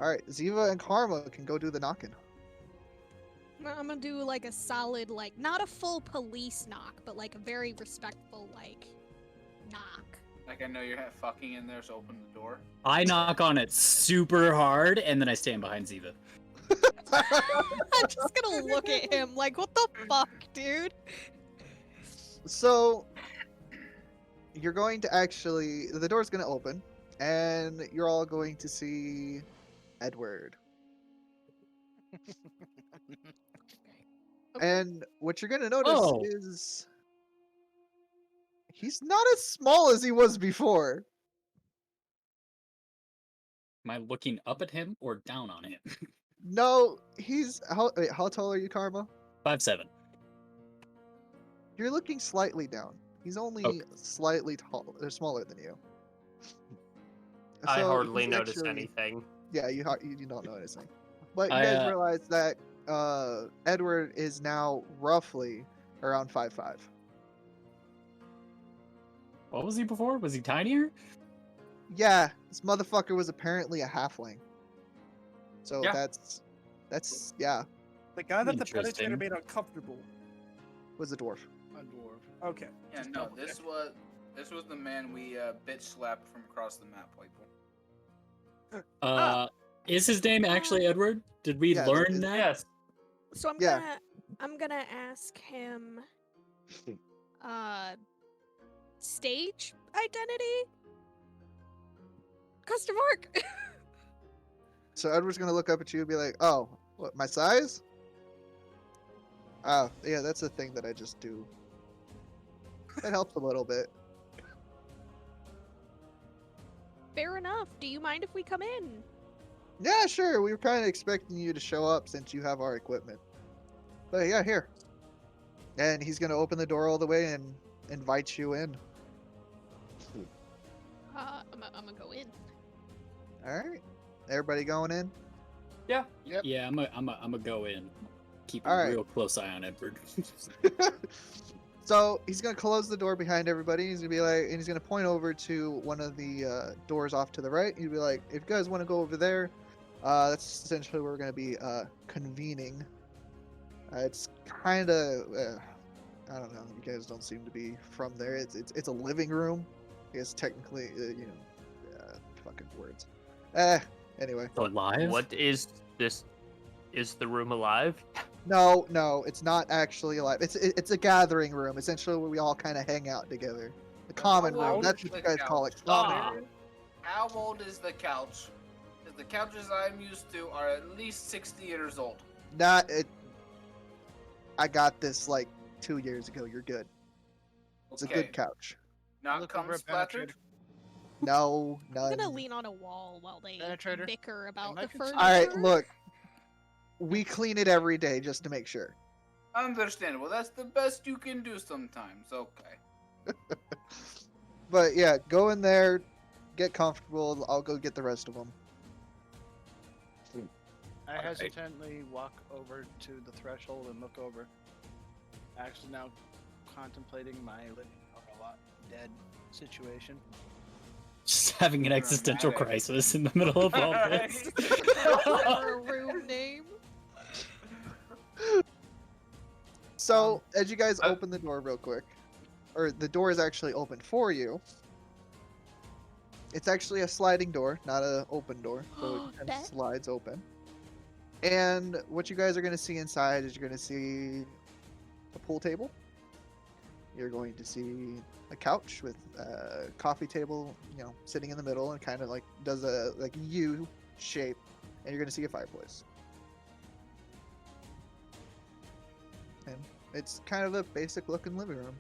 All right, Ziva and Karma can go do the knocking. I'm gonna do like a solid, like not a full police knock, but like a very respectful like knock. Like I know you're fucking in there, so open the door. I knock on it super hard, and then I stand behind Ziva. I'm just gonna look at him like, what the fuck, dude? So you're going to actually the door's going to open and you're all going to see Edward. And what you're going to notice Oh. is he's not as small as he was before. Am I looking up at him or down on him? No, he's how tall are you, Karma? 5'7". You're looking slightly down. He's only Okay. slightly tall or smaller than you. I So hardly he's noticed actually- anything. Yeah, you don't know anything. But you I, guys realize that Edward is now roughly around 5'5". What was he before? Was he tinier? Yeah, this motherfucker was apparently a halfling. So Yeah. that's yeah, The guy that the Penetrator Interesting. made uncomfortable. was a dwarf. A dwarf. Okay. Yeah, just no, double this check. was the man we bitch slapped from across the map, like. Is his name actually Edward? Did we Yeah, learn it's- that? Yes. So Yeah. I'm gonna ask him stage identity? Custom work. So Edward's gonna look up at you and be like, "Oh, what? My size? Oh, yeah, that's a thing that I just do. That helps a little bit. Fair enough. Do you mind if we come in? Yeah, sure. We were kind of expecting you to show up since you have our equipment. But yeah, here." And he's gonna open the door all the way and invite you in. I'm gonna go in. All right, everybody going in? Yep. Yeah, I'm a go in. Keep a All right. real close eye on Edward. So he's gonna close the door behind everybody. He's gonna be like, and he's gonna point over to one of the doors off to the right. He'd be like, "If you guys want to go over there, that's essentially where we're gonna be convening." It's kind of, I don't know. You guys don't seem to be from there. It's a living room. I guess technically, fucking words. Anyway. Alive? What is this? Is the room alive? No, it's not actually alive. It's a gathering room, essentially where we all kind of hang out together. The common room. That's what you guys call it. Common room. How old is the couch? Because the couches I'm used to are at least 60 years old. Not it. I got this like 2 years ago. You're good. It's a good couch. Not Looking cum for a splattered? penetrator. No, I'm none. gonna lean on a wall while they Penetrator. bicker about might the consider- furniture. All right, look. We clean it every day just to make sure. Understandable. That's the best you can do sometimes. Okay. But yeah, go in there, get comfortable. I'll go get the rest of them. I hesitantly walk over to the threshold and look over. Actually, now contemplating my living or a lot dead situation. Just having an existential Dramatic. crisis in the middle of all this. For a room name. So, as you guys open the door real quick, or the door is actually open for you. It's actually a sliding door, not an open door, so it kind of Bet. slides open. And what you guys are going to see inside is you're going to see a pool table. You're going to see a couch with a coffee table, sitting in the middle and kind of like does a like U shape, and you're going to see a fireplace. And it's kind of a basic looking living room.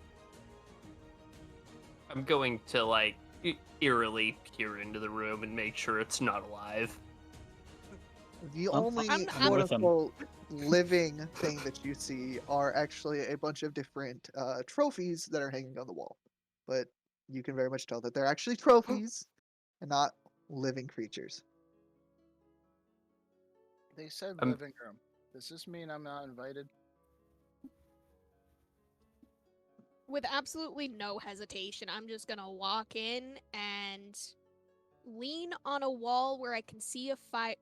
I'm going to like eerily peer into the room and make sure it's not alive. The I'm- only I'm quote with 'em. unquote living thing that you see are actually a bunch of different trophies that are hanging on the wall. But you can very much tell that they're actually trophies and not living creatures. They said I'm- living room. Does this mean I'm not invited? With absolutely no hesitation, I'm just gonna walk in and lean on a wall where I can see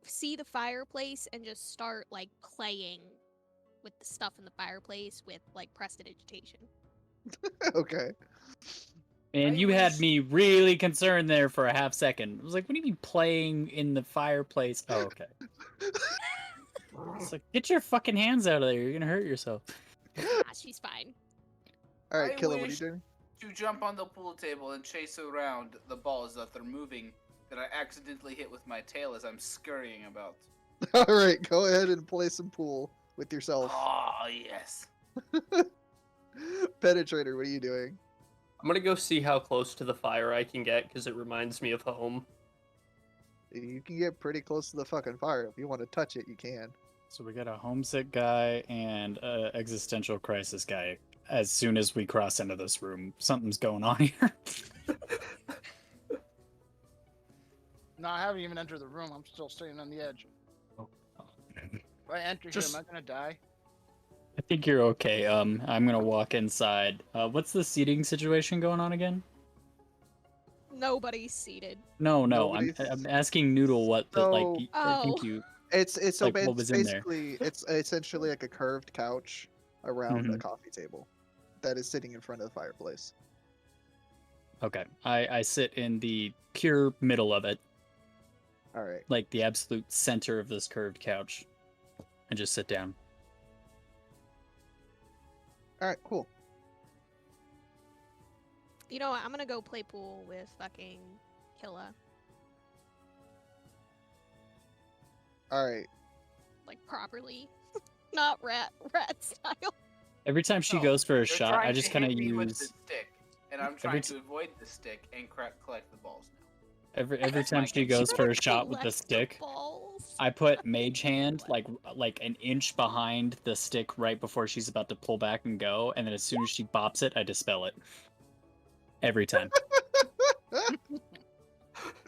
see the fireplace and just start like playing with the stuff in the fireplace with like prestidigitation. Okay. And I you had wish- me really concerned there for a half second. I was like, what do you mean playing in the fireplace? Oh, okay. It's like, get your fucking hands out of there. You're gonna hurt yourself. Ah, she's fine. All right, I Killer, what are you wish- doing? To jump on the pool table and chase around the balls that are moving that I accidentally hit with my tail as I'm scurrying about. All right, go ahead and play some pool with yourself. Oh, yes. Penetrator, what are you doing? I'm gonna go see how close to the fire I can get because it reminds me of home. You can get pretty close to the fucking fire. If you want to touch it, you can. So we got a homesick guy and a existential crisis guy. As soon as we cross into this room, something's going on here. No, I haven't even entered the room. I'm still sitting on the edge. If I enter Just- here, am I gonna die? I think you're okay. I'm gonna walk inside. What's the seating situation going on again? Nobody's seated. No, I'm Nobody's- asking Noodle what the like. So- I think Oh. you. It's so Like, what was in there? basically it's essentially like a curved couch around a Mhm. coffee table that is sitting in front of the fireplace. Okay, I sit in the pure middle of it, All right. like the absolute center of this curved couch, and just sit down. All right, cool. You know what? I'm gonna go play pool with fucking Killa. All right. Like properly. Not rat style. Every time she No, goes for a They're shot, trying I just to kind of hit me with the use stick, and I'm trying every to avoid the stick and collect the balls now. every That's time my she game. goes for a Gotta shot with the collect stick. balls. I put mage hand like an inch behind the stick right before she's about to pull back and go, and then as soon as she bops it, I dispel it. Every time.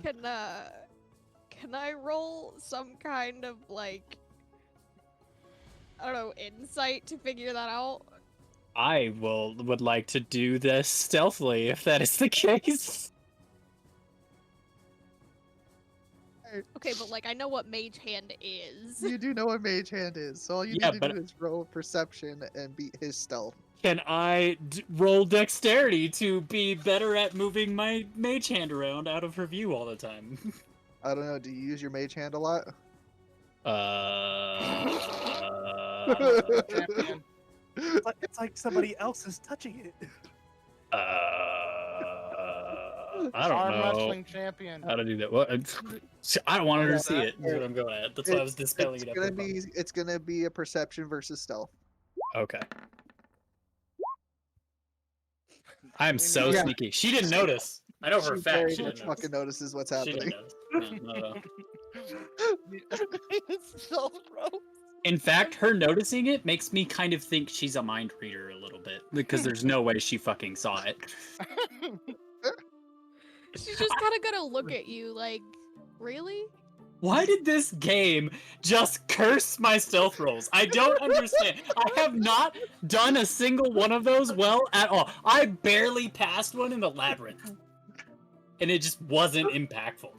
Can I roll some kind of like I don't know, insight to figure that out? would like to do this stealthily if that is the case. Okay, but like I know what mage hand is. You do know what mage hand is, so all you Yeah, need to but- do is roll perception and beat his stealth. Can I roll dexterity to be better at moving my mage hand around out of her view all the time? I don't know. Do you use your mage hand a lot? Champion. It's like somebody else is touching it. I don't Arm know wrestling champion. how to do that. What? I don't want her Yeah, to see it. Is what I'm going at. That's why I was dispelling it. It's gonna be a perception versus stealth. Okay. I'm so Yeah. sneaky. She didn't notice. I know for a She fact very she much didn't notice. fucking notices what's She happening. didn't notice. No. Stealth roll. In fact, her noticing it makes me kind of think she's a mind reader a little bit because there's no way she fucking saw it. She's just kind of gonna look at you like, really? Why did this game just curse my stealth rolls? I don't understand. I have not done a single one of those well at all. I barely passed one in the labyrinth. And it just wasn't impactful.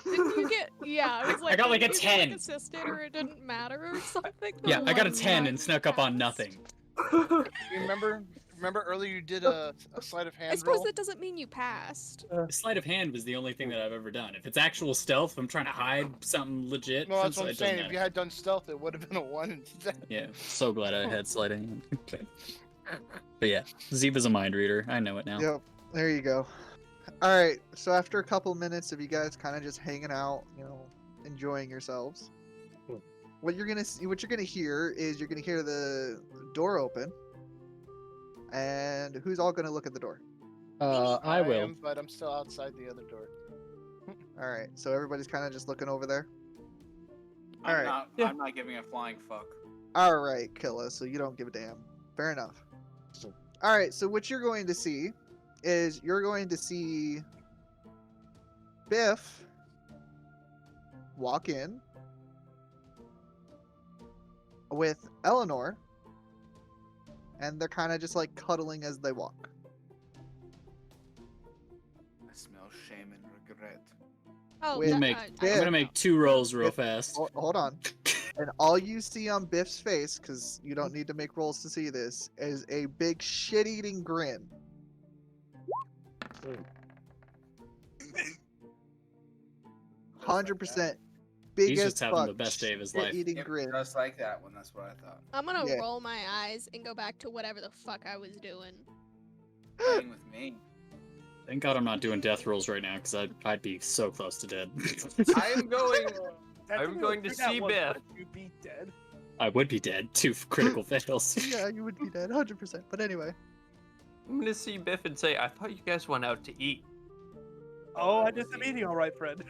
Didn't you get? Yeah, I was like, got like a didn't you get, 10. assisted or it didn't matter or something. The Yeah, I got a one 10 time and you snuck up on passed. nothing. You remember earlier you did a sleight of hand I suppose roll? that doesn't mean you passed. Sleight of hand was the only thing that I've ever done. If it's actual stealth, if I'm trying to hide something legit, No, that's what it I'm doesn't saying. If matter. you had done stealth, it would have been a 1 instead. Yeah, so glad I had sleight of hand. But yeah, Ziva's a mind reader. I know it now. Yep. There you go. All right. So after a couple minutes of you guys kind of just hanging out, enjoying yourselves, what you're gonna hear is you're gonna hear the door open, and who's all gonna look at the door? I will. am, but I'm still outside the other door. All right. So everybody's kind of just looking over there. I'm Alright. not. Yeah. I'm not giving a flying fuck. All right, Killa. So you don't give a damn. Fair enough. All right. So what you're going to see is you're going to see Biff walk in with Eleanor, and they're kind of just like cuddling as they walk. I smell shame and regret. Oh, Wait, I'm that- Biff. gonna make 2 rolls real Biff, fast. Hold on. And all you see on Biff's face, because you don't need to make rolls to see this, is a big shit-eating grin. 100% big He's as just having fuck the best day of his life. shit-eating Yep, grin. just like that one. That's what I thought. I'm gonna Yeah. roll my eyes and go back to whatever the fuck I was doing. Playing with me. Thank God I'm not doing death rolls right now, because I'd be so close to dead. I'm going. That's I'm what going to we're at see one Biff. point, You'd be dead. I would be dead. 2 critical fails. Yeah, you would be dead, 100%. But anyway, I'm gonna see Biff and say, I thought you guys went out to eat. Oh, I did the meeting all right, friend.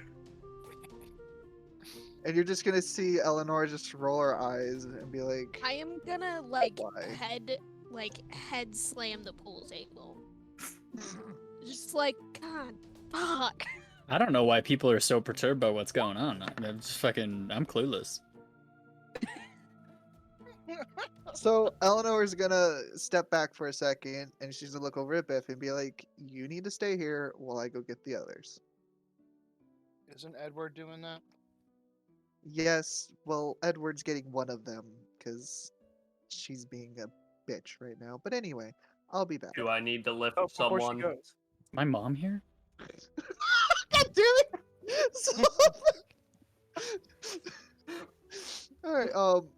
and you're just gonna see Eleanor just roll her eyes and be like, I am gonna like Why? head slam the pool table. Just like, God, fuck. I don't know why people are so perturbed by what's going on. I'm clueless. So Eleanor's gonna step back for a second, and she's gonna look over at Biff and be like, "You need to stay here while I go get the others." Isn't Edward doing that? Yes, well, Edward's getting one of them because she's being a bitch right now. But anyway, I'll be back. Do I need to lift Oh, before someone? she goes. Is my mom here? God damn it! So- All right.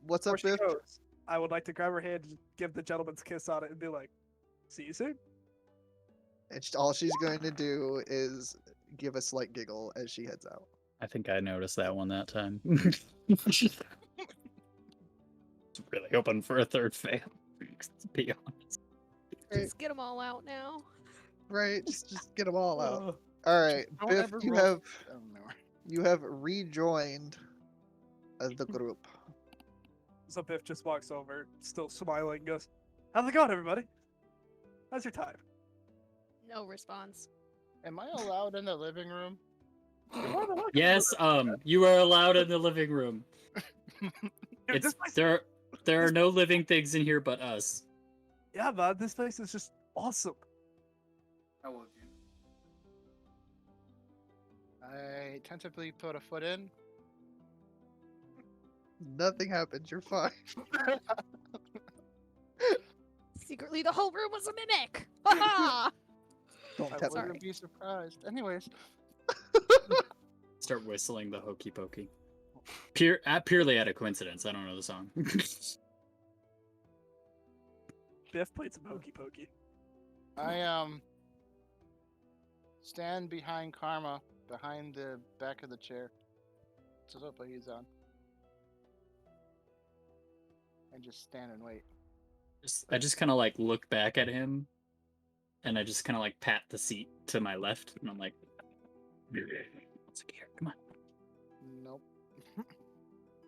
What's Before up, she Biff? goes, I would like to grab her hand, and give the gentleman's kiss on it, and be like, "See you soon." And all she's going to do is give a slight giggle as she heads out. I think I noticed that one that time. Really hoping for a third fail, to be honest. Just get them all out now. Right? Just get them all out. Oh. All right, Don't Biff, ever you roll- have Oh, no. you have rejoined the group. So Biff just walks over, still smiling, and goes, "How's it going, everybody? How's your time?" No response. Am I allowed in the living room? You're more than welcome. Yes, you are allowed in the living room. Dude, It's this place- there are no living things in here but us. Yeah, man, this place is just awesome. How would you? I tentatively put a foot in. Nothing happens. You're fine. Secretly, the whole room was a mimic. Ha Don't I tell Sorry. wouldn't be surprised. Anyways, Start whistling the Hokey Pokey. Purely out of coincidence. I don't know the song. Biff played some hokey pokey. I stand behind Karma, behind the back of the chair. Sofa he's on. And just stand and wait. I just kind of like look back at him, and I just kind of like pat the seat to my left, and I'm like, "Let's get here. Come on." Nope.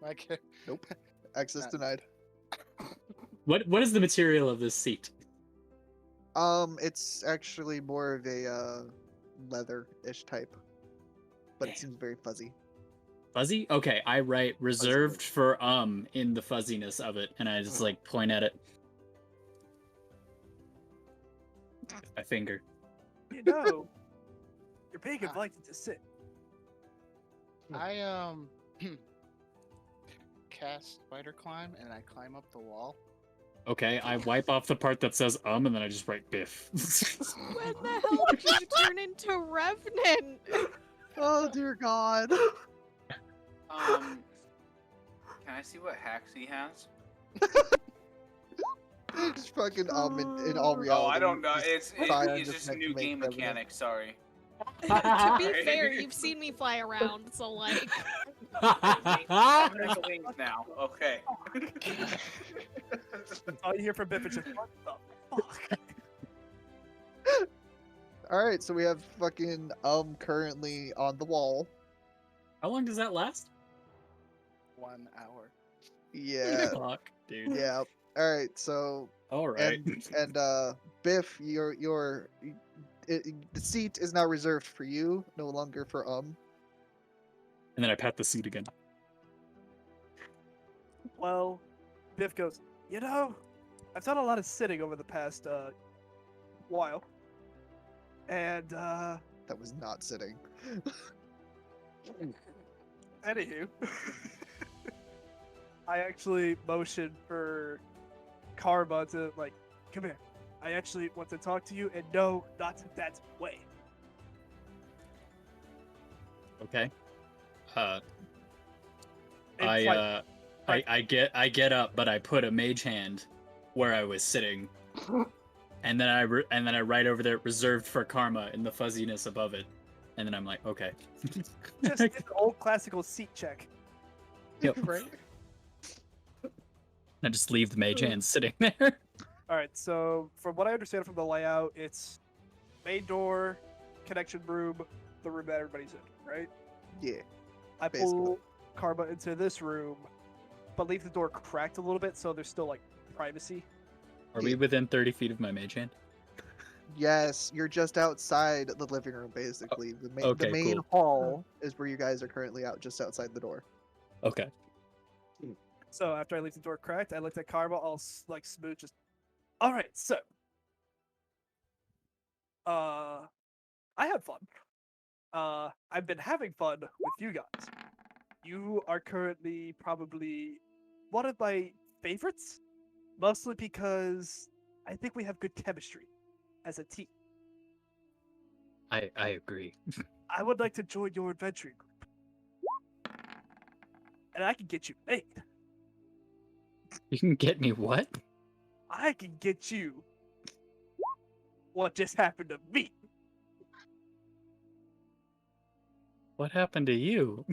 Like, Nope. Access Not- denied. What is the material of this seat? It's actually more of a leather-ish type, but it Damn. seems very fuzzy. Fuzzy? Okay, I write reserved for in the fuzziness of it, and I just like point at it. With my finger. You know, you're being invited to sit. I cast spider climb and I climb up the wall. Okay, I wipe off the part that says and then I just write Biff. When the hell did you turn into Revenant? Oh dear God. Can I see what hacks he has? Just fucking in all reality. Oh, I don't know. just It's try on just a neck to new make game Revenant. mechanic. Sorry. To be fair, you've seen me fly around, so like. I'm gonna go wings now. Okay. That's all you hear from Biff is just, what the fuck? Alright, so we have fucking currently on the wall. How long does that last? 1 hour. Yeah. Fuck, dude. Yeah. Alright, so All right. and Biff, the seat is now reserved for you, no longer for And then I pat the seat again. Well, Biff goes, you know, I've done a lot of sitting over the past while. And That was not sitting. anywho, I actually motioned for Karma to like, come here. I actually want to talk to you, and no, not that way. Okay. And I fight. I get up, but I put a mage hand where I was sitting, and then I write over there reserved for Karma in the fuzziness above it, and then I'm like, okay. Just an old classical seat check. Yep. Right? I just leave the mage hand sitting there. All right, so from what I understand from the layout, it's main door, connection room, the room that everybody's in, right? Yeah. I Basically. pull Karma into this room, but leave the door cracked a little bit so there's still like privacy. Are we within 30 feet of my mage hand? Yes, you're just outside the living room, basically. The okay, main cool. hall is where you guys are currently out, just outside the door. Okay. So after I leave the door cracked, I looked at Karma all like smooth, just all right. So, I had fun. I've been having fun with you guys. You are currently probably one of my favorites, mostly because I think we have good chemistry as a team. I agree. I would like to join your adventuring group, and I can get you paid. You can get me what? I can get you what just happened to me. What happened to you?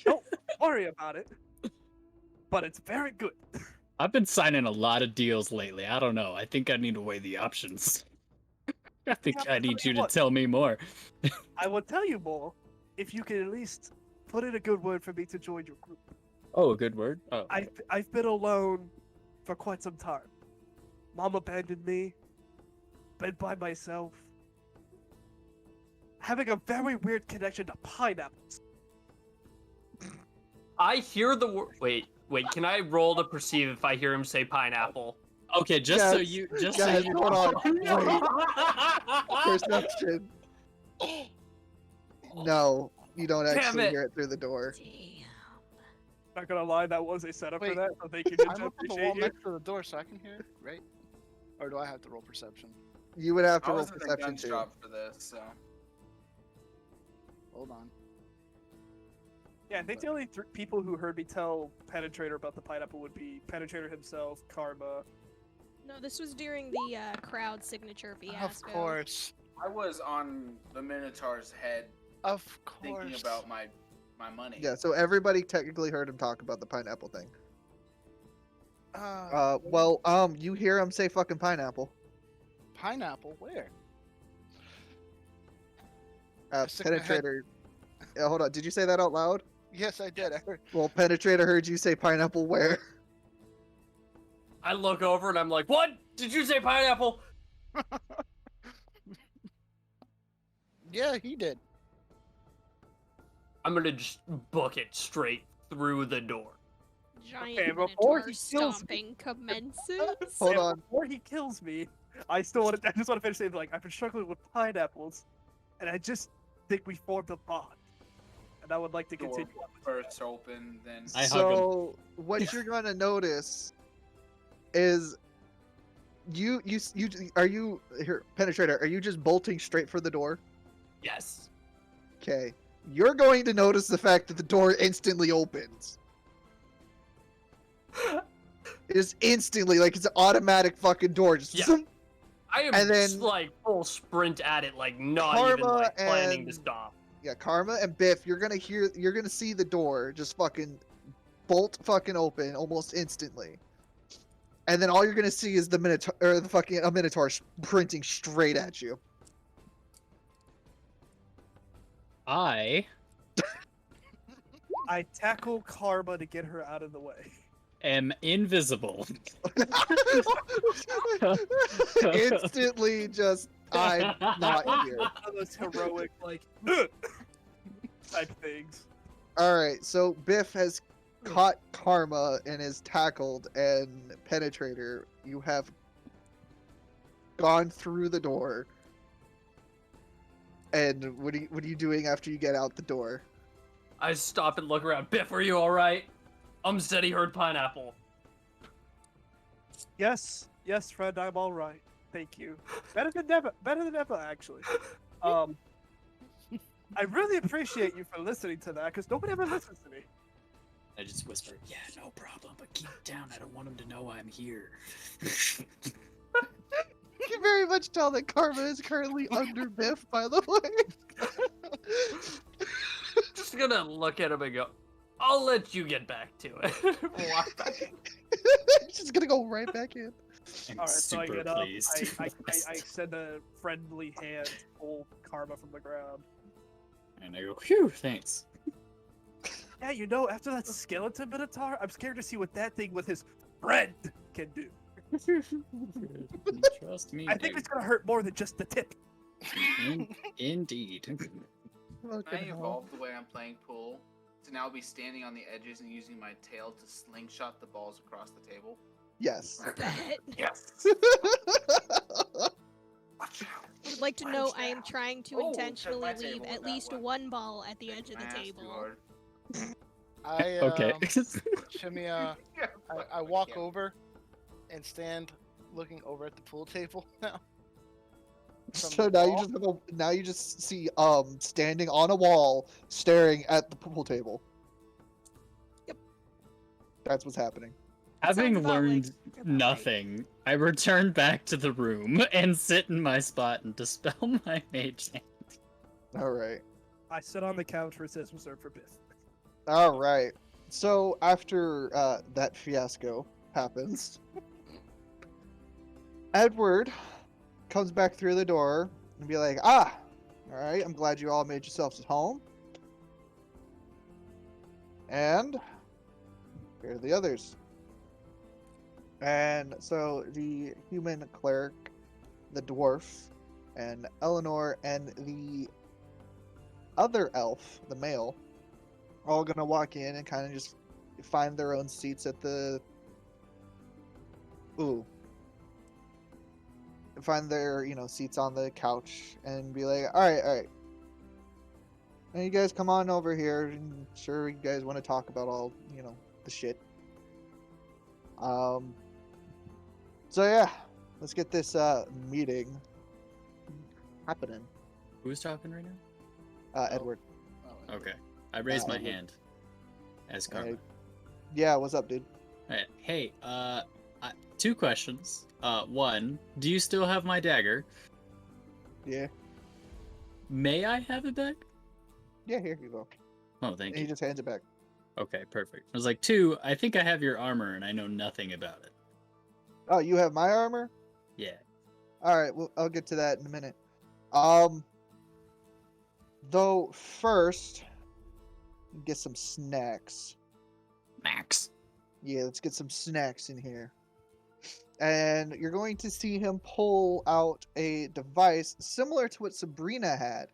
Don't worry about it, but it's very good. I've been signing a lot of deals lately. I don't know. I think I need to weigh the options. I think Yeah, I need tell you me to what. tell me more. I will tell you more if you can at least put in a good word for me to join your group. Oh, a good word. Oh, I've been alone for quite some time. Mom abandoned me. Been by myself. Having a very weird connection to pineapples. I hear the word. Wait. Can I roll to perceive if I hear him say pineapple? Okay, just so Yes, you guys, know. hold on. No! Perception. No, you don't Damn actually it. hear it through the door. Damn. Not gonna lie, that was a setup for Wait, that, so thank you, Ninja. I'm up on the Appreciate wall you. next to the door, so I can hear it, right? Or do I have to roll perception? You would have to I roll was in the perception gun too. shop for this, so. Hold on. Yeah, I think the only people who heard me tell Penetrator about the pineapple would be Penetrator himself, Karma. No, this was during the crowd signature fiasco. Of course. I was on the Minotaur's head Of course. thinking about my money. Yeah, so everybody technically heard him talk about the pineapple thing. Uh, You hear him say fucking pineapple. pineapple, where? I stick my head- Penetrator. Yeah, hold on. Did you say that out loud? Yes, I did. I heard. Well, Penetrator heard you say pineapple where? I look over and I'm like, what? Did you say pineapple? Yeah, he did. I'm gonna just book it straight through the door. Giant Okay, before minotaur he kills stomping commences. Hold And on. Before he kills me, I just want to finish saying, like, I've been struggling with pineapples, and I just think we formed a bond. And I would like to Door continue on. first open, then. I hug him. So what you're gonna notice is you are you here, Penetrator? Are you just bolting straight for the door? Yes. Okay. You're going to notice the fact that the door instantly opens. It is instantly like it's an automatic fucking door. Just Yeah. zoom. I am And then- just like full sprint at it, like not even Karma like planning to and- stop. Yeah, Karma and Biff, you're gonna see the door just fucking bolt fucking open almost instantly. And then all you're gonna see is the Minotaur or the fucking a Minotaur sprinting straight at you. I I tackle Karma to get her out of the way. am invisible. Instantly just I'm not here. One of those heroic, like, type things. Alright, so Biff has caught Karma and is tackled, and Penetrator, you have gone through the door. And what are you doing after you get out the door? I stop and look around. Biff, are you alright? Said he heard pineapple. Yes, friend, I'm all right. Thank you. Better than ever, actually. I really appreciate you for listening to that, because nobody ever listens to me. I just whisper, yeah, no problem, but keep it down. I don't want him to know I'm here. You can very much tell that Karma is currently under Biff, by the way. Just gonna look at him and go, I'll let you get back to it. Walk back. She's gonna go right back in. I'm All right, so I super get up. pleased. I extend a friendly hand to pull Karma from the ground. And I go, phew, thanks. Yeah, you know, after that skeleton Minotaur, I'm scared to see what that thing with his friend can do. Trust me, I think dude. it's gonna hurt more than just the tip. Indeed. Can I Fucking hell. evolve the way I'm playing pool to now be standing on the edges and using my tail to slingshot the balls across the table? Yes. Bet. Yes. Would like to know I am trying to Oh, check intentionally my leave table at with that least one. one ball at the edge of My the ass too table. hard. I Okay. Shimmy, I walk over and stand looking over at the pool table now. From So the now you wall? just have now you just see standing on a wall staring at the pool table. Yep. That's what's happening. Having Sounds about learned like about right. nothing, I return back to the room and sit in my spot and dispel my mage hand. All right. I sit on the couch where it says reserved for Biff. All right. So after that fiasco happens, Edward comes back through the door and be like, all right, I'm glad you all made yourselves at home. And here are the others. And so the human cleric, the dwarf, and Eleanor and the other elf, the male, are all gonna walk in and kind of just find their own seats at the. Ooh, find their seats on the couch and be like, all right. Now you guys come on over here. And sure, you guys want to talk about all the shit. So yeah, let's get this meeting happening. Who's talking right now? Edward. Oh, Okay. I raised my Edward. hand as karma. Yeah, what's up, dude? Alright, hey, 2 questions. One, do you still have my dagger? Yeah. May I have it back? Yeah, here you go. Oh, And thank he you. just hands it back. Okay, perfect. I was like, 2, I think I have your armor and I know nothing about it. Oh, you have my armor? Yeah. All right, well, I'll get to that in a minute. Though first, get some snacks. Max. Yeah, let's get some snacks in here. And you're going to see him pull out a device similar to what Sabrina had,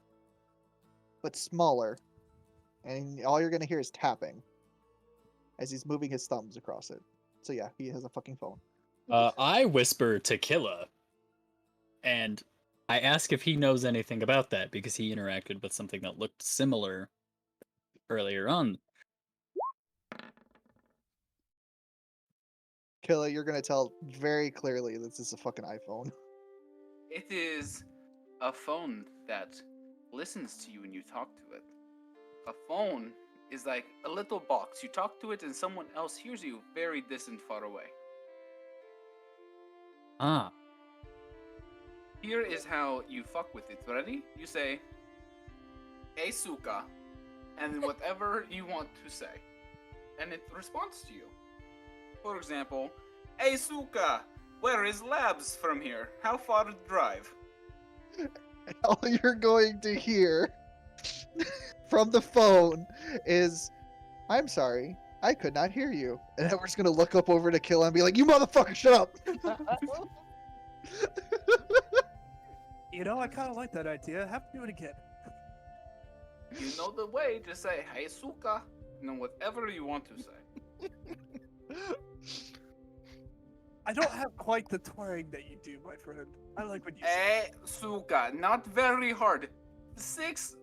but smaller. And all you're going to hear is tapping as he's moving his thumbs across it. So yeah, he has a fucking phone. I whisper to Killa, and I ask if he knows anything about that because he interacted with something that looked similar earlier on. Killa, you're going to tell very clearly this is a fucking iPhone. It is a phone that listens to you when you talk to it. A phone is like a little box. You talk to it and someone else hears you very distant, far away. Ah. Here is how you fuck with it. Ready? You say, "Hey, Suka," and then whatever you want to say. And it responds to you. For example, "Hey, Suka, where is Labs from here? How far to drive?" All you're going to hear from the phone is, "I'm sorry, I could not hear you." And Edward's gonna look up over to Killa and be like, "You motherfucker, shut up!" You know, I kind of like that idea. Have to do it again. You know the way. Just say, "Hey, Suka," and then whatever you want to say. I don't have quite the twang that you do, my friend. I like what you say. Hey, Suka, not very hard. 6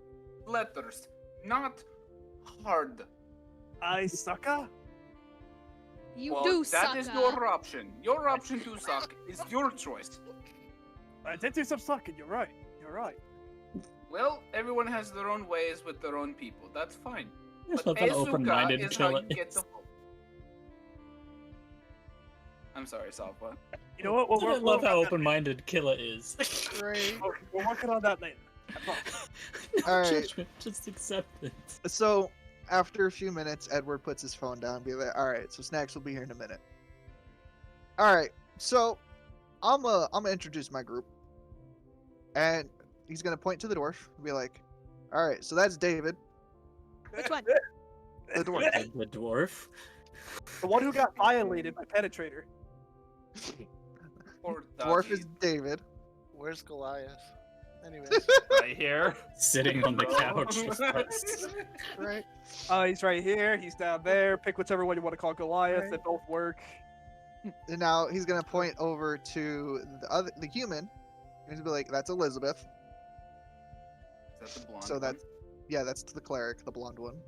letters, not hard. I sucka? You Well, do that suck. is your option. Your option to suck is your choice. I did do some sucking, you're right. You're right. Well, everyone has their own ways with their own people. That's fine. There's But nothing Ezuka open-minded is how Killa you get is. the. I'm sorry, Salva. You know what? I love how open-minded Killa is. Right. We're working on that later. I promise. No All right. judgment, just accept it. So after a few minutes, Edward puts his phone down and be like, "All right, so snacks will be here in a minute." All right, so I'm gonna introduce my group, and he's gonna point to the dwarf and be like, "All right, so that's David, Which one? the dwarf." The dwarf. The one who got violated by Penetrator. Or Dwarf Dodgy. is David. Where's Goliath? Anyways, Right here. Sitting on the couch with us. Right. He's right here. He's down there. Pick whichever one you want to call Goliath. Right. They both work. And now he's gonna point over to the human, and he's gonna be like, "That's Elizabeth." Is that the blonde So one? that's that's the cleric, the blonde one.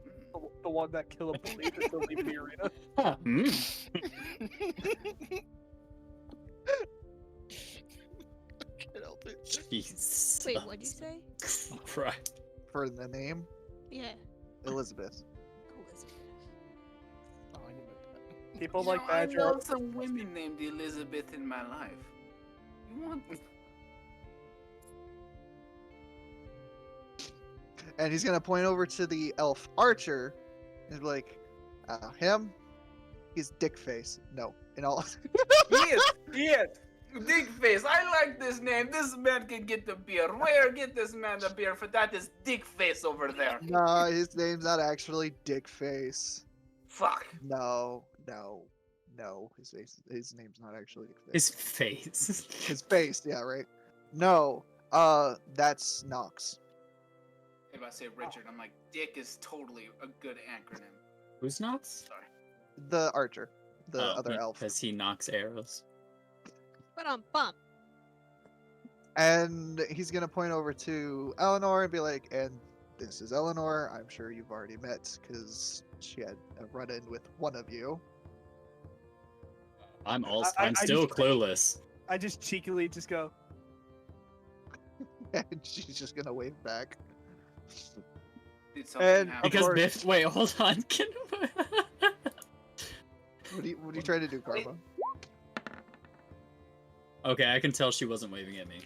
The one that killed a bully until leaving the arena. can't help it. Jesus. Wait, what'd you say? Right. For the name, Yeah. Elizabeth. Elizabeth. Oh, I knew that. People You like know, I Badger. know some women named Elizabeth in my life. You want? And he's gonna point over to the elf archer, and be like, "Him, he's dick face." No, in all. Yes. Big face. I like this name. This man can get the beer. Where get this man the beer? For that is Dick Face over there. No, his name's not actually Dick Face. Fuck. No. His name's not actually Dick Face. His face. His face, yeah, right. No, that's Nox. If I say Richard, I'm like, Dick is totally a good acronym. Who's Nox? Sorry. The archer, the other elf. Because he knocks arrows. But bump. And he's gonna point over to Eleanor and be like, "And this is Eleanor. I'm sure you've already met because she had a run-in with one of you." I'm I still just- clueless. I just cheekily just go, And she's just gonna wave back. Did something And happen? Because course. Biff, wait, hold on. What are you trying to do, Karma? Okay, I can tell she wasn't waving at me.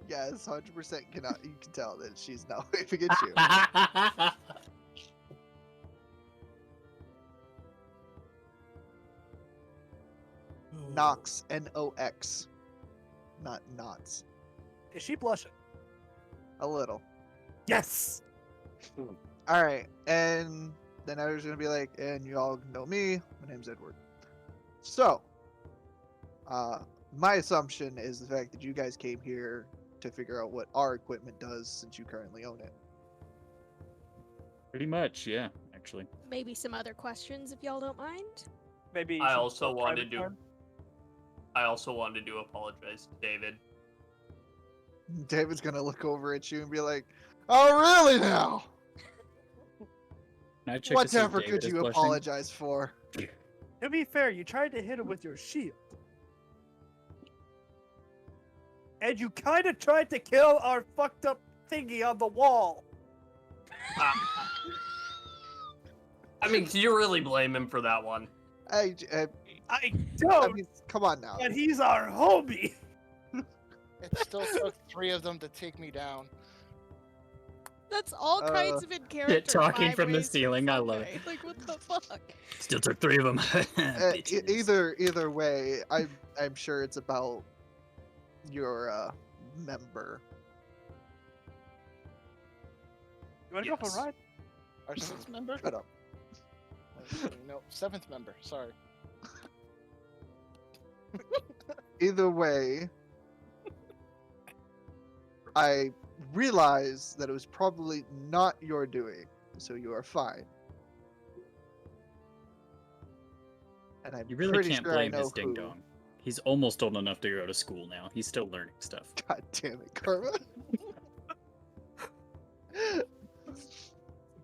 Yes, 100% cannot. You can tell that she's not waving at you. Nox, Nox, not knots. is she blushing? A little. Yes. All right, and then I was gonna be like, and you all know me. My name's Edward. So, my assumption is the fact that you guys came here to figure out what our equipment does, since you currently own it. Pretty much, yeah, actually. Maybe some other questions if y'all don't mind. Maybe. I some also private wanted to. time? I also wanted to apologize to David. David's gonna look over at you and be like, "Oh, really now? Can I check to see if Whatever David could is you blushing? apologize for?" To be fair, you tried to hit him with your shield. And you kind of tried to kill our fucked up thingy on the wall. I mean, do you really blame him for that one? I I I don't, mean, come on now. but he's our homie. It still took 3 of them to take me down. That's all kinds of in character. talking 5 from the ways to ceiling, I love Sunday. Like what the fuck? Still took 3 of them. Either way, I'm sure it's about your member. You want to go for Yes. a ride? Our 6th member? Shut up. No, 7th member. Sorry. Either way, I realize that it was probably not your doing, so you are fine. And I'm You really pretty can't sure I blame know his ding who. dong. He's almost old enough to go to school now. He's still learning stuff. God damn it, Karma.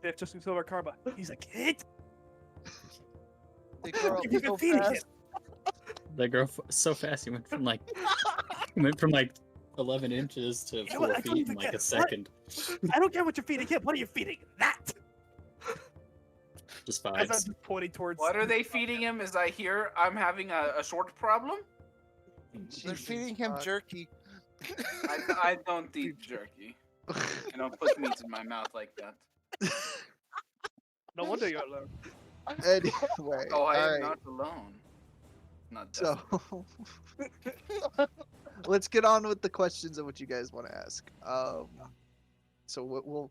Biff just looks over at Karma. He's a kid. They grow up You've been so feeding fast. him. They grow so fast. He went from like 11 inches to know what? 4 I don't feet in even like get a it. second. I don't care what you're feeding him. What are you feeding that? Just As I'm vibes. just pointing towards. What are they feeding him? As I hear, I'm having a short problem. They're Jesus feeding him God. jerky. I don't eat jerky. You don't put meat in my mouth like that. No wonder you're alone. Anyway, Oh, I am alright, not alone. Not so definitely. let's get on with the questions of what you guys want to ask. So what we'll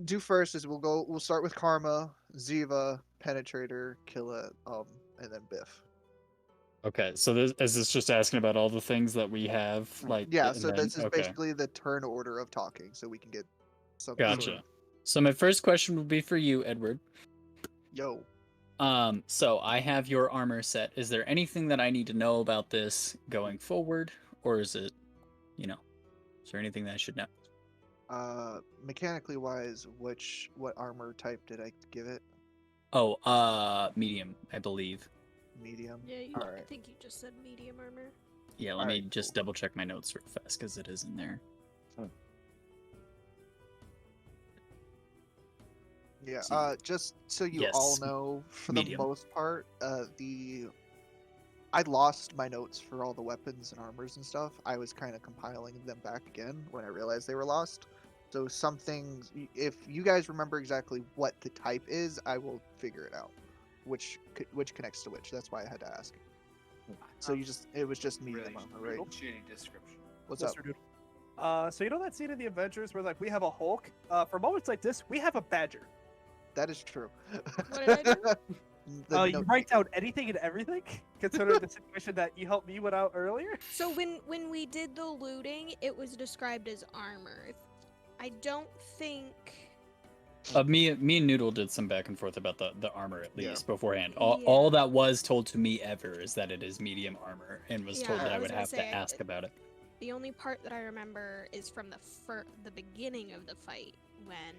do first is we'll start with Karma, Ziva, Penetrator, Killa, and then Biff. Okay, so is this just asking about all the things that we have? Like, Yeah, and so then- this is okay. basically the turn order of talking, so we can get some. Gotcha. So my first question would be for you, Edward. Yo, So I have your armor set. Is there anything that I need to know about this going forward, or is it, is there anything that I should know? mechanically wise, what armor type did I give it? Oh, medium, I believe. Medium. Yeah, I Alright. think you just said medium armor. Yeah, let me Alright, just double check my notes real fast because it is in there. Yeah. So- Just so you all Yes, know, for medium. the most part, I lost my notes for all the weapons and armors and stuff. I was kind of compiling them back again when I realized they were lost. So some things, if you guys remember exactly what the type is, I will figure it out. Which connects to which. That's why I had to ask. So it was just medium Really, armor, really right? shitty description. What's Yes, up? sir, dude. So you know that scene in the Avengers where like we have a Hulk? For moments like this, we have a Badger. That is true. What did I do? The You note write taker. down anything and everything, considering the situation that you helped me with out earlier. So when we did the looting, it was described as armor. I don't think Me and Noodle did some back and forth about the armor at Yeah. least beforehand. All Yeah. that was told to me ever is that it is medium armor, and was Yeah, told that I I was would gonna have say, to ask about it. The only part that I remember is from the beginning of the fight when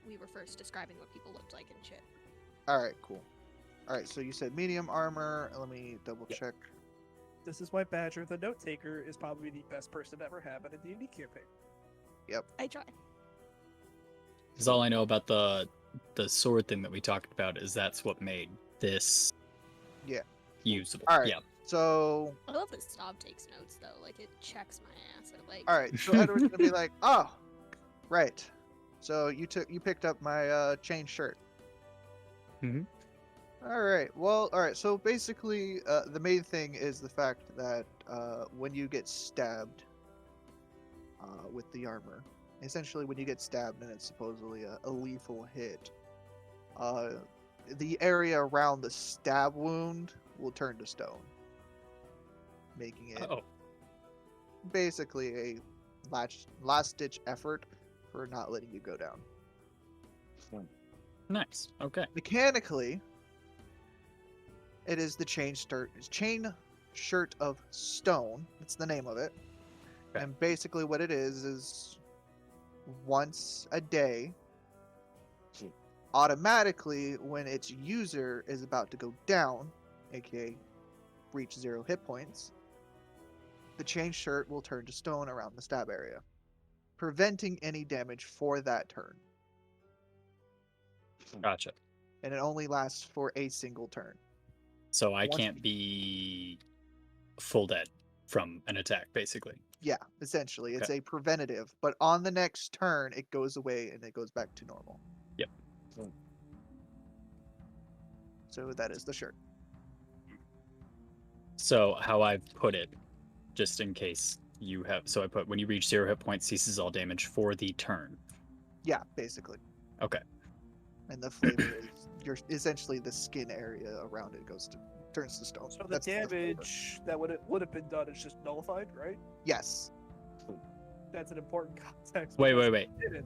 we were first describing what people looked like and shit. All right, cool. All right, so you said medium armor. Let me double Yep. check. This is why Badger, the note taker, is probably the best person to ever have at a D&D campaign. I try. Because all I know about the sword thing that we talked about is that's what made this Yeah. usable. All right. Yeah. So, I love that Staub takes notes though. Like it checks my ass. all right. So Edward's gonna be like, "Oh, right. So you picked up my chain shirt." Mhm. All right. Well, all right. So basically, the main thing is the fact that when you get stabbed with the armor, essentially when you get stabbed and it's supposedly a lethal hit, the area around the stab wound will turn to stone, making it Oh, basically a last ditch effort for not letting you go down. nice. Okay. Mechanically, it is the chain shirt of stone. That's the name of it. Okay. And basically what it is once a day, automatically when its user is about to go down, aka reach 0 hit points, the chain shirt will turn to stone around the stab area, preventing any damage for that turn. Gotcha. And it only lasts for a single turn. So I Once- can't be full dead from an attack, basically. Yeah, essentially. It's Okay. a preventative, but on the next turn, it goes away and it goes back to normal. Yep. So that is the shirt. So how I've put it, just in case you have, so I put when you reach 0 hit points, ceases all damage for the turn. Yeah, basically. Okay. And the flavor is essentially the skin area around it turns to stone. So the That's flavor. damage that would have been done is just nullified, right? Yes. That's an important context. Wait. because it didn't.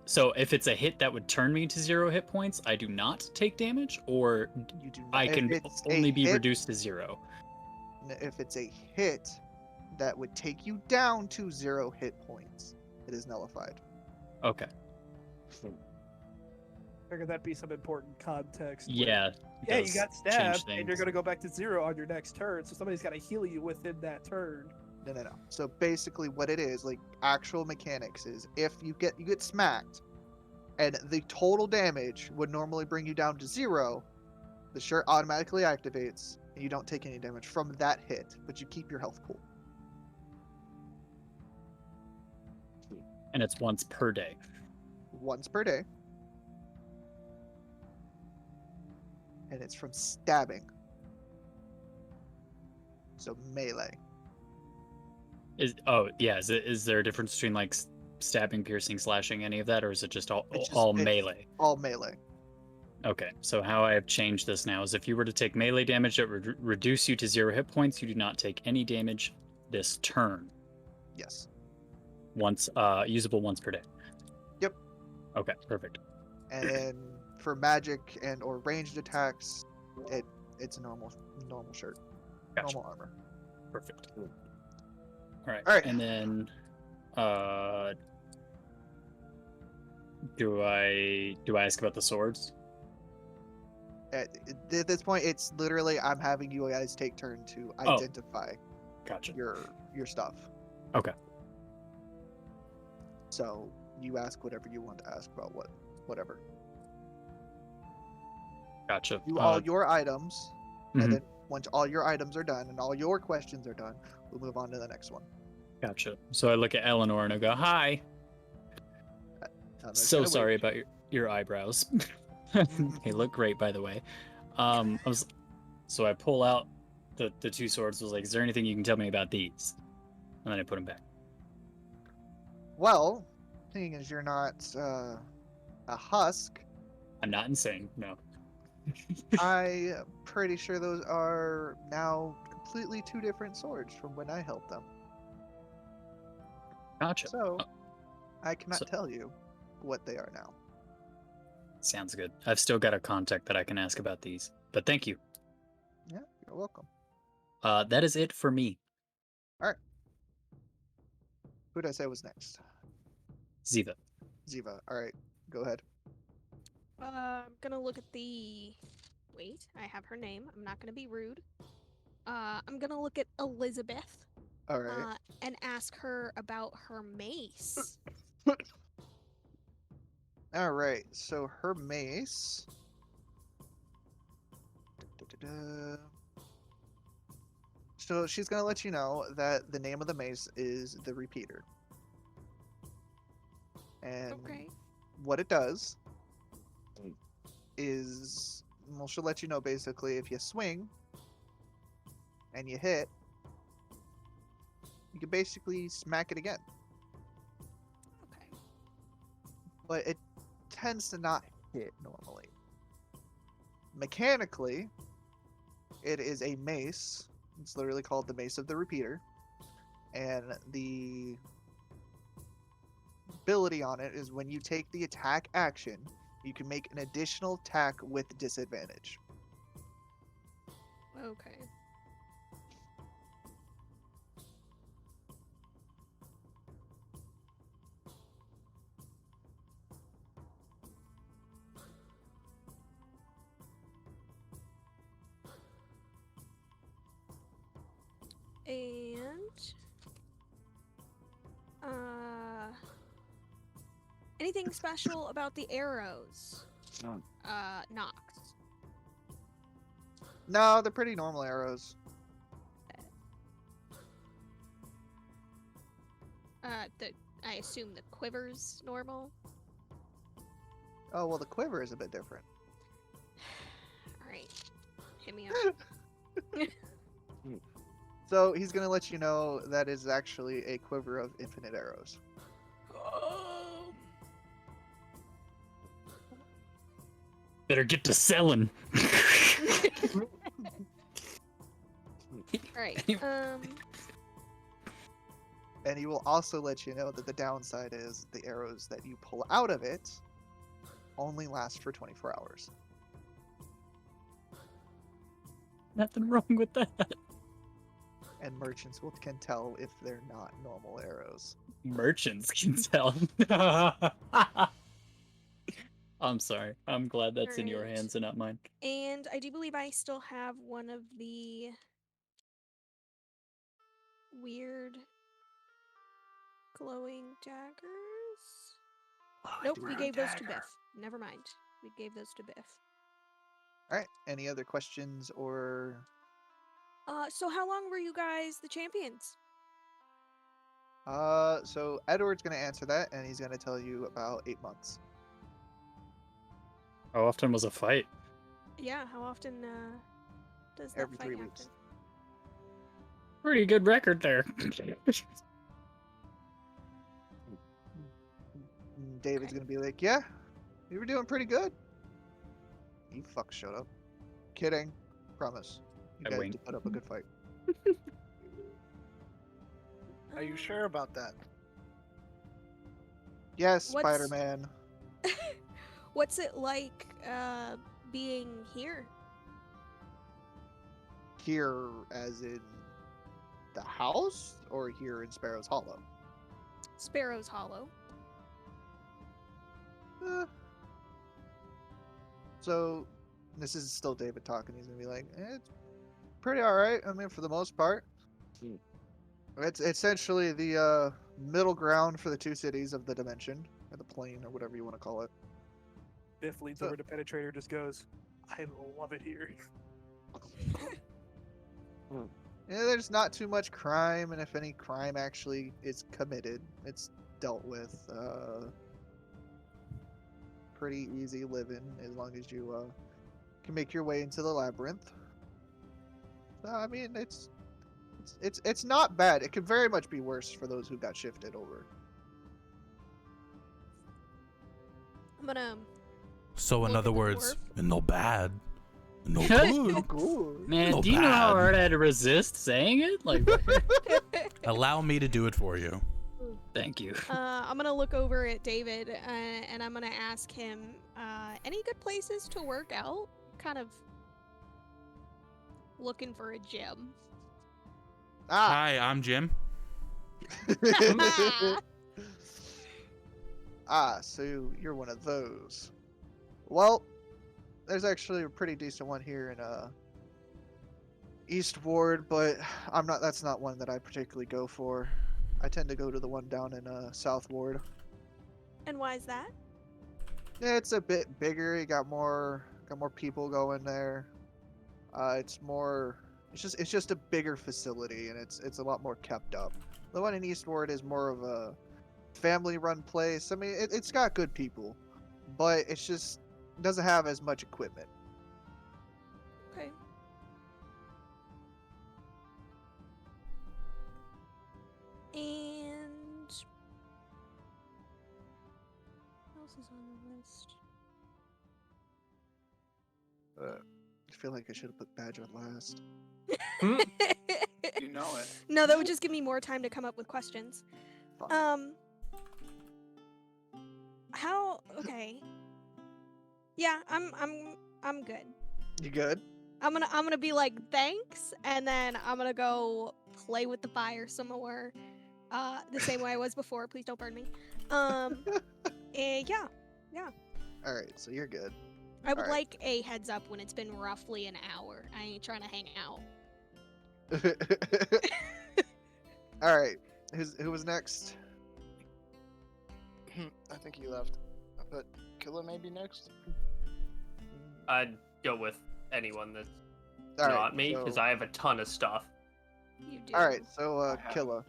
So if it's a hit that would turn me to 0 hit points, I do not take damage, or You do not. I if can it's a only be hit- reduced to 0. If it's a hit that would take you down to 0 hit points, it is nullified. Okay. Figured that'd be some important context. where, Yeah. Yeah, you does got change stabbed, and you're things. gonna go back to 0 on your next turn, so somebody's gotta heal you within that turn. No. So basically, what it is, like actual mechanics, is if you get smacked, and the total damage would normally bring you down to 0, the shirt automatically activates, and you don't take any damage from that hit, but you keep your health pool. And it's once per day. Once per day. And it's from stabbing. So melee. Is there a difference between like stabbing, piercing, slashing, any of that, or is it just all It's melee? All melee. Okay, so how I have changed this now is if you were to take melee damage that would reduce you to 0 hit points, you do not take any damage this turn. Yes. Once usable once per day. Yep. Okay, perfect. And then for magic and or ranged attacks, it's a normal shirt. Gotcha. Normal armor. Perfect. All right. All right. And then do I ask about the swords? At this point, it's literally I'm having you guys take turn to Oh. identify Gotcha. your stuff. Okay. So you ask whatever you want to ask about whatever. Gotcha. Do all your items, mhm. and then once all your items are done and all your questions are done, we'll move on to the next one. Gotcha. So I look at Eleanor and I go, "Hi. Eleanor's So gonna sorry wait. about your eyebrows. They look great, by the way." So I pull out the 2 swords. Was like, "Is there anything you can tell me about these?" And then I put them back. Well, seeing as you're not a husk, I'm not insane. No. I'm pretty sure those are now completely 2 different swords from when I held them. Gotcha. So I cannot So- tell you. what they are now. Sounds good. I've still got a contact that I can ask about these, but thank you. Yeah, you're welcome. That is it for me. Who did I say was next? Ziva. Ziva. All right, go ahead. I'm gonna look at the. Wait, I have her name. I'm not gonna be rude. I'm gonna look at Elizabeth. All right. And ask her about her mace. All right. So her mace. Da-da-da. So she's gonna let you know that the name of the mace is the Repeater. And Okay. what it does is, well, she'll let you know basically if you swing and you hit, you can basically smack it again. Okay. But it tends to not hit normally. Mechanically, it is a mace. It's literally called the Mace of the Repeater. And the ability on it is when you take the attack action, you can make an additional attack with disadvantage. Okay. And anything special about the arrows? Nox. No, they're pretty normal arrows. I assume the quiver's normal. Oh, well, the quiver is a bit different. All right, hit me up. So he's going to let you know that is actually a quiver of infinite arrows. Better get to selling. All right. And he will also let you know that the downside is the arrows that you pull out of it only last for 24 hours. Nothing wrong with that. And merchants can tell if they're not normal arrows. Merchants can tell. I'm sorry. I'm glad that's in your Alright. hands and not mine. And I do believe I still have one of the weird glowing daggers. Nope, we gave those to Biff. Never mind. We gave those to Biff. Alright, any other questions or... So how long were you guys the champions? So Edward's going to answer that, and he's going to tell you about 8 months. How often was a fight? Yeah, how often does that Every fight 3 happen? weeks. Pretty good record there. David's Okay. going to be like, yeah, you were doing pretty good. You fucks showed up. Kidding. Promise. You I guys wink. did put up a good fight. Are you sure about that? Yes, What's- Spider-Man. What's it like being here? Here as in the house, or here in Sparrow's Hollow? Sparrow's Hollow. So, this is still David talking. He's gonna be like, it's pretty alright. I mean, for the most part. It's essentially the middle ground for the two cities of the dimension, or the plane, or whatever you want to call it. Biff leans So- over to Penetrator, just goes, "I love it here." Yeah, there's not too much crime, and if any crime actually is committed, it's dealt with pretty easy living as long as you can make your way into the labyrinth. I mean, it's not bad. It could very much be worse for those who got shifted over. I'm gonna. So in Look other at the words, dwarf. no bad, no good. Good. Man, No do you know how bad. hard I had to resist saying it? Like, Allow me to do it for you. Thank you. I'm gonna look over at David and I'm gonna ask him, any good places to work out? Kind of looking for a gym. Ah. Hi, I'm Jim. So you're one of those. Well, there's actually a pretty decent one here in East Ward, but that's not one that I particularly go for. I tend to go to the one down in South Ward. And why is that? Yeah, it's a bit bigger. You got more people going there. It's just a bigger facility, and it's a lot more kept up. The one in East Ward is more of a family-run place. I mean, it's got good people, but it's just doesn't have as much equipment. Okay. And what else is on the list? I feel like I should have put Badge on last. You know it. No, that would just give me more time to come up with questions. Fine. How? Okay. Yeah, I'm good. You good? I'm gonna be like thanks, and then I'm gonna go play with the fire some more. The same way I was before. Please don't burn me. And yeah. All right, so you're good. I would Alright. like a heads up when it's been roughly an hour. I ain't trying to hang out. All right, who was next? I think he left. But Killa may be next. I'd go with anyone that's All right, not me because so- I have a ton of stuff. You do. All right, so I have- Killa.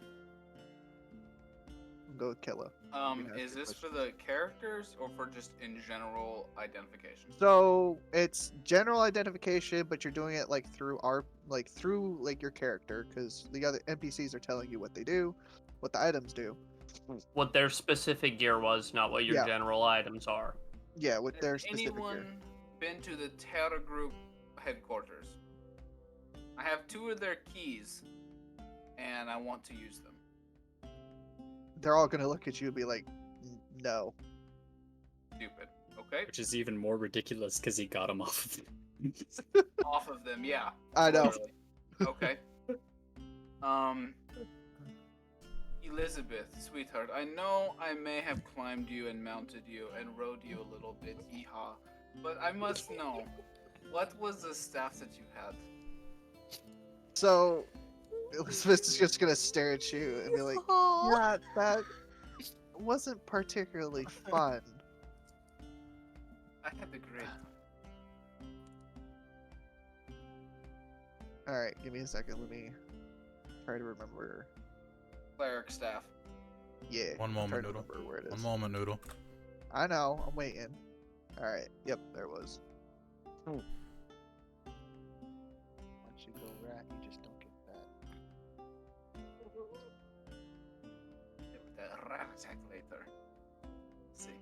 We'll go with Killa. can ask Is your this for the characters or for just in general identification? So it's general identification, but you're doing it through your character, because the other NPCs are telling you what they do, what the items do. What their specific gear was, not what your Yeah. general items are. Yeah, with their Has specific anyone gear. been to the Terra Group headquarters? I have 2 of their keys, and I want to use them. They're all gonna look at you and be like, "No." Stupid. Okay. Which is even more ridiculous because he got him off of Off of them, yeah. I know. Literally. Okay. Elizabeth, sweetheart, I know I may have climbed you and mounted you and rode you a little bit, yeehaw, but I must know, what was the staff that you had? So Elizabeth's just gonna stare at you and be like, Aw. "Yeah, that wasn't particularly fun." I had a great time. All right, give me a second. Let me try to remember. Cleric staff. Yeah. One I'm moment, trying to Noodle. remember where it is. One moment, Noodle. I know. I'm waiting. All right. Yep, there it was. Once you go rat, you just don't get fat. With that rat attack later. Let's see.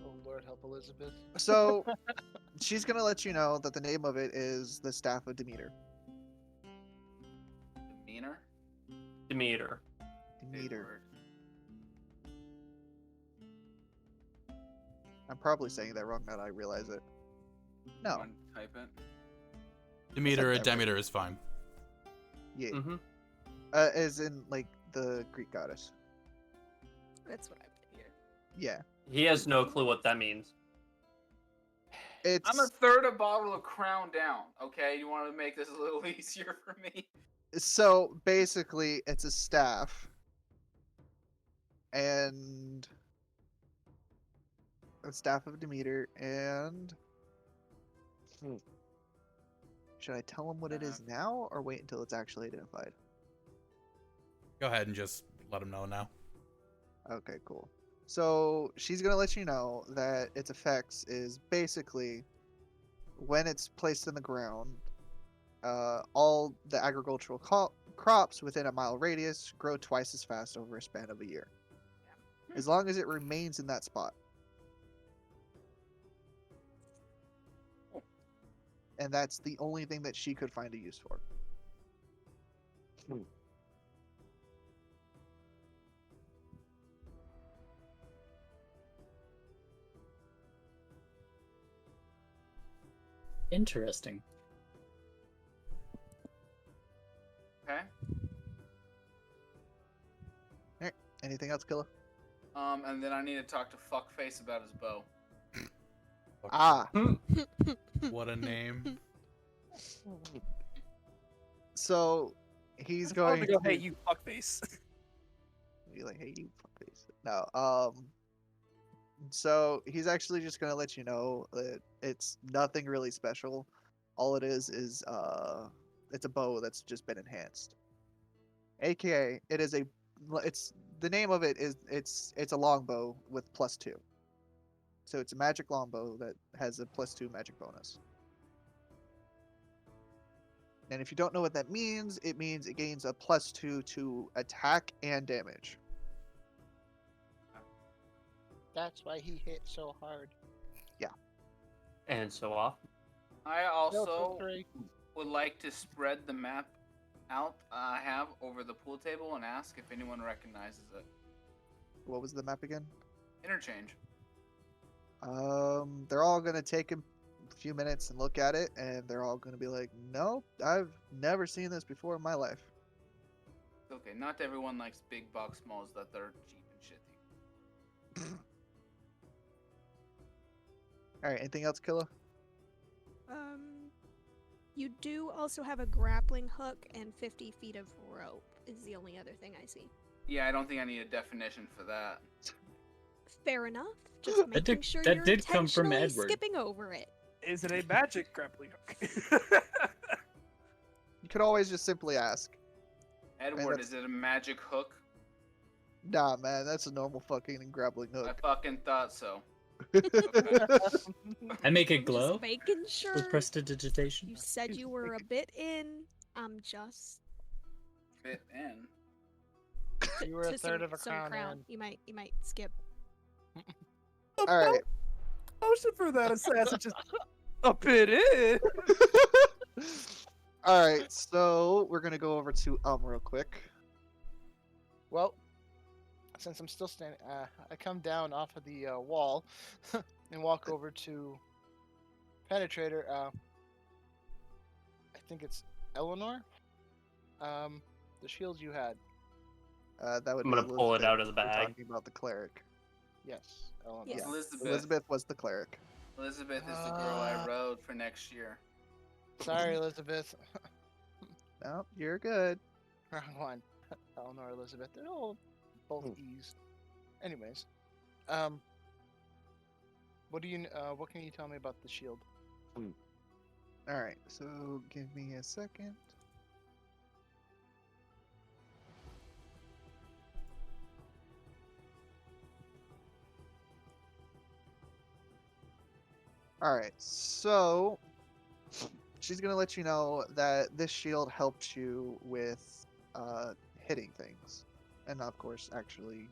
Oh Lord, help Elizabeth. So she's gonna let you know that the name of it is the Staff of Demeter. Demeanor? Demeter. Big Demeter. word. I'm probably saying that wrong now that I realize it. No. Wanna type it? Demeter or that right. Demeter is fine. Yeah. Mm-hmm. As in the Greek goddess. That's what I figured. Yeah. He has no clue what that means. It's I'm a third a bottle of Crown down, okay? You want to make this a little easier for me? so basically it's a staff. And a staff of Demeter, and should I tell him what it is now, or wait until it's actually identified? Go ahead and just let him know now. Okay, cool. So she's gonna let you know that its effects is basically when it's placed in the ground, all the agricultural crops within a mile radius grow twice as fast over a span of a year, as long as it remains in that spot. And that's the only thing that she could find a use for. Interesting. Okay. Anything else, Killa? And then I need to talk to Fuckface about his bow. Ah, What a name. so he's I'm going going to go, to hey, you fuckface. be like, hey, you fuckface. No, so he's actually just gonna let you know that it's nothing really special. All it is it's a bow that's just been enhanced. AKA, it's the name of it is it's a longbow with +2. So it's a magic longbow that has a +2 magic bonus. And if you don't know what that means, it means it gains a +2 to attack and damage. That's why he hit so hard. And so off. I No, also three. would like to spread the map out I have over the pool table and ask if anyone recognizes it. What was the map again? Interchange. They're all gonna take a few minutes and look at it, and they're all gonna be like, "Nope, I've never seen this before in my life." It's okay. Not everyone likes big box malls that they're cheap and shitty. All right, anything else, Killa? You do also have a grappling hook and 50 feet of rope is the only other thing I see. Yeah, I don't think I need a definition for that. Fair enough. Just making did- sure that you're did come from intentionally Edward. skipping over it. Is it a magic grappling hook? You could always just simply ask. Edward, that's- is it a magic hook? Nah, man, that's a normal fucking grappling I hook. fucking thought so. I make it I'm glow just making sure. with prestidigitation. You said you were a bit in. I'm just Fit in. You were a to third some, of a some crown in. You might skip. All right. Motion for that assassin just a bit in. All right, so we're gonna go over to real quick. Well, since I'm still standing, I come down off of the wall and walk over to Penetrator. I think it's Eleanor. The shield you had. That would I'm be gonna pull it Elizabeth. out of the We're bag. talking about the cleric. Yes, Eleanor. Yes. Elizabeth. Elizabeth was the cleric. Elizabeth is the girl I rode for next year. Sorry, Elizabeth. No, you're good. Wrong one. Eleanor, Elizabeth. They're all both E's. Anyways, what can you tell me about the shield? All right, so give me a second. All right, so she's gonna let you know that this shield helps you with hitting things, and of course, actually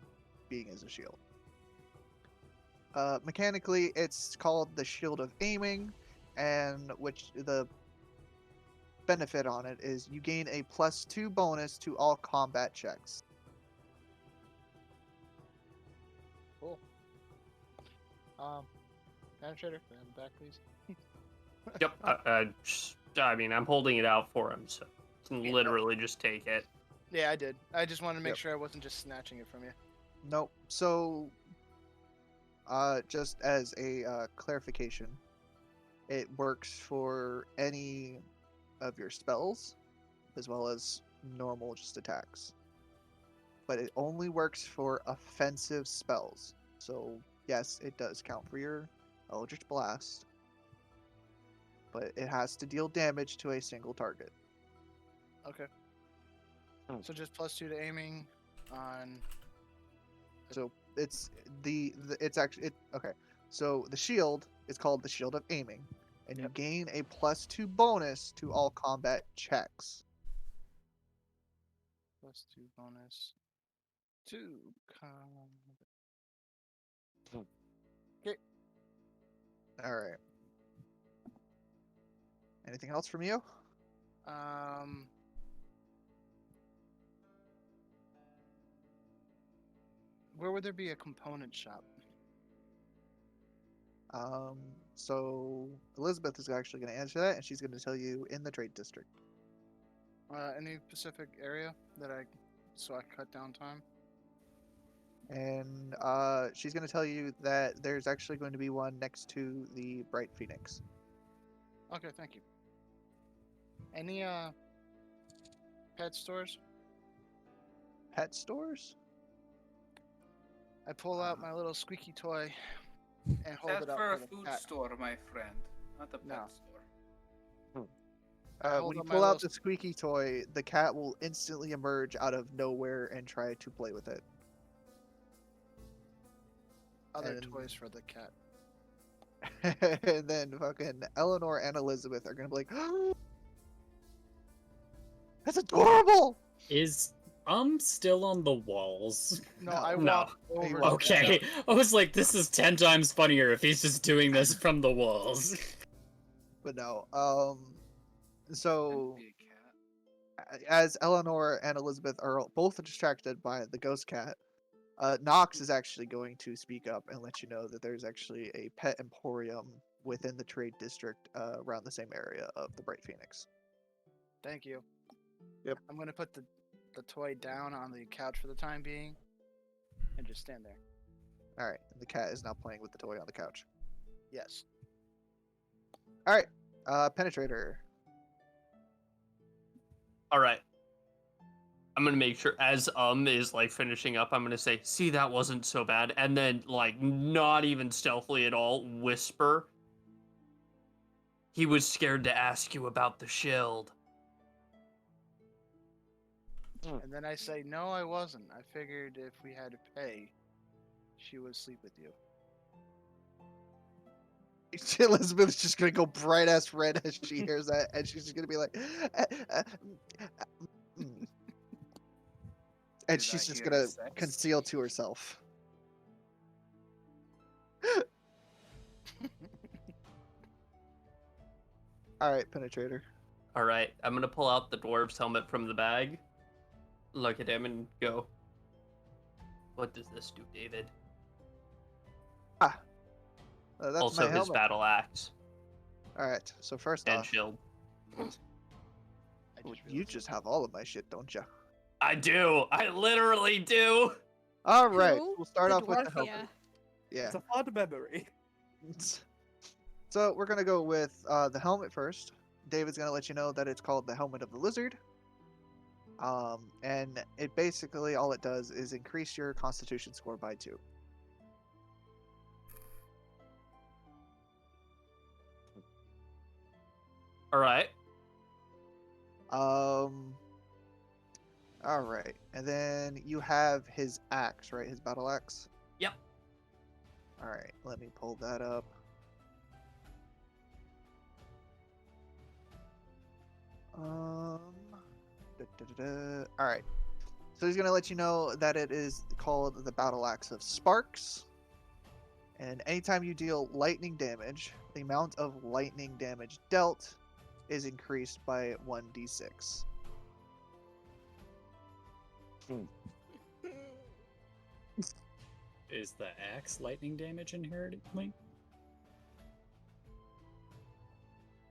being as a shield. Mechanically, it's called the Shield of Aiming, and which the benefit on it is you gain a +2 bonus to all combat checks. Cool. Penetrator, back please. Yep. I mean, I'm holding it out for him, so you can literally just take it. Yeah, I did. I just wanted to make Yep. sure I wasn't just snatching it from you. Nope. So, just as a clarification, it works for any of your spells, as well as normal just attacks. But it only works for offensive spells. So, yes, it does count for your Eldritch Blast, but it has to deal damage to a single target. Okay. So just +2 to aiming on. So it's it's actually okay. So the shield is called the Shield of Aiming, and you gain a +2 bonus to all combat checks. +2 bonus to combat. Okay. All right. Anything else from you? Where would there be a component shop? So Elizabeth is actually going to answer that, and she's going to tell you in the trade district. Any specific area that so I cut down time? And she's going to tell you that there's actually going to be one next to the Bright Phoenix. Okay, thank you. Any pet stores? Pet stores? I pull out my little squeaky toy and hold That's it up for a the food cat. store, my friend, not a pet No. store. hold When you up my pull out little the squeaky toy, the cat will instantly emerge out of nowhere and try to play with it. Other and- toys for the cat. And then fucking Eleanor and Elizabeth are gonna be like, "That's adorable!" Is still on the walls? No, No. I No. walk over. He the walks cat. Okay, I was like, this is 10 times funnier if he's just doing this from the walls. But no, so Be a cat. as Eleanor and Elizabeth are both distracted by the ghost cat, Nox is actually going to speak up and let you know that there's actually a pet emporium within the trade district around the same area of the Bright Phoenix. Thank you. Yep. I'm gonna put the toy down on the couch for the time being, and just stand there. All right, and the cat is now playing with the toy on the couch. Yes. All right, Penetrator. All right. I'm gonna make sure as is like finishing up, I'm gonna say, see, that wasn't so bad, and then like not even stealthily at all, whisper. He was scared to ask you about the shield. And then I say, no, I wasn't. I figured if we had to pay, she would sleep with you. Elizabeth's just gonna go bright ass red as she hears that, and she's just gonna be like, mm. And Did she's I just hear gonna sex? conceal to herself. All right, Penetrator. All right, I'm gonna pull out the dwarf's helmet from the bag, look at him, and go. What does this do, David? That's Also, my his helmet. battle axe All right, so first and off, shield. I you realized just have all of my shit, don't you? I do. I literally do. All right, Who? we'll start The off with the Dwarfia. helmet. Yeah. It's a fond memory. So we're gonna go with the helmet first. David's gonna let you know that it's called the Helmet of the Lizard. And it basically all it does is increase your Constitution score by 2. All right. All right, and then you have his axe, right? His battle axe. Yep. All right, let me pull that up. All right. So he's gonna let you know that it is called the Battle Axe of Sparks. And anytime you deal lightning damage, the amount of lightning damage dealt is increased by 1d6. Is the axe lightning damage inherently?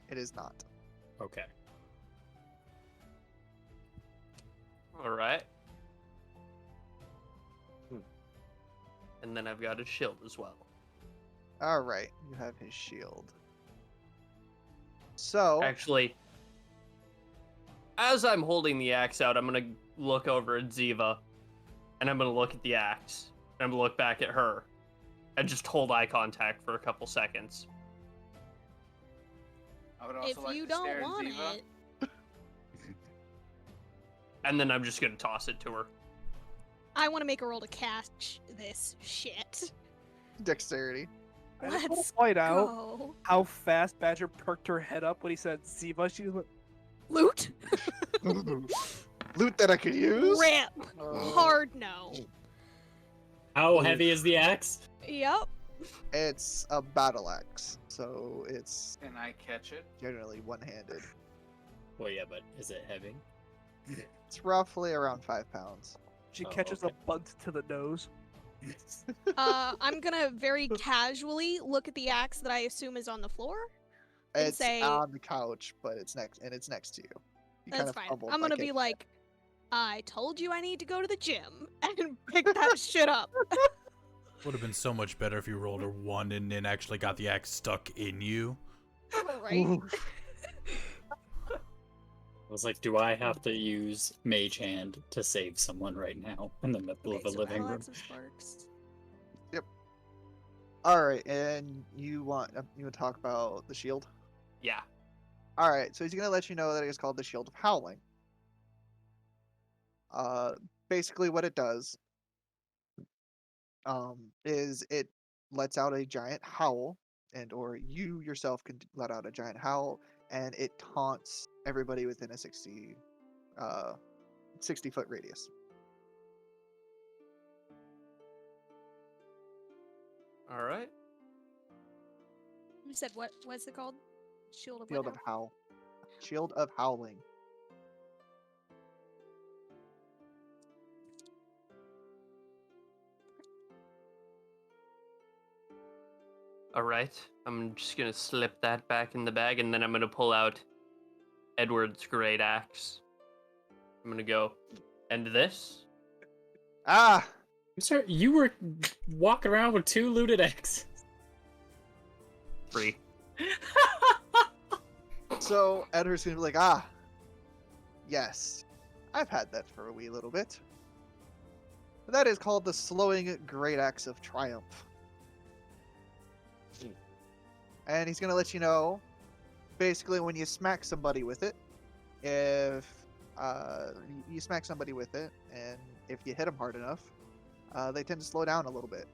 It is not. Okay. All right. And then I've got a shield as well. All right, you have his shield. So, Actually, as I'm holding the axe out, I'm gonna look over at Ziva, and I'm gonna look at the axe, and I'm gonna look back at her, and just hold eye contact for a couple seconds. I would If also like you to stare don't at want Ziva. it, And then I'm just gonna toss it to her. I want to make a roll to catch this shit. dexterity. I just want Let's to point out go. how fast Badger perked her head up when he said Ziva. She was like, Loot? Loot that I could use? Rip. Oh. Hard no. How heavy is the axe? Yep. It's a battle axe, so it's Can I catch it? generally one-handed. Well, yeah, but is it heavy? It's roughly around 5 pounds. she Oh, catches okay. a bunt to the nose. I'm gonna very casually look at the axe that I assume is on the floor and It's say, on the couch, but it's next to you. You kind "That's of fine." fumbled I'm by gonna be kicking like, "I told you I need to go to the gym," and pick that shit up. Would have been so much better if you rolled a 1 and then actually got the axe stuck in you. Right? I was like, do I have to use Mage Hand to save someone right now in the middle Okay, of a so living I'll room? add some sparks. All right, and you want to talk about the shield? Yeah. All right, so he's gonna let you know that it's called the Shield of Howling. Basically, what it does, is it lets out a giant howl, and or you yourself can let out a giant howl, and it taunts everybody within a 60-foot radius. All right. You said what? What's it called? Shield of Shield what of now? Howl. Shield of Howling. All right. I'm just gonna slip that back in the bag, and then I'm gonna pull out Edward's great axe. I'm gonna go, and this. Ah! Sir, you were walking around with 2 looted axes. Free. So Edward's gonna be like, ah, yes, I've had that for a wee little bit. That is called the Slowing Great Axe of Triumph. And he's gonna let you know, basically, when you smack somebody with it, if you smack somebody with it, and if you hit them hard enough, they tend to slow down a little bit.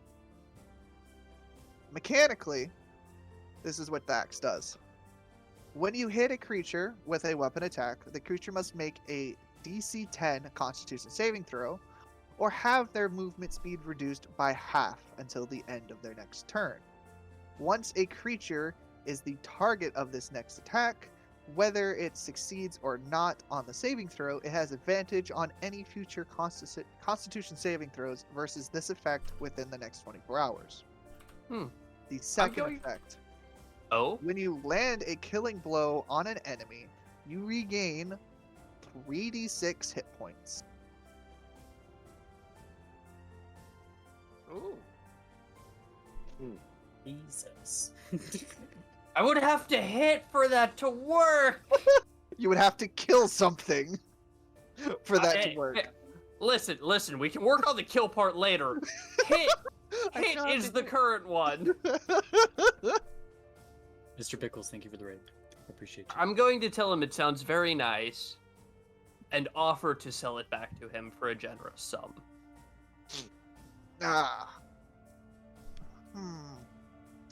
Mechanically, this is what the axe does. When you hit a creature with a weapon attack, the creature must make a DC 10 Constitution saving throw, or have their movement speed reduced by half until the end of their next turn. Once a creature is the target of this next attack, whether it succeeds or not on the saving throw, it has advantage on any future Constitution saving throws versus this effect within the next 24 hours. The second going- effect. Oh. When you land a killing blow on an enemy, you regain 3d6 hit points. Ooh. Jesus. I would have to hit for that to work. You would have to kill something for that Hey, to work. hey, listen. We can work on the kill part later. Hit I hit tried is to the hit. current one. Mr. Pickles, thank you for the raid. I appreciate you. I'm going to tell him it sounds very nice, and offer to sell it back to him for a generous sum. Ah.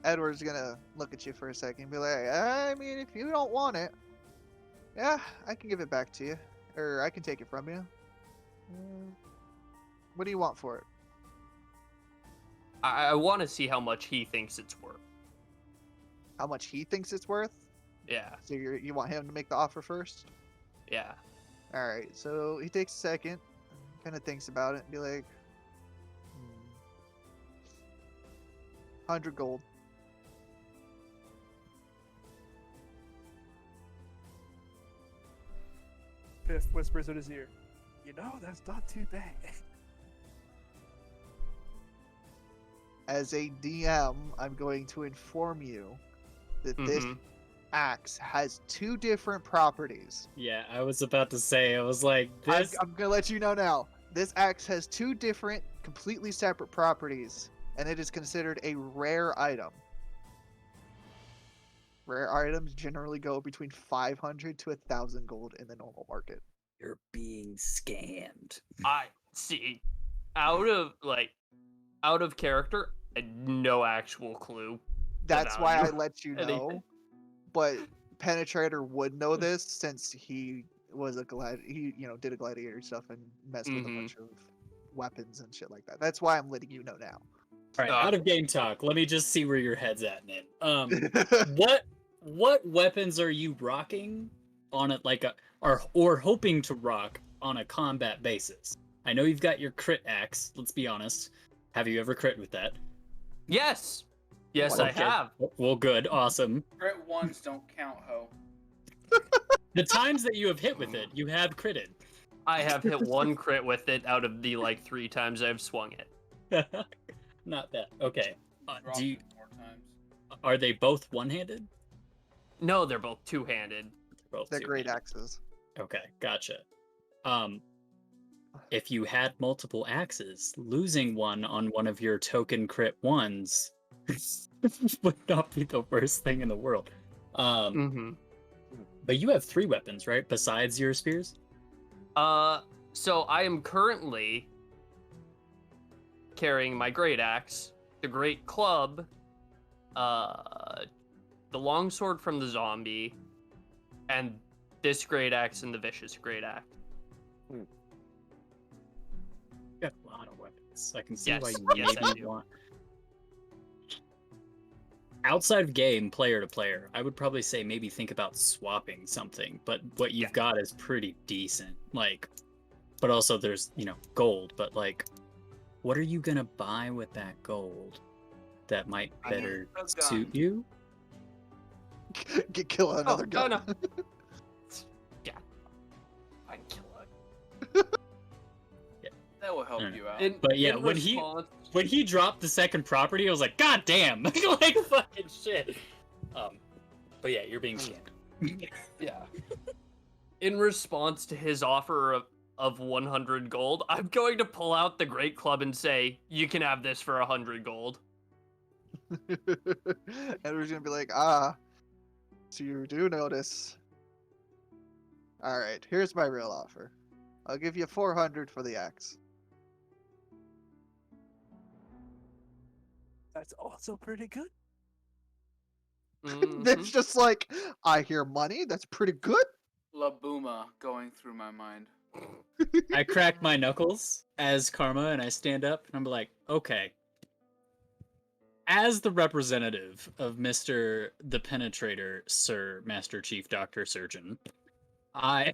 Edward's gonna look at you for a second and be like, I mean, if you don't want it, yeah, I can give it back to you. Or I can take it from you. What do you want for it? I want to see how much he thinks it's worth. How much he thinks it's worth? Yeah, So you want him to make the offer first? yeah. Alright, so he takes a second, kind of thinks about it, and be like, 100 gold. Fifth whispers in his ear. You know, that's not too bad. As a DM, I'm going to inform you that this axe has 2 different properties. Yeah, I was about to say, I was like, this. I'm going to let you know now. This axe has 2 different, completely separate properties, and it is considered a rare item. Rare items generally go between 500 to 1,000 gold in the normal market. You're being scammed. I see. Out of character, I had no actual clue. That's why I value. let you Anything. know. But Penetrator would know this since he was a did a gladiator stuff and messed with a bunch of weapons and shit like that. That's why I'm letting you know now. All right, out of game talk. Let me just see where your head's at, Nin. What weapons are you rocking on it, or hoping to rock on a combat basis? I know you've got your crit axe. Let's be honest. Have you ever crit with that? Yes. Yes, I Okay. have. Well, good, awesome. Crit ones don't count, ho. The times that you have hit with it, you have critted. I have hit one crit with it out of the like 3 times I've swung it. Not bad. Okay. Dropped Do you, it more times. are they both one-handed? No, they're both two-handed. Both They're great two-handed. axes. Okay, gotcha. If you had multiple axes, losing one on one of your token crit ones would not be the worst thing in the world. Mm-hmm. But you have 3 weapons, right? Besides your spears? So I am currently carrying my great axe, the great club, the longsword from the zombie, and this great axe and the vicious great axe. You got a lot of weapons. I can see why Yes, you yes, I maybe do. want. Outside of game, player to player, I would probably say maybe think about swapping something. But what you've Yeah. got is pretty decent. Like, but also there's gold. But like, what are you gonna buy with that gold that might I need better a gun. suit you? Kill another no, gun. no. Yeah. I can kill it. That will help I don't you out. But yeah, in when he dropped the second property, I was like, God damn, like fucking shit. But yeah, you're being scammed. Yeah. In response to his offer of 100 gold, I'm going to pull out the great club and say, you can have this for 100 gold. Edward's gonna be like, so you do notice. Alright, here's my real offer. I'll give you 400 for the axe. That's also pretty good. It's just like, I hear money, that's pretty good. La Booma going through my mind. I crack my knuckles as Karma and I stand up and I'm like, okay. As the representative of Mr. the Penetrator, Sir Master Chief Doctor Surgeon, I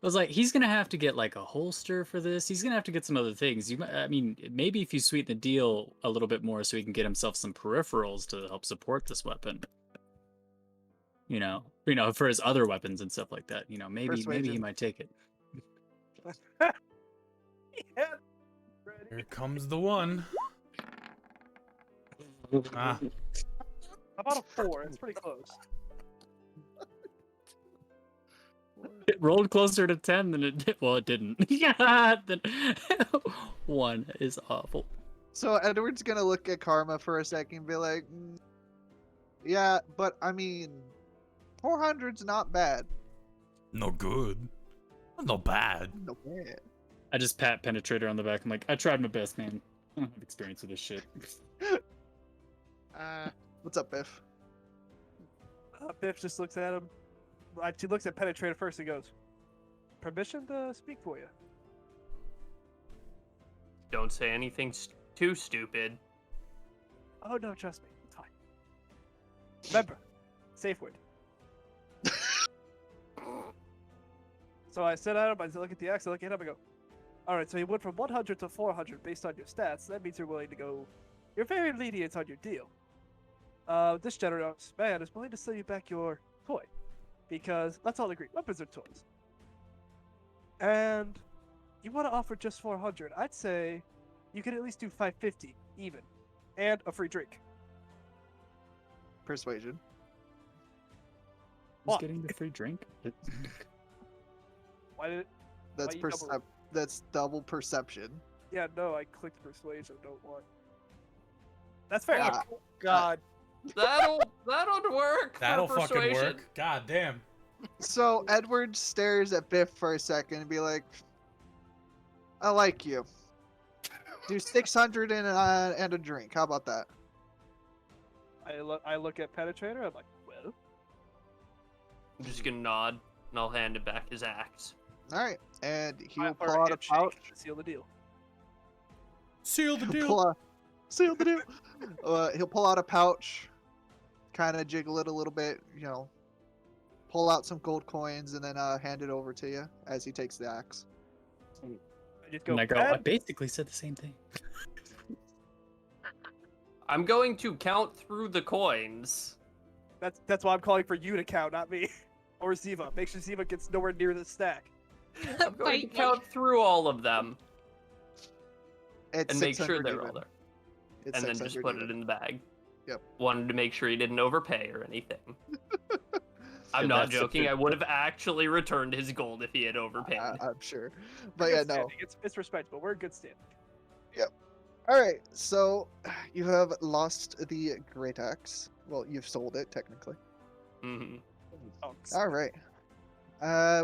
was like, he's gonna have to get like a holster for this. He's gonna have to get some other things. I mean, maybe if you sweeten the deal a little bit more, so he can get himself some peripherals to help support this weapon. For his other weapons and stuff like that. Maybe he Persuasion. might take it. Yeah. Ready? Here comes the one. Ah, How about a 4? It's pretty close. It rolled closer to 10 than it did. Well, it didn't. Yeah, then 1 is awful. So Edward's gonna look at Karma for a second and be like, yeah, but I mean, 400's not bad. No good. Not bad. No bad. I just pat Penetrator on the back. I'm like, I tried my best, man. I don't have experience with this shit. What's up, Biff? Biff just looks at him. She looks at Penetrator first and goes, permission to speak for you. Don't say anything too stupid. Oh, no, trust me. It's fine. Remember, safe word. So I sit at him, I look at the axe, I look at him, I go, alright, so you went from 100 to 400 based on your stats. That means you're willing to go, you're very lenient on your deal. This generous man is willing to sell you back your toy. Because, let's all agree, weapons are toys. And you want to offer just 400, I'd say you could at least do 550, even. And a free drink. Persuasion. Who's What? getting the free drink? Why did it? That's you double- That's double perception. Yeah, no, I clicked persuasion, don't want. That's fair. Ah, God. That'll work. that'll for fucking persuasion. work. God damn. So Edward stares at Biff for a second and be like, I like you. Do 600 and a drink. How about that? I look at Penetrator, I'm like, well, I'm just gonna nod and I'll hand him back his axe. Alright. And he'll or pull out a handshake pouch. to seal the deal. Seal the deal. Seal the deal. He'll pull out a pouch, kind of jiggle it a little bit, pull out some gold coins, and then hand it over to you as he takes the axe. I just go, And I go, I "Ed?" basically said the same thing. I'm going to count through the coins. That's why I'm calling for you to count, not me. Or Ziva. Make sure Ziva gets nowhere near the stack. I'm going to Fight me. count through all of them It's and make sure 600 they're all even. there. It's And then just 600 put even. it in the bag. Yep. Wanted to make sure he didn't overpay or anything. I'm Yeah, not that's a joking. good- I would have actually returned his gold if he had overpaid. I'm sure. We're But good yeah, no. standing. It's respectable. We're in good standing. All right, so you have lost the great axe. Well, you've sold it technically. hmm Oh, All right.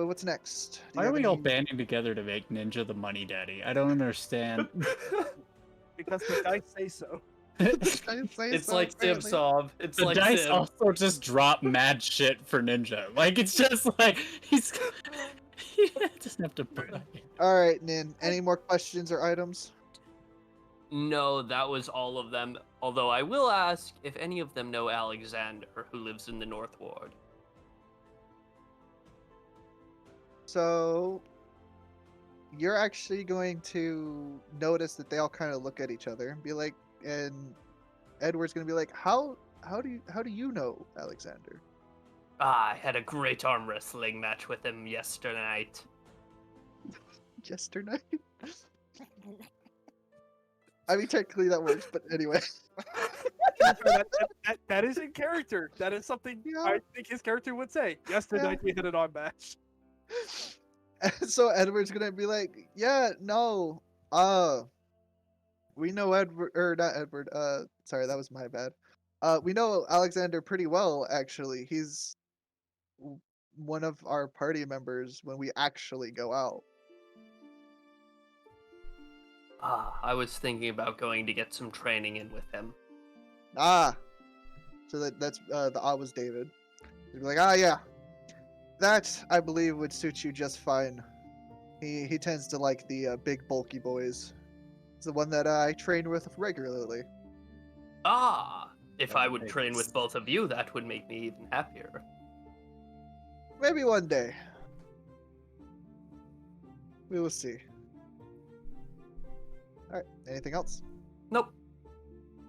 What's next? Do you Why are have we all any- banding together to make Ninja the money daddy? I don't understand. because the dice say so. I didn't say It's so, like apparently. Simsov. It's The like dice Sim. also just drop mad shit for Ninja. Like it's just like he's he doesn't have to put it. All right, Nin. Any more questions or items? No, that was all of them. Although I will ask if any of them know Alexander, who lives in the North Ward. So you're actually going to notice that they all kind of look at each other and be like, and Edward's gonna be like, how do you know Alexander? Ah, I had a great arm wrestling match with him yesterday night. Yesterday? I mean, technically that works, but anyway. That is in character. That is something Yeah. I think his character would say. Yesterday Yeah. we had an arm match. And so Edward's gonna be like, yeah, no, we know Edward, or not Edward, sorry, that was my bad. We know Alexander pretty well, actually. He's one of our party members when we actually go out. Ah, I was thinking about going to get some training in with him. Ah, so that's the was David. He'd be like, ah, yeah, that I believe would suit you just fine. He tends to like the big bulky boys. It's the one that I train with regularly. Ah, if That I would would make train with sense. both of you, that would make me even happier. Maybe one day. We will see. All right. Anything else? Nope.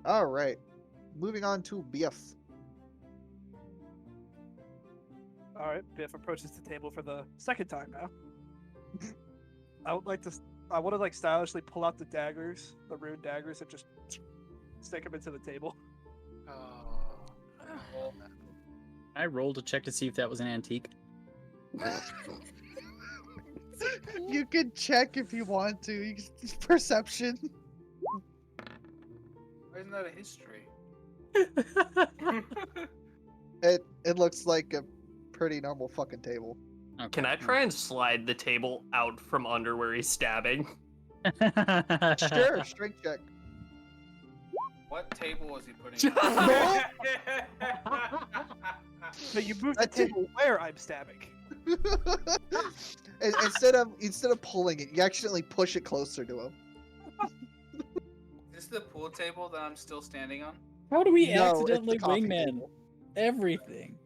All right. Moving on to BF. All right, Biff approaches the table for the second time now. I want to like stylishly pull out the daggers, the rune daggers, and just stick them into the table. Oh. I rolled to check to see if that was an antique. You can check if you want to. You can, perception. Why isn't that a history? It looks like a pretty normal fucking table. Okay. Can I try and slide the table out from under where he's stabbing? Sure, strength check. What table was he putting No. So you move the That's it. table where I'm stabbing. Instead of pulling it, you accidentally push it closer to him. Is this the pool table that I'm still standing on? How do we No, it's the accidentally coffee wingman table. everything?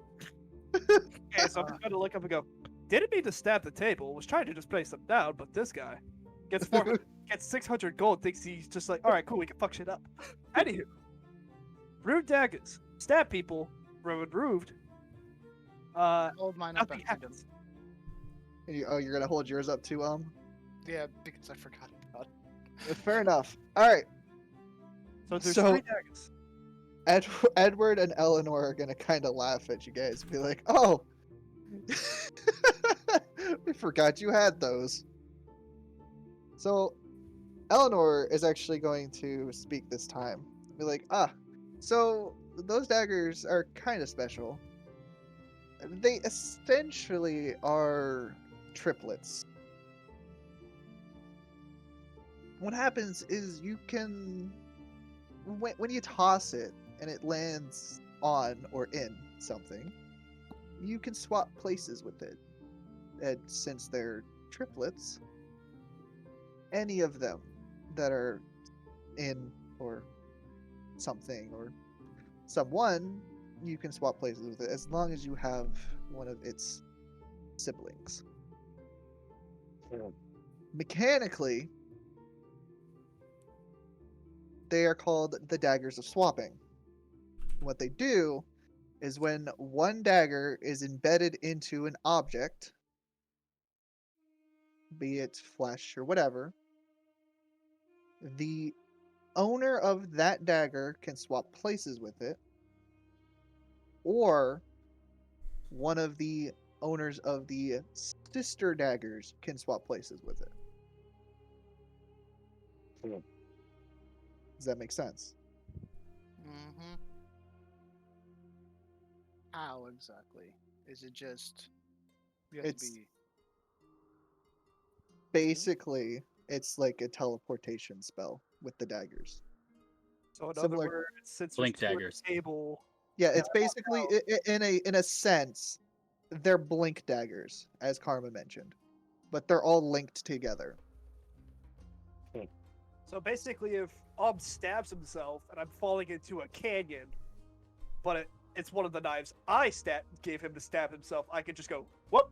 Okay, so I'm just gonna look up and go. Didn't mean to stab the table. Was trying to just place them down, but this guy gets 600 gold. Thinks he's just like, all right, cool, we can fuck shit up. Anywho, rude daggers, stab people, removed. Hold mine up. Nothing after you. happens. You're gonna hold yours up too, Yeah, because I forgot about it. Fair enough. All right. So there's So- 3 daggers. Edward and Eleanor are gonna kind of laugh at you guys and be like, "Oh, we forgot you had those." So, Eleanor is actually going to speak this time. Be like, so those daggers are kind of special. They essentially are triplets. What happens is you can, when you toss it and it lands on or in something, you can swap places with it. And since they're triplets, any of them that are in or something or someone, you can swap places with it as long as you have one of its siblings. Mechanically, they are called the daggers of swapping. What they do is when one dagger is embedded into an object, be it flesh or whatever, the owner of that dagger can swap places with it, or one of the owners of the sister daggers can swap places with it. Does that make sense? Mm-hmm. How exactly? Is it just you have It's to be basically it's like a teleportation spell with the daggers. So in other Similar, words, since there's Blink two at daggers. the table, yeah. It's basically in a sense, they're blink daggers, as Karma mentioned, but they're all linked together. so basically, if stabs himself and I'm falling into a canyon, but it's one of the knives gave him to stab himself, I could just go whoop.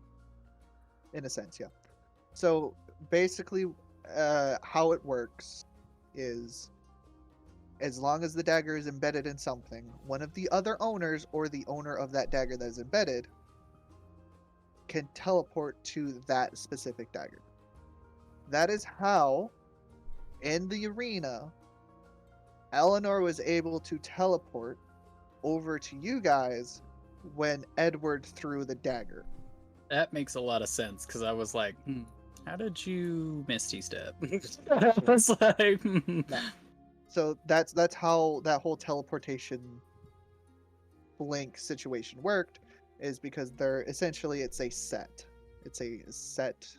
In a sense, yeah. So basically, how it works is as long as the dagger is embedded in something, one of the other owners or the owner of that dagger that is embedded can teleport to that specific dagger. That is how, in the arena, Eleanor was able to teleport over to you guys when Edward threw the dagger. That makes a lot of sense because I was like, how did you Misty step? I was like, So that's how that whole teleportation blink situation worked, is because they're essentially it's a set. It's a set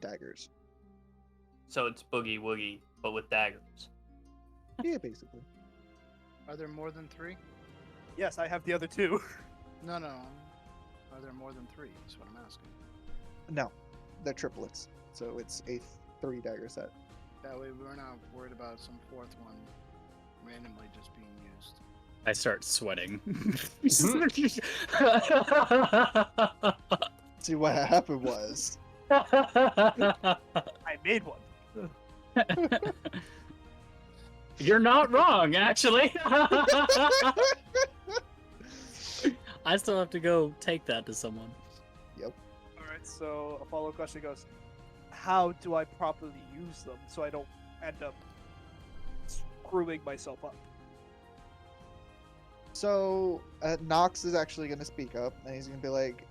daggers. So it's boogie woogie, but with daggers. Yeah, basically. Are there more than 3? Yes, I have the other two. No. Are there more than 3? Is what I'm asking. No, they're triplets. So it's a 3 dagger set. That way we're not worried about some 4th one randomly just being used. I start sweating. See, what happened was I made one. You're not wrong, actually. I still have to go take that to someone. All right. So a follow-up question goes: how do I properly use them so I don't end up screwing myself up? So Nox is actually going to speak up, and he's going to be like,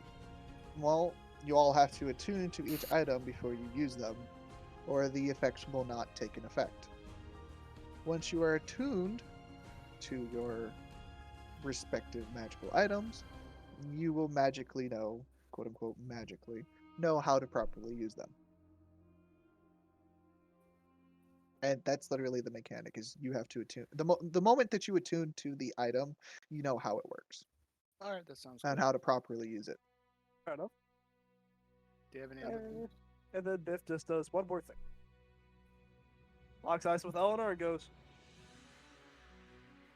well, you all have to attune to each item before you use them, or the effects will not take an effect. Once you are attuned to your respective magical items, you will magically know, quote unquote magically, know how to properly use them. And that's literally the mechanic, is you have to attune. The moment that you attune to the item, you know how it works All right, that sounds and good. how to properly use it. Fair enough. Do you have any other things? And then Biff just does one more thing. Locks eyes with Eleanor and goes,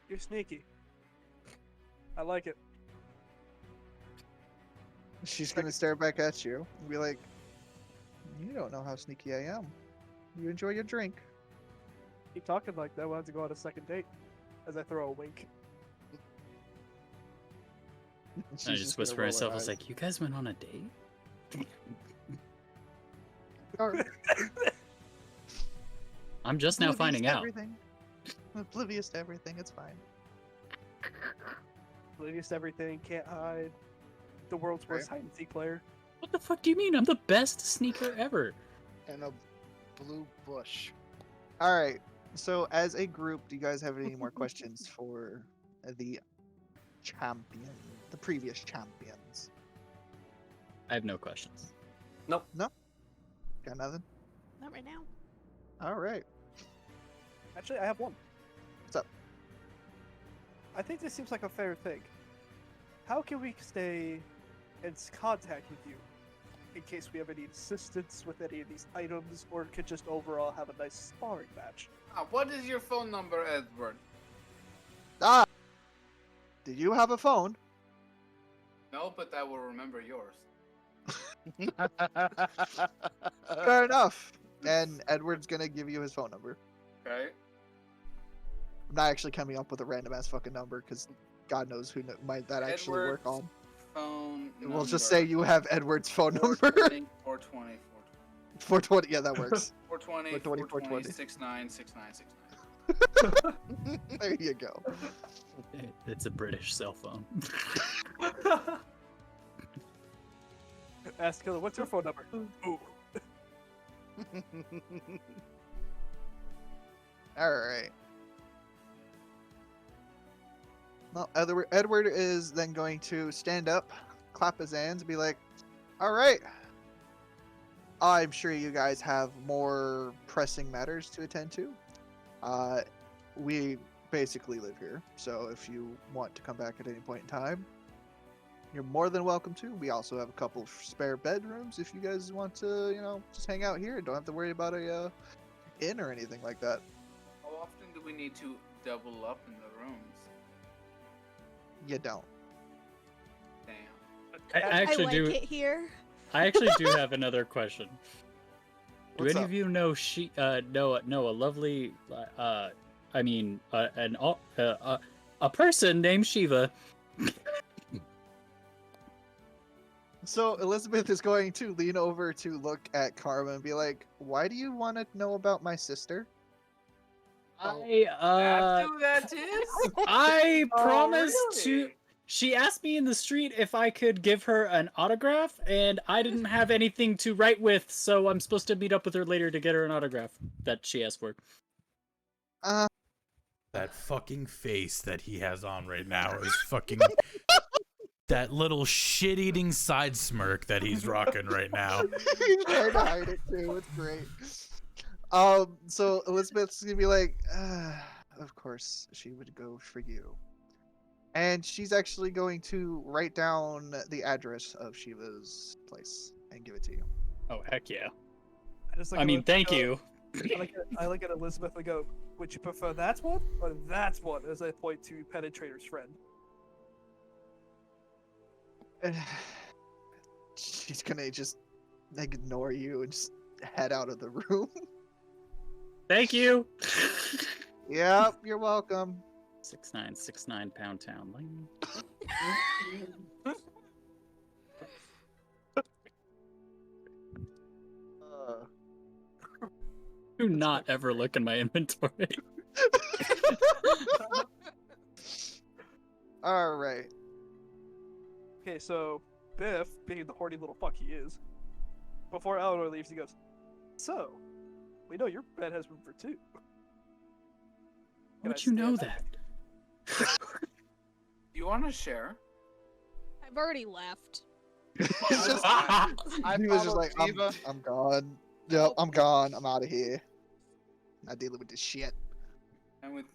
"You're sneaky. I like it." She's going to stare back at you and be like, you don't know how sneaky I am. You enjoy your drink. Keep talking like that. We'll have to go on a second date. As I throw a wink. And I she's just gonna whisper to roll her myself, I was eyes. like, you guys went on a date? Or I'm just now oblivious finding to out. Everything. Oblivious to everything, it's fine. Oblivious to everything. Can't hide. The world's worst hide and seek player. What the fuck do you mean? I'm the best sneaker ever. And a blue bush. Alright, so as a group, do you guys have any more questions for the champion, the previous champions? I have no questions. Got nothing? Not right now. Alright. Actually, I have one. What's up? I think this seems like a fair thing. How can we stay in contact with you in case we have any assistance with any of these items, or could just overall have a nice sparring match? What is your phone number, Edward? Ah! Did you have a phone? No, but I will remember yours. Fair enough. And Edward's gonna give you his phone number. Okay. not actually coming up with a random ass fucking number because God knows who might that actually work on. Phone We'll just say you have Edward's phone number. 420. 420. Yeah, that works. 420, 420. 69, 69, 69. There you go. It's a British cell phone. Ask Killer, what's your phone number? Ooh. Alright. Well, Edward is then going to stand up, clap his hands, and be like, alright. I'm sure you guys have more pressing matters to attend to. We basically live here, so if you want to come back at any point in time, you're more than welcome to. We also have a couple of spare bedrooms if you guys want to, just hang out here. Don't have to worry about a inn or anything like that. How often do we need to double up in the rooms? You don't. Damn. I actually like do. it here. I actually do have another question. Do What's any up? of you know know a lovely a person named Shiva? So Elizabeth is going to lean over to look at Karma and be like, "Why do you want to know about my sister?" That's who that is? I Oh, promised to. really? She asked me in the street if I could give her an autograph, and I didn't have anything to write with, so I'm supposed to meet up with her later to get her an autograph that she asked for. That fucking face that he has on right now is fucking that little shit-eating side smirk that he's rocking right now. He's trying to hide it too. It's great. So Elizabeth's gonna be like, "Of course she would go for you," and she's actually going to write down the address of Shiva's place and give it to you. Oh, heck yeah. I mean, thank you. I look at Elizabeth and go, would you prefer that one or that one? As I point to Penetrator's friend. She's gonna just ignore you and just head out of the room. Thank you. Yep, you're welcome. 6969 Pound Town Lane. Do not ever look in my inventory. All right. Okay, so Biff, being the horny little fuck he is, before Eleanor leaves, he goes, "So, we know your bed has room for two." Can I How'd you know stand that? You want to share? I've already left. It's just, I he was just followed like, Shiva. I'm gone. Yep, I'm gone. I'm out of here. Not dealing with this shit. I'm with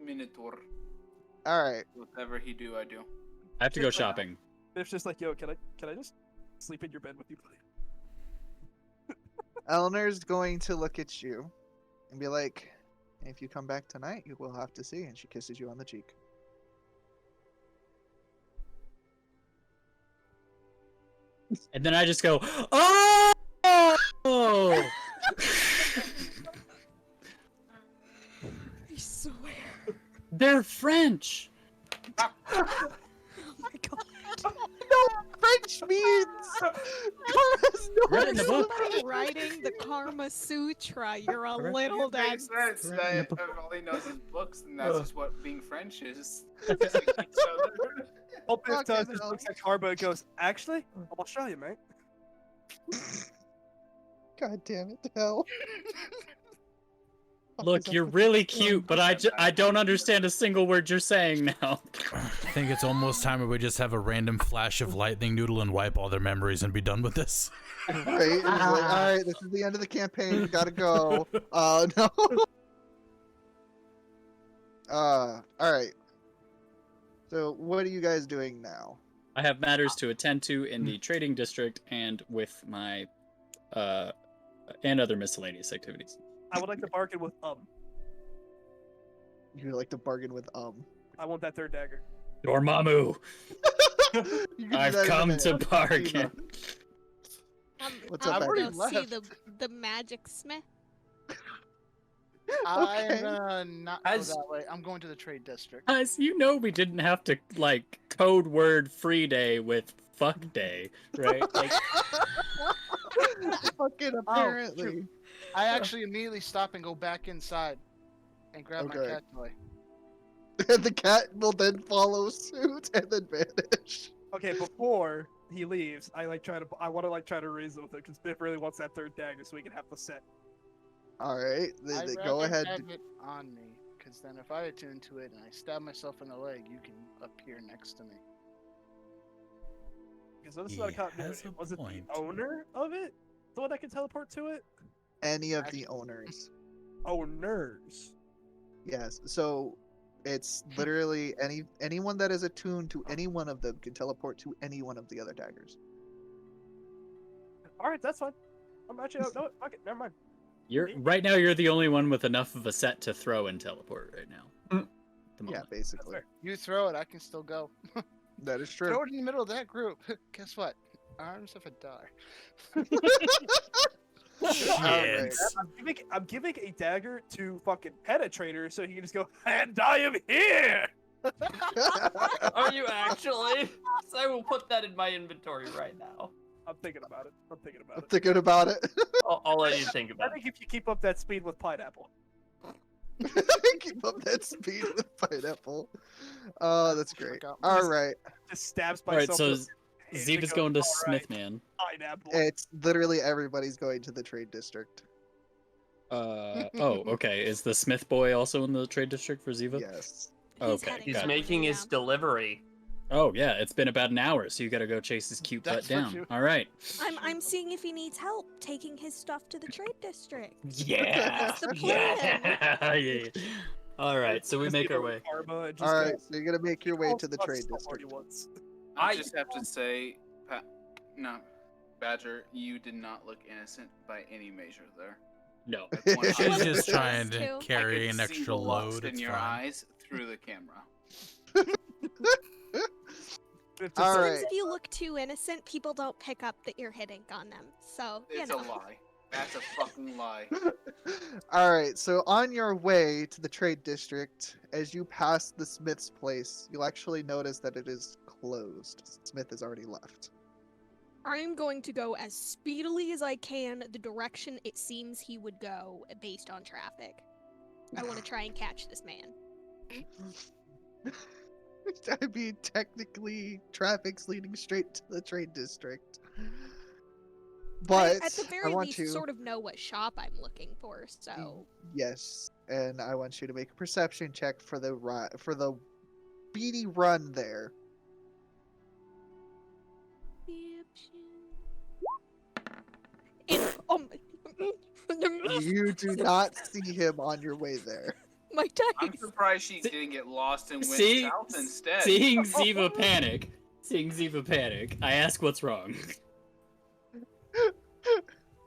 Minotaur. All right. Whatever he do, I do. I have to go shopping. Biff's just like, "Yo, can I just sleep in your bed with you, please?" Eleanor's going to look at you and be like, "If you come back tonight, you will have to see." And she kisses you on the cheek. And then I just go, oh! I swear. They're French. Oh my god. French means Karma's Read it in the book. Somebody writing the Karma Sutra. You're a little It makes dead. sense Right, that nipple. if all he knows is books, then that's just what being French is. All Biff Fuck does it, is Al. looks at Karma and goes, "Actually, I'm Australian, mate." God damn it, hell. Look, you're really cute, but I don't understand a single word you're saying now. I think it's almost time where we just have a random flash of lightning noodle and wipe all their memories and be done with this. Right? He's like, all right, this is the end of the campaign. We gotta go. No. All right. So, what are you guys doing now? I have matters to attend to in the trading district and with my and other miscellaneous activities. I would like to bargain with You like to bargain with I want that third dagger. Dormammu, You can do I've that in a come minute. to bargain. What's I'm up, gonna Edgar? go see Left. the magic smith. I'm Okay. gonna not go As- that way. I'm going to the trade district. Guys, you know we didn't have to like code word free day with fuck day, right? Like, Fucking Oh, apparently. I actually immediately stop and go back inside and grab my Okay. cat toy. And the cat will then follow suit and then vanish. Okay, before he leaves, I want to try to reason with him because Biff really wants that third dagger so we can have the set. All right, I'd go rather ahead. have it on me, because then if I attune to it and I stab myself in the leg, you can appear next to me. Because this is He not a continuity. has a Was it point. the owner of it? The one that can teleport to it? Any of the owners. Owners. Yes. So it's literally anyone that is attuned to any one of them can teleport to any one of the other daggers. Alright, that's fine. I'm actually, no, fuck it, never mind. right now you're the only one with enough of a set to throw and teleport right now. At the Yeah, moment. basically. fair. You throw it, I can still go. That is Throw true. it in the middle of that group. Guess what? Arms of a dar. Alright. I'm giving a dagger to fucking Penetrator so he can just go, and I am here! Are you actually? So I will put that in my inventory right now. I'm thinking about it. I'm thinking about I'm it. thinking about it. I'll let you think I about it. think if you keep up that speed with Pineapple. Keep up that speed with pineapple. Oh, that's great. Forgot. All right. Just stabs All right, myself. so with a hand Ziva's and going to goes, "All right, Smithman. Pineapple. It's literally everybody's going to the trade district. Oh, okay. Is the Smith boy also in the trade district for Ziva? Yes. Okay, heading He's got it. making his down. delivery. Oh yeah, it's been about an hour, so you gotta go chase his cute butt That's for down. sure. All right. I'm seeing if he needs help taking his stuff to the trade district. Yeah. That's the plan. yeah. All right, so we Just make give our him way. karma and just All go, right, so you're gonna make your way "All to the stuff trade somewhere he district. wants." I just have to say, no, Badger, you did not look innocent by any measure there. No. Like, She's Wasn't just trying supposed to to. carry I could an see extra the lust load. in It's your fine. eyes through the camera. It's All just- right. Sometimes if you look too innocent, people don't pick up that you're hitting on them. So, you It's know. a lie. That's a fucking lie. All right, so on your way to the trade district, as you pass the Smith's place, you'll actually notice that it is closed. Smith has already left. I'm going to go as speedily as I can the direction it seems he would go based on traffic. I want to try and catch this man. I mean, technically, traffic's leading straight to the trade district. But I, at the I very want least, you, sort of know what shop I'm looking for. So, yes, and I want you to make a perception check for the beady run there. oh my, You do not see him on your way there. my I'm dice. surprised she didn't get lost and went See, south instead. seeing Ziva panic, I ask what's wrong.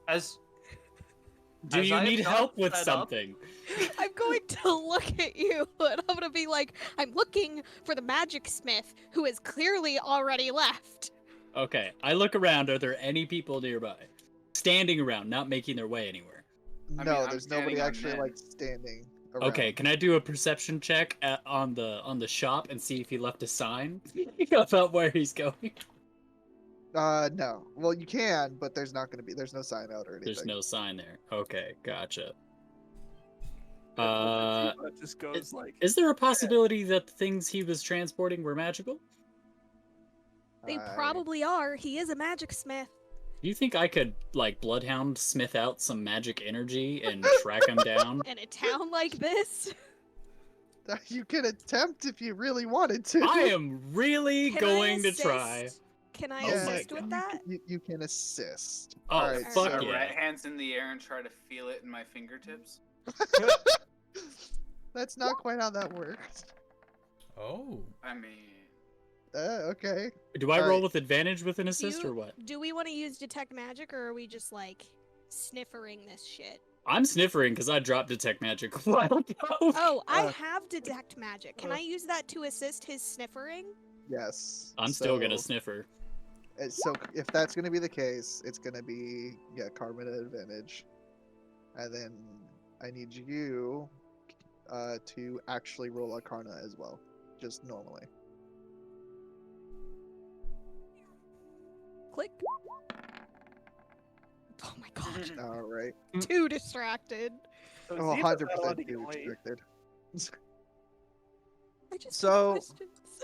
As Do As you I have need not help with set up- something? I'm going to look at you and I'm going to be like, I'm looking for the magic smith who has clearly already left. Okay, I look around. Are there any people nearby? Standing around, not making their way anywwer. I No, mean, I'm there's nobody standing on actually men. like standing around. Okay, can I do a perception check on the shop and see if he left a sign about where he's going? No. Well, you can, but there's not going to be. There's no sign out or anything. There's no sign there. Okay, gotcha. It just goes like, Is there a possibility that the things he was transporting were magical? They I- probably are. He is a magic smith. Do you think I could, like, Bloodhound Smith out some magic energy and track him down? In a town like this, You can attempt if you really wanted to. I am really can going I to try. assist? Can I Oh my assist with God. that? You can assist. Oh, Alright, fuck My so- yeah. right hand's in the air and try to feel it in my fingertips. That's not quite how that works. Oh. I mean, Okay. Do I All roll right. with advantage with an Do assist you- or what? Do we want to use detect magic or are we just like sniffering this shit? I'm sniffering because I dropped detect magic a while ago. Oh, I Uh, have detect magic. Can I use that to assist his sniffering? Yes. I'm still gonna So- sniffer. So if that's gonna be the case, it's gonna be Carmen at advantage, and then I need you to actually roll Arcana as well, just normally. Click. Oh my god. All right. Too distracted. So Oh, Ziva's 100% not allowed to get too late. restricted. I just So- have questions.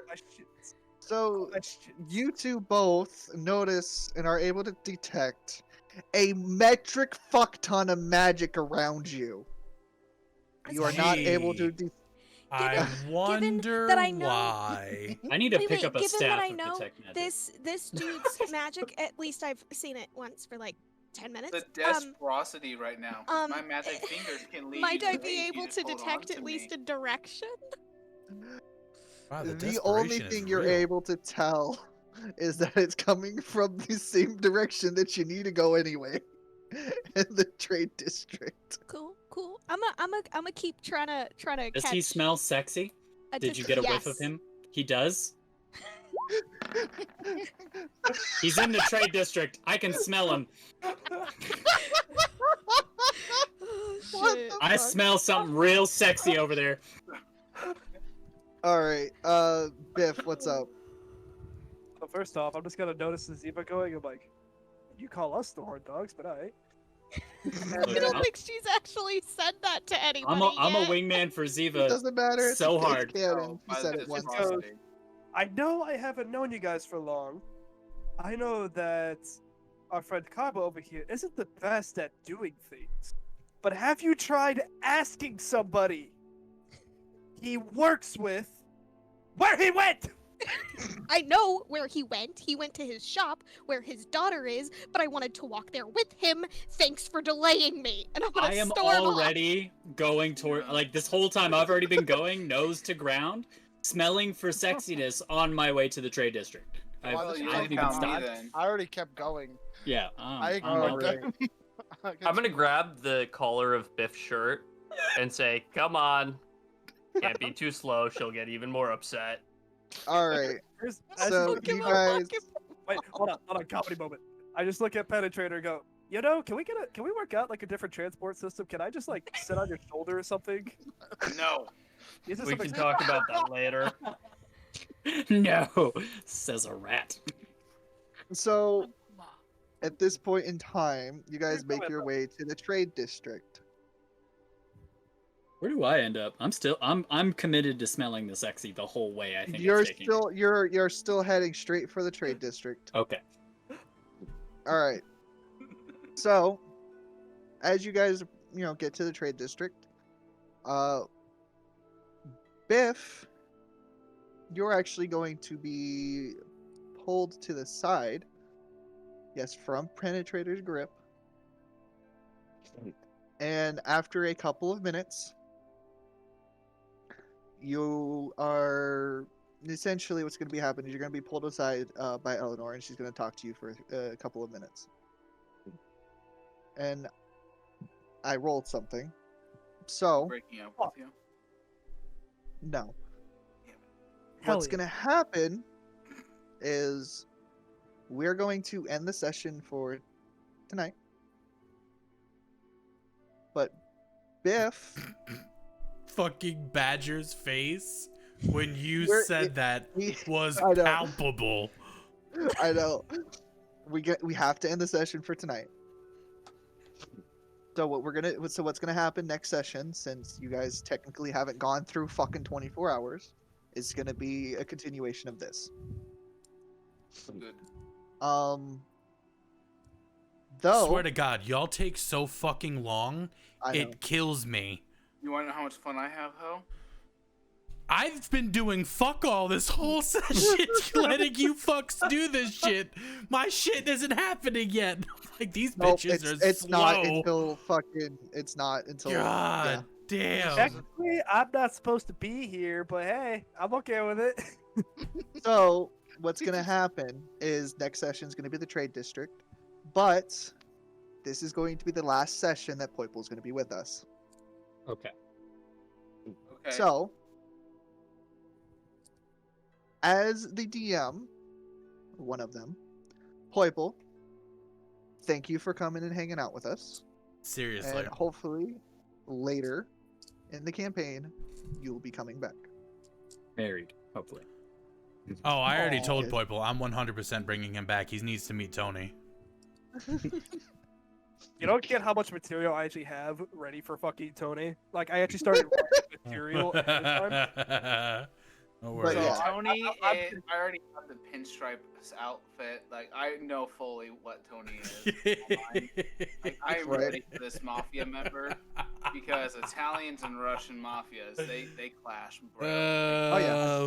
Questions. So Questions. you two both notice and are able to detect a metric fuck ton of magic around you. You are not able to. Gee. I Given wonder that I know- why. I need to Wait, pick wait, up a given that staff I of know detect magic. this dude's magic, at least I've seen it once for like 10 minutes. The desperosity right now. My magic fingers can lead Might you I to be hate. able You just to hold on detect to at least me. a direction? Wow, The only desperation is thing you're real. able to tell is that it's coming from the same direction that you need to go anyway, in the trade district. Cool, cool. I'm keep trying to Does catch. he smell sexy? Did you get a whiff of Yes. him? He does? He's in the trade district. I can smell him. Oh, What shit. the I fuck? smell something real sexy over there. All right, Biff, what's up? So first off, I'm just gonna notice the Ziva going. I'm like, you call us the horn dogs, but I. I Look, don't I'm- think she's actually said that to anybody I'm a yet. wingman for It Ziva. doesn't matter. so it's hard. canon. Oh, You by said the it once. desperosity. I know I haven't known you guys for long. I know that our friend Kaba over here isn't the best at doing things. But have you tried asking somebody he works with where he went? I know where he went. He went to his shop where his daughter is, but I wanted to walk there with him. Thanks for delaying me. And I'm gonna I am storm off. already going toward, like, this whole time I've already been going nose to ground, smelling for sexiness on my way to the trade district. Well, Well, this you is I didn't haven't even count me stopped. then. I already kept going. Yeah, I I'm ignored out Alright. there. them. I'm gonna grab the collar of Biff's shirt and say, "Come on, can't be too slow. She'll get even more upset." All right. As So Fuck him you up, guys, fuck him wait, hold on, comedy moment. I just look at Penetrator and go, you know, can we work out like a different transport system? Can I just like sit on your shoulder or something? No. Is this We something- can talk about that later. No, says a rat. so at this point in time, you guys Here's make my your thought. way to the trade district. Where do I end up? I'm committed to smelling the sexy the whole way. I think You're it's taking. still you're still heading straight for the trade district. Okay. All right. So, as you guys, get to the trade district, Biff, you're actually going to be pulled to the side. Yes, from Penetrator's grip. And after a couple of minutes, you are essentially what's going to be happening is you're going to be pulled aside by Eleanor, and she's going to talk to you for a couple of minutes. And I rolled something. So, Breaking up with you. no. Hell What's yeah. going to happen is we're going to end the session for tonight. But Biff, Fucking Badger's face when you We're- said that was I know. palpable. I know. We have to end the session for tonight. So what's gonna happen next session, since you guys technically haven't gone through fucking 24 hours, is gonna be a continuation of this. Good. Though Swear to God, y'all take so fucking long, I know. it kills me. You want to know how much fun I have, Ho? I've been doing fuck all this whole session, letting you fucks do this shit. My shit isn't happening yet. Like, these Nope, bitches are it's slow. not until fucking. It's not until. God damn. Technically, I'm not supposed to be here, but hey, I'm okay with it. So what's gonna happen is next session is gonna be the trade district, but this is going to be the last session that Poiple is gonna be with us. Okay. Okay. So, as the DM, one of them, Poiple, thank you for coming and hanging out with us. Seriously. And hopefully, later in the campaign, you'll be coming back. Married, hopefully. Oh, I already Aw. told Okay. Poiple I'm 100% bringing him back. He needs to meet Tony. You don't get how much material I actually have ready for fucking Tony. Like, I actually started writing material ahead of time. No But worries. So yeah. Tony, I'm- I already have the pinstripe outfit. Like I know fully what Tony is. Like I'm Right. ready for this mafia member because Italians and Russian mafias they clash, bro. Oh,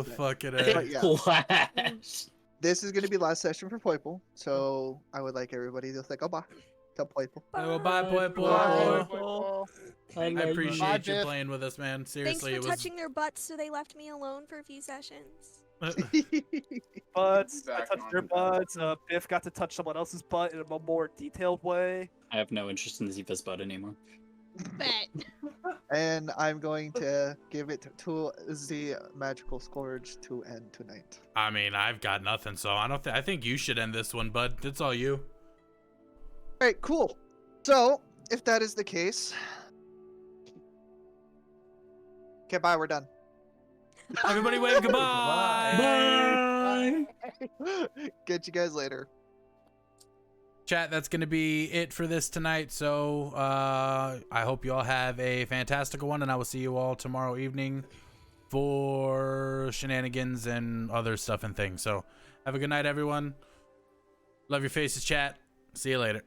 yeah. fuck it. But yeah, Flash. this is going to be last session for Poiple, so I would like everybody to say goodbye to Poiple. Oh, bye, Bye, Poiple. Bye, Poiple. Poiple. I love you. appreciate Bye, you Biff. playing with us, man. Thanks Seriously, for it was. touching their butts so they left me alone for a few sessions. Butts. I Back touched on their the- butts. Biff got to touch someone else's butt in a more detailed way. I have no interest in Ziva's butt anymore. Bet. And I'm going to give it to the magical scourge to end tonight. I mean, I've got nothing, so I don't. I think you should end this one, bud. It's all you. All right, cool. So, if that is the case, okay, bye. We're done. Everybody, wave goodbye. Bye. Get you guys later. Chat, that's going to be it for this tonight. So I hope you all have a fantastic one, and I will see you all tomorrow evening for shenanigans and other stuff and things. So have a good night, everyone. Love your faces, chat. See you later.